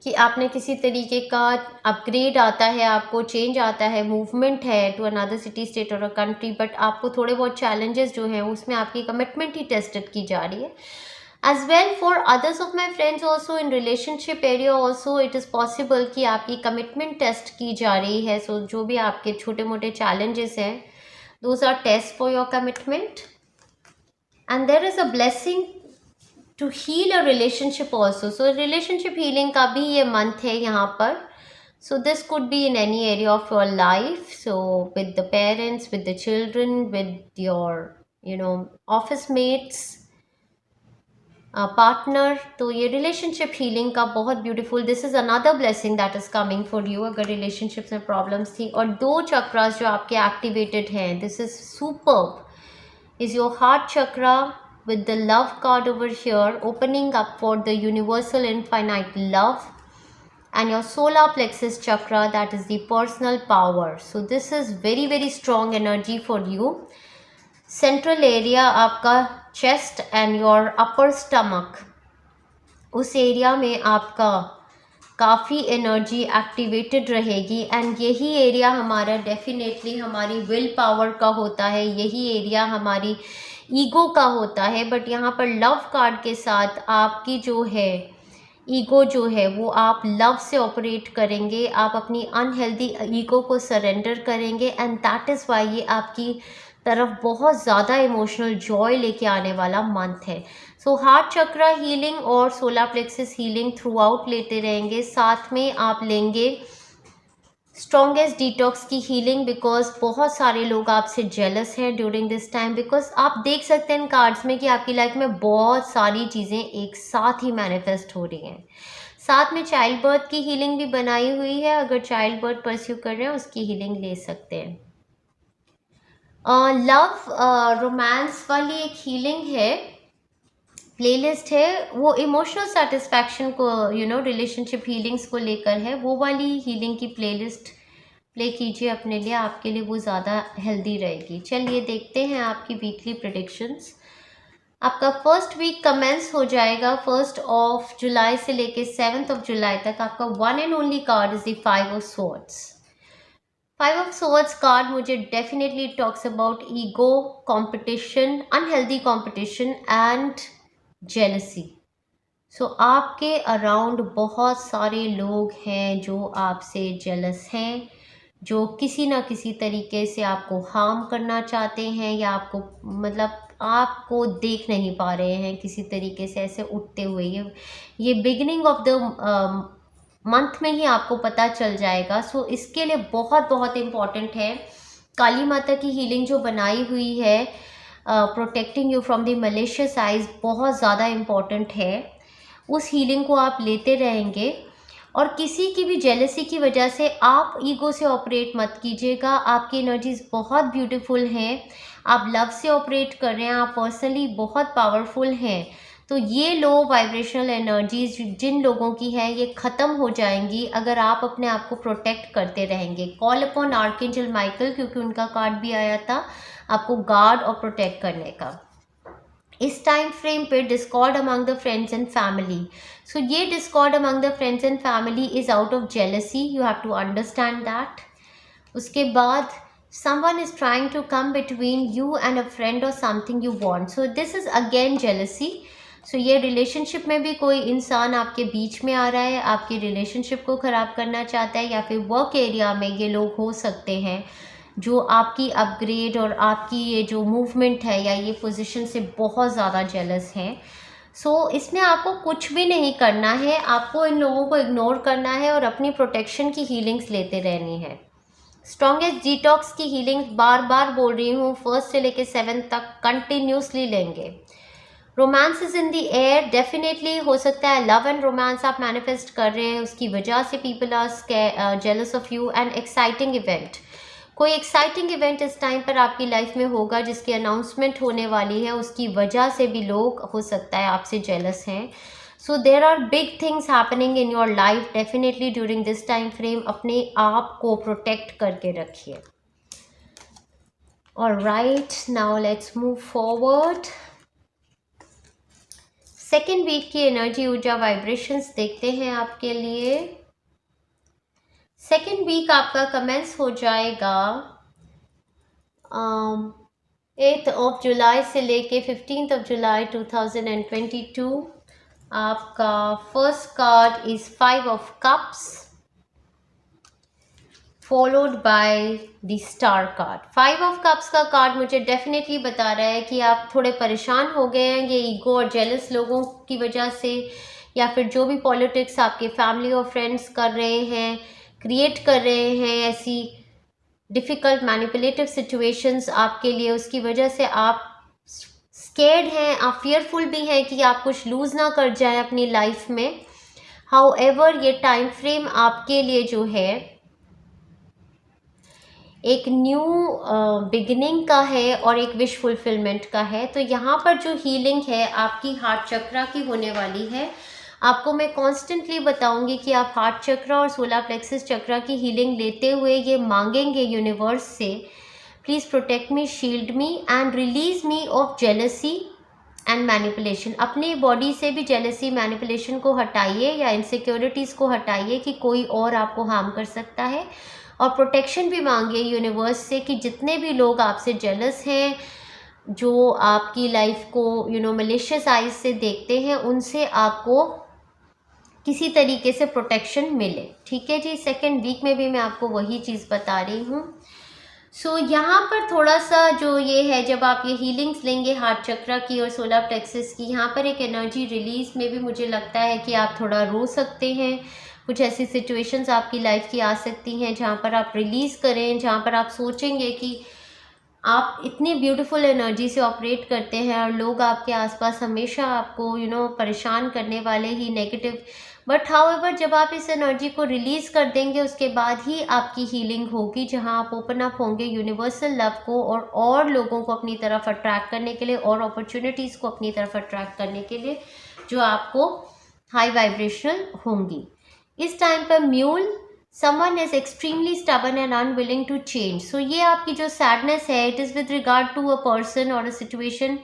कि आपने किसी तरीके का अपग्रेड आता है, आपको चेंज आता है, मूवमेंट है to another city, state or a country, but आपको थोड़े बहुत चैलेंजेस जो हैं उसमें आपकी कमिटमेंट ही टेस्टेड की जा रही है. As well for others of my friends also in relationship area also it is possible कि आपकी कमिटमेंट टेस्ट की जा रही है. सो जो भी आपके छोटे मोटे चैलेंजेस हैं those are test for your commitment. And there is a blessing to heal a relationship also. So relationship healing का भी ये month है यहाँ पर. So this could be in any area of your life. So with the parents, with the children, with your office mates, partner. तो ये relationship healing का बहुत beautiful. This is another blessing that is coming for you अगर relationships में problems थी. और 2 chakras जो आपके activated हैं, this is superb, is your heart chakra with the love card over here, opening up for the universal infinite love, and your solar plexus chakra, that is the personal power. So this is very very strong energy for you. Central area आपका chest and your upper stomach, उस area में आपका काफ़ी energy activated रहेगी. And यही area हमारा definitely हमारी will power का होता है, यही एरिया हमारी ईगो का होता है. बट यहाँ पर लव कार्ड के साथ आपकी जो है ईगो जो है वो आप लव से ऑपरेट करेंगे, आप अपनी अनहेल्दी ईगो को सरेंडर करेंगे. एंड दैट इज़ वाई ये आपकी तरफ बहुत ज़्यादा इमोशनल जॉय लेके आने वाला मंथ है. सो हार्ट चक्रा हीलिंग और solar plexus healing through out लेते रहेंगे. साथ में आप लेंगे स्ट्रॉन्गेस्ट डिटॉक्स की हीलिंग, बिकॉज बहुत सारे लोग आपसे जेलस हैं ड्यूरिंग दिस टाइम. बिकॉज आप देख सकते हैं इन कार्ड्स में कि आपकी लाइफ में बहुत सारी चीज़ें एक साथ ही मैनिफेस्ट हो रही हैं. साथ में चाइल्ड बर्थ की हीलिंग भी बनाई हुई है, अगर चाइल्ड बर्थ परस्यू कर रहे हैं उसकी हीलिंग ले सकते हैं. लव रोमांस वाली एक हीलिंग है, प्लेलिस्ट है, वो इमोशनल सेटिस्फैक्शन को रिलेशनशिप हीलिंग्स को लेकर है. वो वाली हीलिंग की प्लेलिस्ट प्ले कीजिए अपने लिए, आपके लिए वो ज़्यादा हेल्दी रहेगी. चलिए देखते हैं आपकी वीकली प्रेडिक्शंस. आपका फर्स्ट वीक कमेंस हो जाएगा 1 जुलाई से लेके 7 जुलाई तक. आपका one and only card is the 5 of swords. 5 of swords card मुझे definitely talks about ego, competition, unhealthy competition and jealousy. So आपके अराउंड बहुत सारे लोग हैं जो आपसे जेलस हैं, जो किसी ना किसी तरीके से आपको हार्म करना चाहते हैं या आपको आपको देख नहीं पा रहे हैं किसी तरीके से ऐसे उठते हुए. ये बिगिनिंग ऑफ द मंथ में ही आपको पता चल जाएगा. सो इसके लिए बहुत बहुत इम्पॉर्टेंट है काली माता की हीलिंग जो बनाई हुई है, protecting you from the malicious eyes, बहुत ज़्यादा इम्पॉर्टेंट है. उस हीलिंग को आप लेते रहेंगे और किसी की भी जेलसी की वजह से आप ईगो से ऑपरेट मत कीजिएगा. आपकी एनर्जीज बहुत ब्यूटीफुल हैं, आप लव से ऑपरेट कर रहे हैं, आप पर्सनली बहुत पावरफुल हैं. तो ये लो वाइब्रेशनल एनर्जीज जिन लोगों की है ये ख़त्म हो जाएंगी अगर आप अपने आप को प्रोटेक्ट करते रहेंगे. कॉल अपॉन आर्कएंजल माइकल, क्योंकि उनका कार्ड भी आया था आपको गार्ड और प्रोटेक्ट करने का. इस टाइम फ्रेम पे discord among the friends and family. So ये discord among the friends and family is out of jealousy, you have to understand that. उसके बाद someone is trying to come between you and a friend or something you want. So this is again jealousy. सो ये relationship में भी कोई इंसान आपके बीच में आ रहा है, आपकी रिलेशनशिप को ख़राब करना चाहता है, या फिर वर्क एरिया में ये लोग हो सकते हैं जो आपकी अपग्रेड और आपकी ये जो मूवमेंट है या ये पोजीशन से बहुत ज़्यादा जेलस हैं। सो इसमें आपको कुछ भी नहीं करना है, आपको इन लोगों को इग्नोर करना है और अपनी प्रोटेक्शन की हीलिंग्स लेते रहनी है। स्ट्रॉन्गेस्ट डिटॉक्स की हीलिंग बार बार बोल रही हूँ, 1 से लेकर 7 तक कंटिन्यूसली लेंगे। Romance is in the air, definitely हो सकता है लव एंड रोमांस आप मैनिफेस्ट कर रहे हैं, उसकी वजह से people are jealous of you. And exciting event, कोई एक्साइटिंग इवेंट इस टाइम पर आपकी लाइफ में होगा जिसकी अनाउंसमेंट होने वाली है, उसकी वजह से भी लोग हो सकता है आपसे जेलस हैं। So there are big things happening in your life definitely during this time frame. अपने आप को प्रोटेक्ट करके रखिए। Alright, now let's move forward. Second week की एनर्जी, ऊर्जा, वाइब्रेशंस देखते हैं आपके लिए। सेकेंड वीक आपका कमेंस हो जाएगा 8 जुलाई से लेके 15 जुलाई 2022। आपका first card is 5 of cups followed by the star card. 5 of cups का कार्ड मुझे डेफिनेटली बता रहा है कि आप थोड़े परेशान हो गए हैं ये ईगो और जेलस लोगों की वजह से, या फिर जो भी पॉलिटिक्स आपके फैमिली और फ्रेंड्स कर रहे हैं, क्रिएट कर रहे हैं ऐसी डिफ़िकल्ट मैनिपुलेटिव सिचुएशंस आपके लिए, उसकी वजह से आप स्केर्ड हैं, आप फियरफुल भी हैं कि आप कुछ लूज़ ना कर जाएं अपनी लाइफ में। हाउएवर ये टाइम फ्रेम आपके लिए जो है एक न्यू बिगिनिंग का है और एक विश फुलफिलमेंट का है। तो यहाँ पर जो हीलिंग है आपकी हार्ट चक्रा की होने वाली है। आपको मैं कॉन्स्टेंटली बताऊंगी कि आप हार्ट चक्रा और सोलर प्लेक्सस चक्रा की हीलिंग लेते हुए ये मांगेंगे यूनिवर्स से, please protect me, shield me and release me of jealousy and manipulation. अपनी बॉडी से भी जेलसी मैनिपुलेशन को हटाइए या इनसिक्योरिटीज़ को हटाइए कि कोई और आपको हार्म कर सकता है, और प्रोटेक्शन भी मांगिए यूनिवर्स से कि जितने भी लोग आपसे जेलस हैं, जो आपकी लाइफ को मैलिशियस आइज से देखते हैं, उनसे आपको किसी तरीके से प्रोटेक्शन मिले। ठीक है जी, सेकेंड वीक में भी मैं आपको वही चीज़ बता रही हूँ। सो यहाँ पर थोड़ा सा जो ये है, जब आप ये हीलिंग्स लेंगे हार्ट चक्रा की और सोलर प्लेक्सस की, यहाँ पर एक एनर्जी रिलीज में भी मुझे लगता है कि आप थोड़ा रो सकते हैं। कुछ ऐसी सिचुएशंस आपकी लाइफ की आ सकती हैं जहाँ पर आप रिलीज़ करें, जहाँ पर आप सोचेंगे कि आप इतनी ब्यूटीफुल एनर्जी से ऑपरेट करते हैं और लोग आपके आसपास हमेशा आपको परेशान करने वाले ही नेगेटिव, बट हाउएवर जब आप इस एनर्जी को रिलीज़ कर देंगे उसके बाद ही आपकी हीलिंग होगी, जहां आप ओपन अप होंगे यूनिवर्सल लव को और लोगों को अपनी तरफ अट्रैक्ट करने के लिए और अपॉर्चुनिटीज़ को अपनी तरफ अट्रैक्ट करने के लिए जो आपको हाई वाइब्रेशनल होंगी। इस टाइम पर mule, someone is extremely stubborn and unwilling to change। so ये आपकी जो sadness है, it is with regard to a person or a situation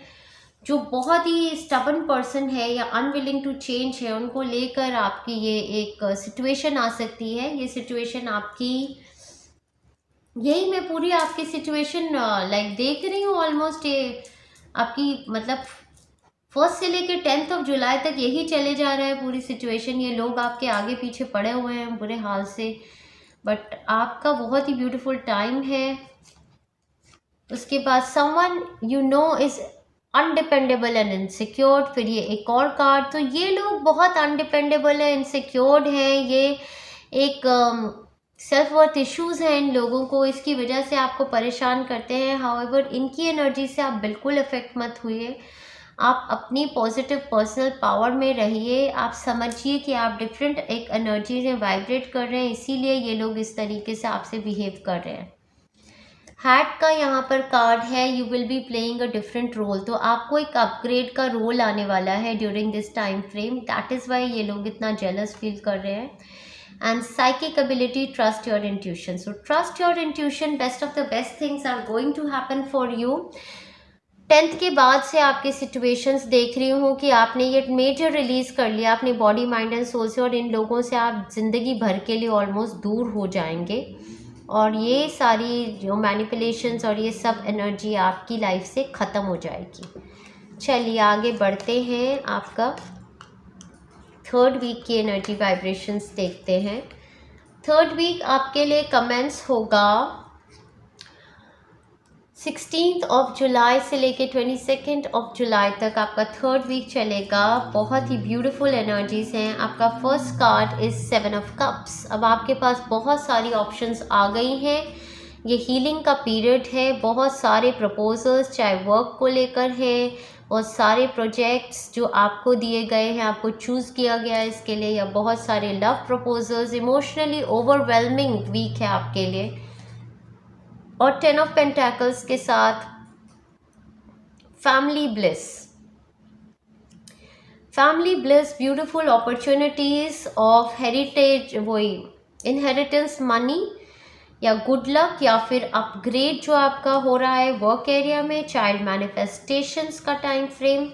जो बहुत ही stubborn person है या unwilling to change है, उनको लेकर आपकी ये एक situation आ सकती है। ये situation आपकी, यही मैं पूरी आपकी situation लाइक देख रही हूँ ऑलमोस्ट, ये आपकी मतलब 1 से लेकर 10 जुलाई तक यही चले जा रहा है पूरी सिचुएशन। ये लोग आपके आगे पीछे पड़े हुए हैं बुरे हाल से, बट आपका बहुत ही ब्यूटीफुल टाइम है। उसके बाद someone you know is undependable and insecured, फिर ये एक और कार्ड, तो ये लोग बहुत अनडिपेंडेबल है, इनसिक्योर्ड हैं, ये एक सेल्फ वर्थ इश्यूज़ हैं इन लोगों को, इसकी वजह से आपको परेशान करते हैं। हाउएवर इनकी एनर्जी से आप बिल्कुल इफेक्ट मत हुए, आप अपनी पॉजिटिव पर्सनल पावर में रहिए। आप समझिए कि आप डिफरेंट एक एनर्जी में वाइब्रेट कर रहे हैं, इसीलिए ये लोग इस तरीके से आपसे बिहेव कर रहे हैं। हैट का यहाँ पर कार्ड है, you will be playing a different role, तो आपको एक अपग्रेड का रोल आने वाला है during this time frame, that is why ये लोग इतना जेलस फील कर रहे हैं। And psychic ability, trust your intuition, so trust your intuition, best of the best things are going to happen for you. 10th के बाद से आपके सिचुएशंस देख रही हूँ कि आपने ये मेजर रिलीज़ कर लिया अपनी बॉडी, माइंड एंड सोल से, और इन लोगों से आप ज़िंदगी भर के लिए ऑलमोस्ट दूर हो जाएंगे, और ये सारी जो मैनिपुलेशंस और ये सब एनर्जी आपकी लाइफ से ख़त्म हो जाएगी। चलिए आगे बढ़ते हैं, आपका थर्ड वीक की एनर्जी वाइब्रेशंस देखते हैं। थर्ड वीक आपके लिए कमेंस होगा 16 जुलाई से लेके 22 जुलाई तक आपका थर्ड वीक चलेगा। बहुत ही ब्यूटीफुल एनर्जीज हैं। आपका first card is 7 of cups. अब आपके पास बहुत सारी ऑप्शंस आ गई हैं। ये हीलिंग का पीरियड है। बहुत सारे प्रपोजल्स, चाहे वर्क को लेकर हैं और सारे प्रोजेक्ट्स जो आपको दिए गए हैं, आपको चूज़ किया गया है इसके लिए, या बहुत सारे love proposals. Emotionally overwhelming week है आपके लिए। और 10 ऑफ पेंटाकल्स के साथ family bliss, beautiful opportunities of heritage, वही इनहेरिटेंस, मनी या गुड लक, या फिर अपग्रेड जो आपका हो रहा है वर्क एरिया में, चाइल्ड मैनिफेस्टेशंस का टाइम फ्रेम।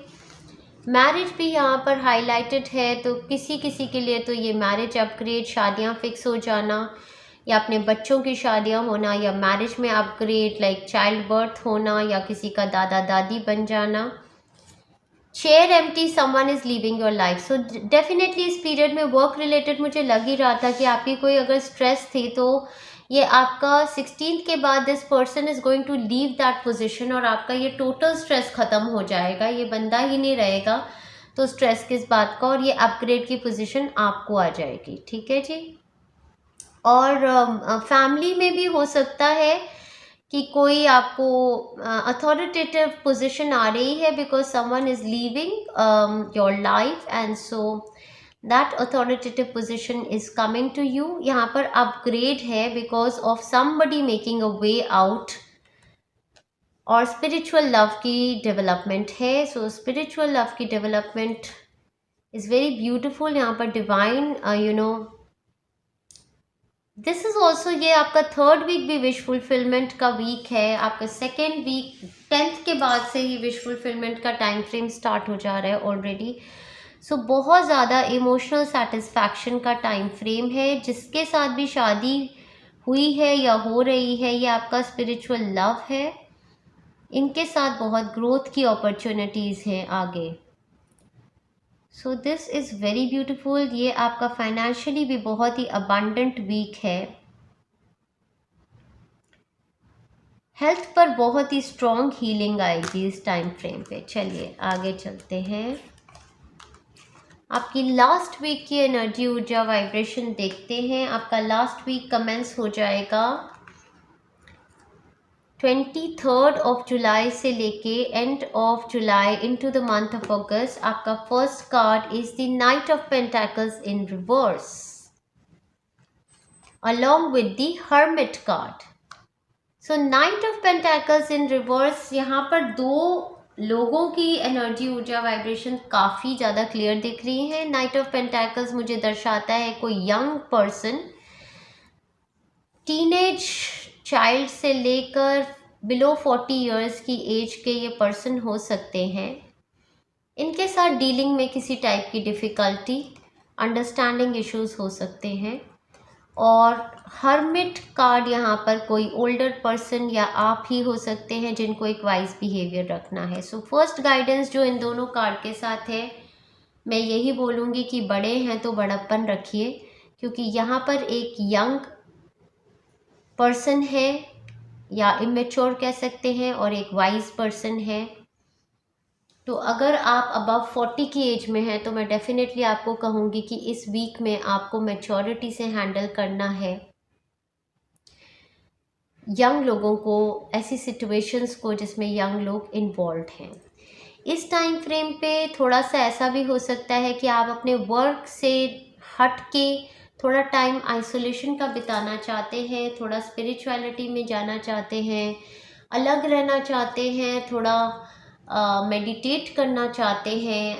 मैरिज भी यहाँ पर हाईलाइटेड है, तो किसी किसी के लिए तो ये मैरिज अपग्रेड, शादियाँ फिक्स हो जाना, या अपने बच्चों की शादियाँ होना, या मैरिज में अपग्रेड लाइक चाइल्ड बर्थ होना, या किसी का दादा दादी बन जाना। Chair empty, someone is leaving your life. So definitely इस पीरियड में वर्क रिलेटेड मुझे लग ही रहा था कि आपकी कोई अगर स्ट्रेस थी तो ये आपका 16 के बाद this person is going to leave that position, और आपका ये टोटल स्ट्रेस ख़त्म हो जाएगा। ये बंदा ही नहीं रहेगा, तो स्ट्रेस किस बात का, और ये अपग्रेड की पोजीशन आपको आ जाएगी। ठीक है जी। और फैमिली में भी हो सकता है कि कोई आपको अथॉरिटेटिव पोजीशन आ रही है, because someone is leaving your life, and so that authoritative position is coming to you. यहाँ पर अपग्रेड है because of somebody making a way out, और स्पिरिचुअल लव की डेवलपमेंट है। सो स्पिरिचुअल लव की डेवलपमेंट इज़ वेरी ब्यूटिफुल। यहाँ पर divine this is also, ये आपका थर्ड वीक भी विश फुलफिलमेंट का वीक है। आपका सेकेंड वीक 10th के बाद से ही विश फुलफिलमेंट का टाइम फ्रेम स्टार्ट हो जा रहा है ऑलरेडी। सो बहुत ज़्यादा इमोशनल सेटिस्फैक्शन का टाइम फ्रेम है। जिसके साथ भी शादी हुई है या हो रही है, ये आपका स्पिरिचुअल लव है। इनके साथ बहुत ग्रोथ की अपॉर्चुनिटीज़ हैं आगे। सो दिस इज़ वेरी ब्यूटिफुल। ये आपका फाइनेंशियली भी बहुत ही अबंडेंट वीक है। हेल्थ पर बहुत ही स्ट्रॉन्ग हीलिंग आएगी इस टाइम फ्रेम पे। चलिए आगे चलते हैं, आपकी लास्ट वीक की एनर्जी, ऊर्जा, वाइब्रेशन देखते हैं। आपका लास्ट वीक कमेंस हो जाएगा 23 जुलाई से लेके end of July into the month of August. आपका first card is the knight of pentacles in reverse along with the hermit card. So knight of pentacles in reverse, यहाँ पर दो लोगों की एनर्जी, ऊर्जा, वाइब्रेशन काफ़ी ज़्यादा क्लियर दिख रही है। नाइट ऑफ पेंटाकल्स मुझे दर्शाता है कोई यंग पर्सन, टीनेज चाइल्ड से लेकर बिलो 40 इयर्स की एज के ये पर्सन हो सकते हैं। इनके साथ डीलिंग में किसी टाइप की डिफ़िकल्टी, अंडरस्टैंडिंग इश्यूज हो सकते हैं। और हर्मिट कार्ड, यहाँ पर कोई ओल्डर पर्सन या आप ही हो सकते हैं जिनको एक वाइज बिहेवियर रखना है। सो फर्स्ट गाइडेंस जो इन दोनों कार्ड के साथ है, मैं यही बोलूँगी कि बड़े हैं तो बड़प्पन रखिए, क्योंकि यहाँ पर एक यंग पर्सन है या इमेच्योर कह सकते हैं, और एक वाइज पर्सन है। तो अगर आप अबव 40 की एज में हैं तो मैं डेफिनेटली आपको कहूँगी कि इस वीक में आपको मैच्योरिटी से हैंडल करना है यंग लोगों को, ऐसी सिचुएशंस को जिसमें यंग लोग इन्वॉल्व हैं। इस टाइम फ्रेम पे थोड़ा सा ऐसा भी हो सकता है कि आप अपने वर्क से हट के थोड़ा टाइम आइसोलेशन का बिताना चाहते हैं, थोड़ा स्पिरिचुअलिटी में जाना चाहते हैं, अलग रहना चाहते हैं, थोड़ा मेडिटेट करना चाहते हैं।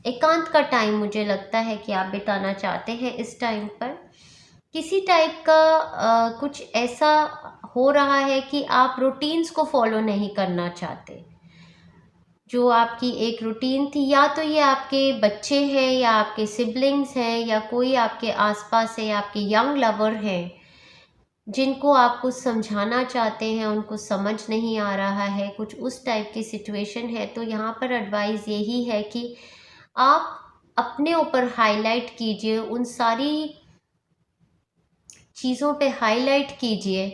एकांत का टाइम मुझे लगता है कि आप बिताना चाहते हैं इस टाइम पर। किसी टाइप का कुछ ऐसा हो रहा है कि आप रूटीन्स को फॉलो नहीं करना चाहते। जो आपकी एक रूटीन थी, या तो ये आपके बच्चे हैं या आपके सिबलिंग्स हैं या कोई आपके आसपास है या आपके यंग लवर हैं, जिनको आप कुछ समझाना चाहते हैं उनको समझ नहीं आ रहा है, कुछ उस टाइप की सिचुएशन है। तो यहाँ पर एडवाइस यही है कि आप अपने ऊपर हाईलाइट कीजिए, उन सारी चीज़ों पे हाईलाइट कीजिए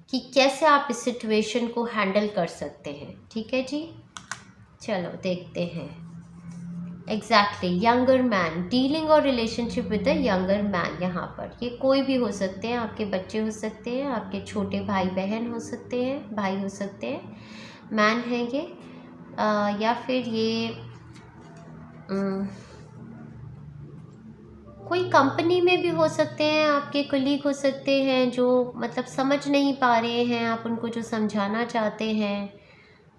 कि कैसे आप इस सिचुएशन को हैंडल कर सकते हैं। ठीक है जी, चलो देखते हैं। एग्जैक्टली, यंगर मैन, डीलिंग और relationship with the younger man. यहाँ पर ये कोई भी हो सकते हैं, आपके बच्चे हो सकते हैं, आपके छोटे भाई बहन हो सकते हैं, भाई हो सकते हैं, मैन है ये, या फिर ये कोई कंपनी में भी हो सकते हैं, आपके कलीग हो सकते हैं जो मतलब समझ नहीं पा रहे हैं, आप उनको जो समझाना चाहते हैं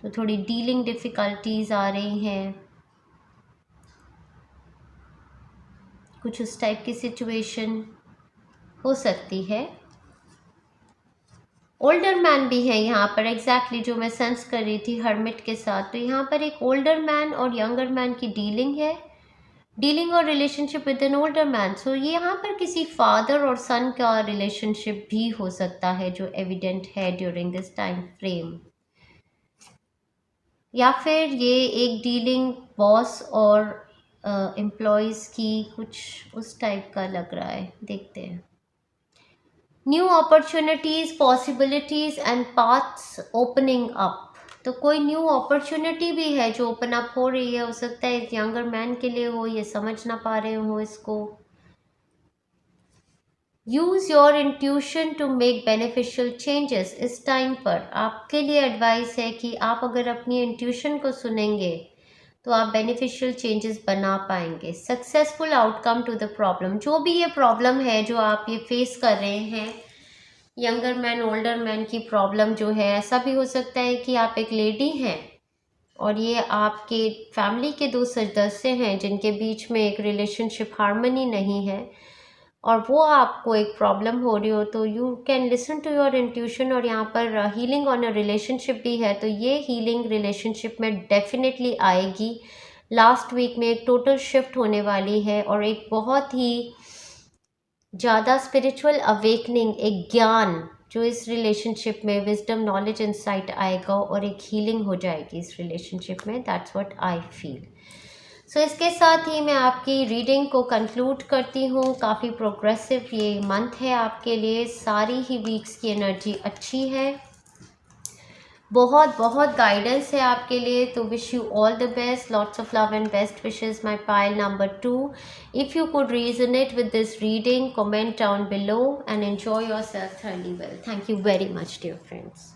तो थोड़ी डीलिंग डिफ़िकल्टीज आ रही हैं, कुछ उस टाइप की सिचुएशन हो सकती है। ओल्डर मैन भी है यहाँ पर, एग्जैक्टली जो मैं सेंस कर रही थी हर्मिट के साथ। तो यहाँ पर एक ओल्डर मैन और यंगर मैन की डीलिंग है, डीलिंग और relationship with an older man. So ये यहाँ पर किसी फादर और सन का रिलेशनशिप भी हो सकता है जो एविडेंट है ड्यूरिंग दिस टाइम फ्रेम, या फिर ये एक डीलिंग बॉस और एम्प्लॉयज़ की कुछ उस टाइप का लग रहा है। देखते हैं। New opportunities, possibilities and paths opening up. तो कोई न्यू अपॉर्चुनिटी भी है जो ओपन अप हो रही है, हो सकता है एक यंगर मैन के लिए हो, ये समझ ना पा रहे हो इसको। Use your intuition to make beneficial changes. इस टाइम पर आपके लिए एडवाइस है कि आप अगर अपनी इंट्यूशन को सुनेंगे तो आप बेनिफिशियल चेंजेस बना पाएंगे। Successful outcome to the problem, जो भी ये प्रॉब्लम है जो आप ये फेस कर रहे हैं, यंगर मैन ओल्डर मैन की प्रॉब्लम जो है, ऐसा भी हो सकता है कि आप एक लेडी हैं और ये आपके फैमिली के दो सदस्य हैं जिनके बीच में एक रिलेशनशिप हार्मनी नहीं है और वो आपको एक प्रॉब्लम हो रही हो। तो you can listen to your intuition, और यहाँ पर हीलिंग ऑन अ रिलेशनशिप भी है। तो ये हीलिंग रिलेशनशिप में डेफिनेटली आएगी। लास्ट वीक में एक टोटल शिफ्ट होने वाली है और एक बहुत ही ज़्यादा स्पिरिचुअल अवेकनिंग, एक ज्ञान जो इस रिलेशनशिप में विजडम नॉलेज इंसाइट आएगा और एक हीलिंग हो जाएगी इस रिलेशनशिप में। That's what I feel. So इसके साथ ही मैं आपकी रीडिंग को कंक्लूड करती हूँ। काफ़ी प्रोग्रेसिव ये मंथ है आपके लिए, सारी ही वीक्स की एनर्जी अच्छी है, बहुत बहुत गाइडेंस है आपके लिए। तो wish you all the best, lots of love and best wishes my pile number 2। If you could resonate with this reading, comment down below and enjoy yourself thoroughly well. Thank you very much, dear friends.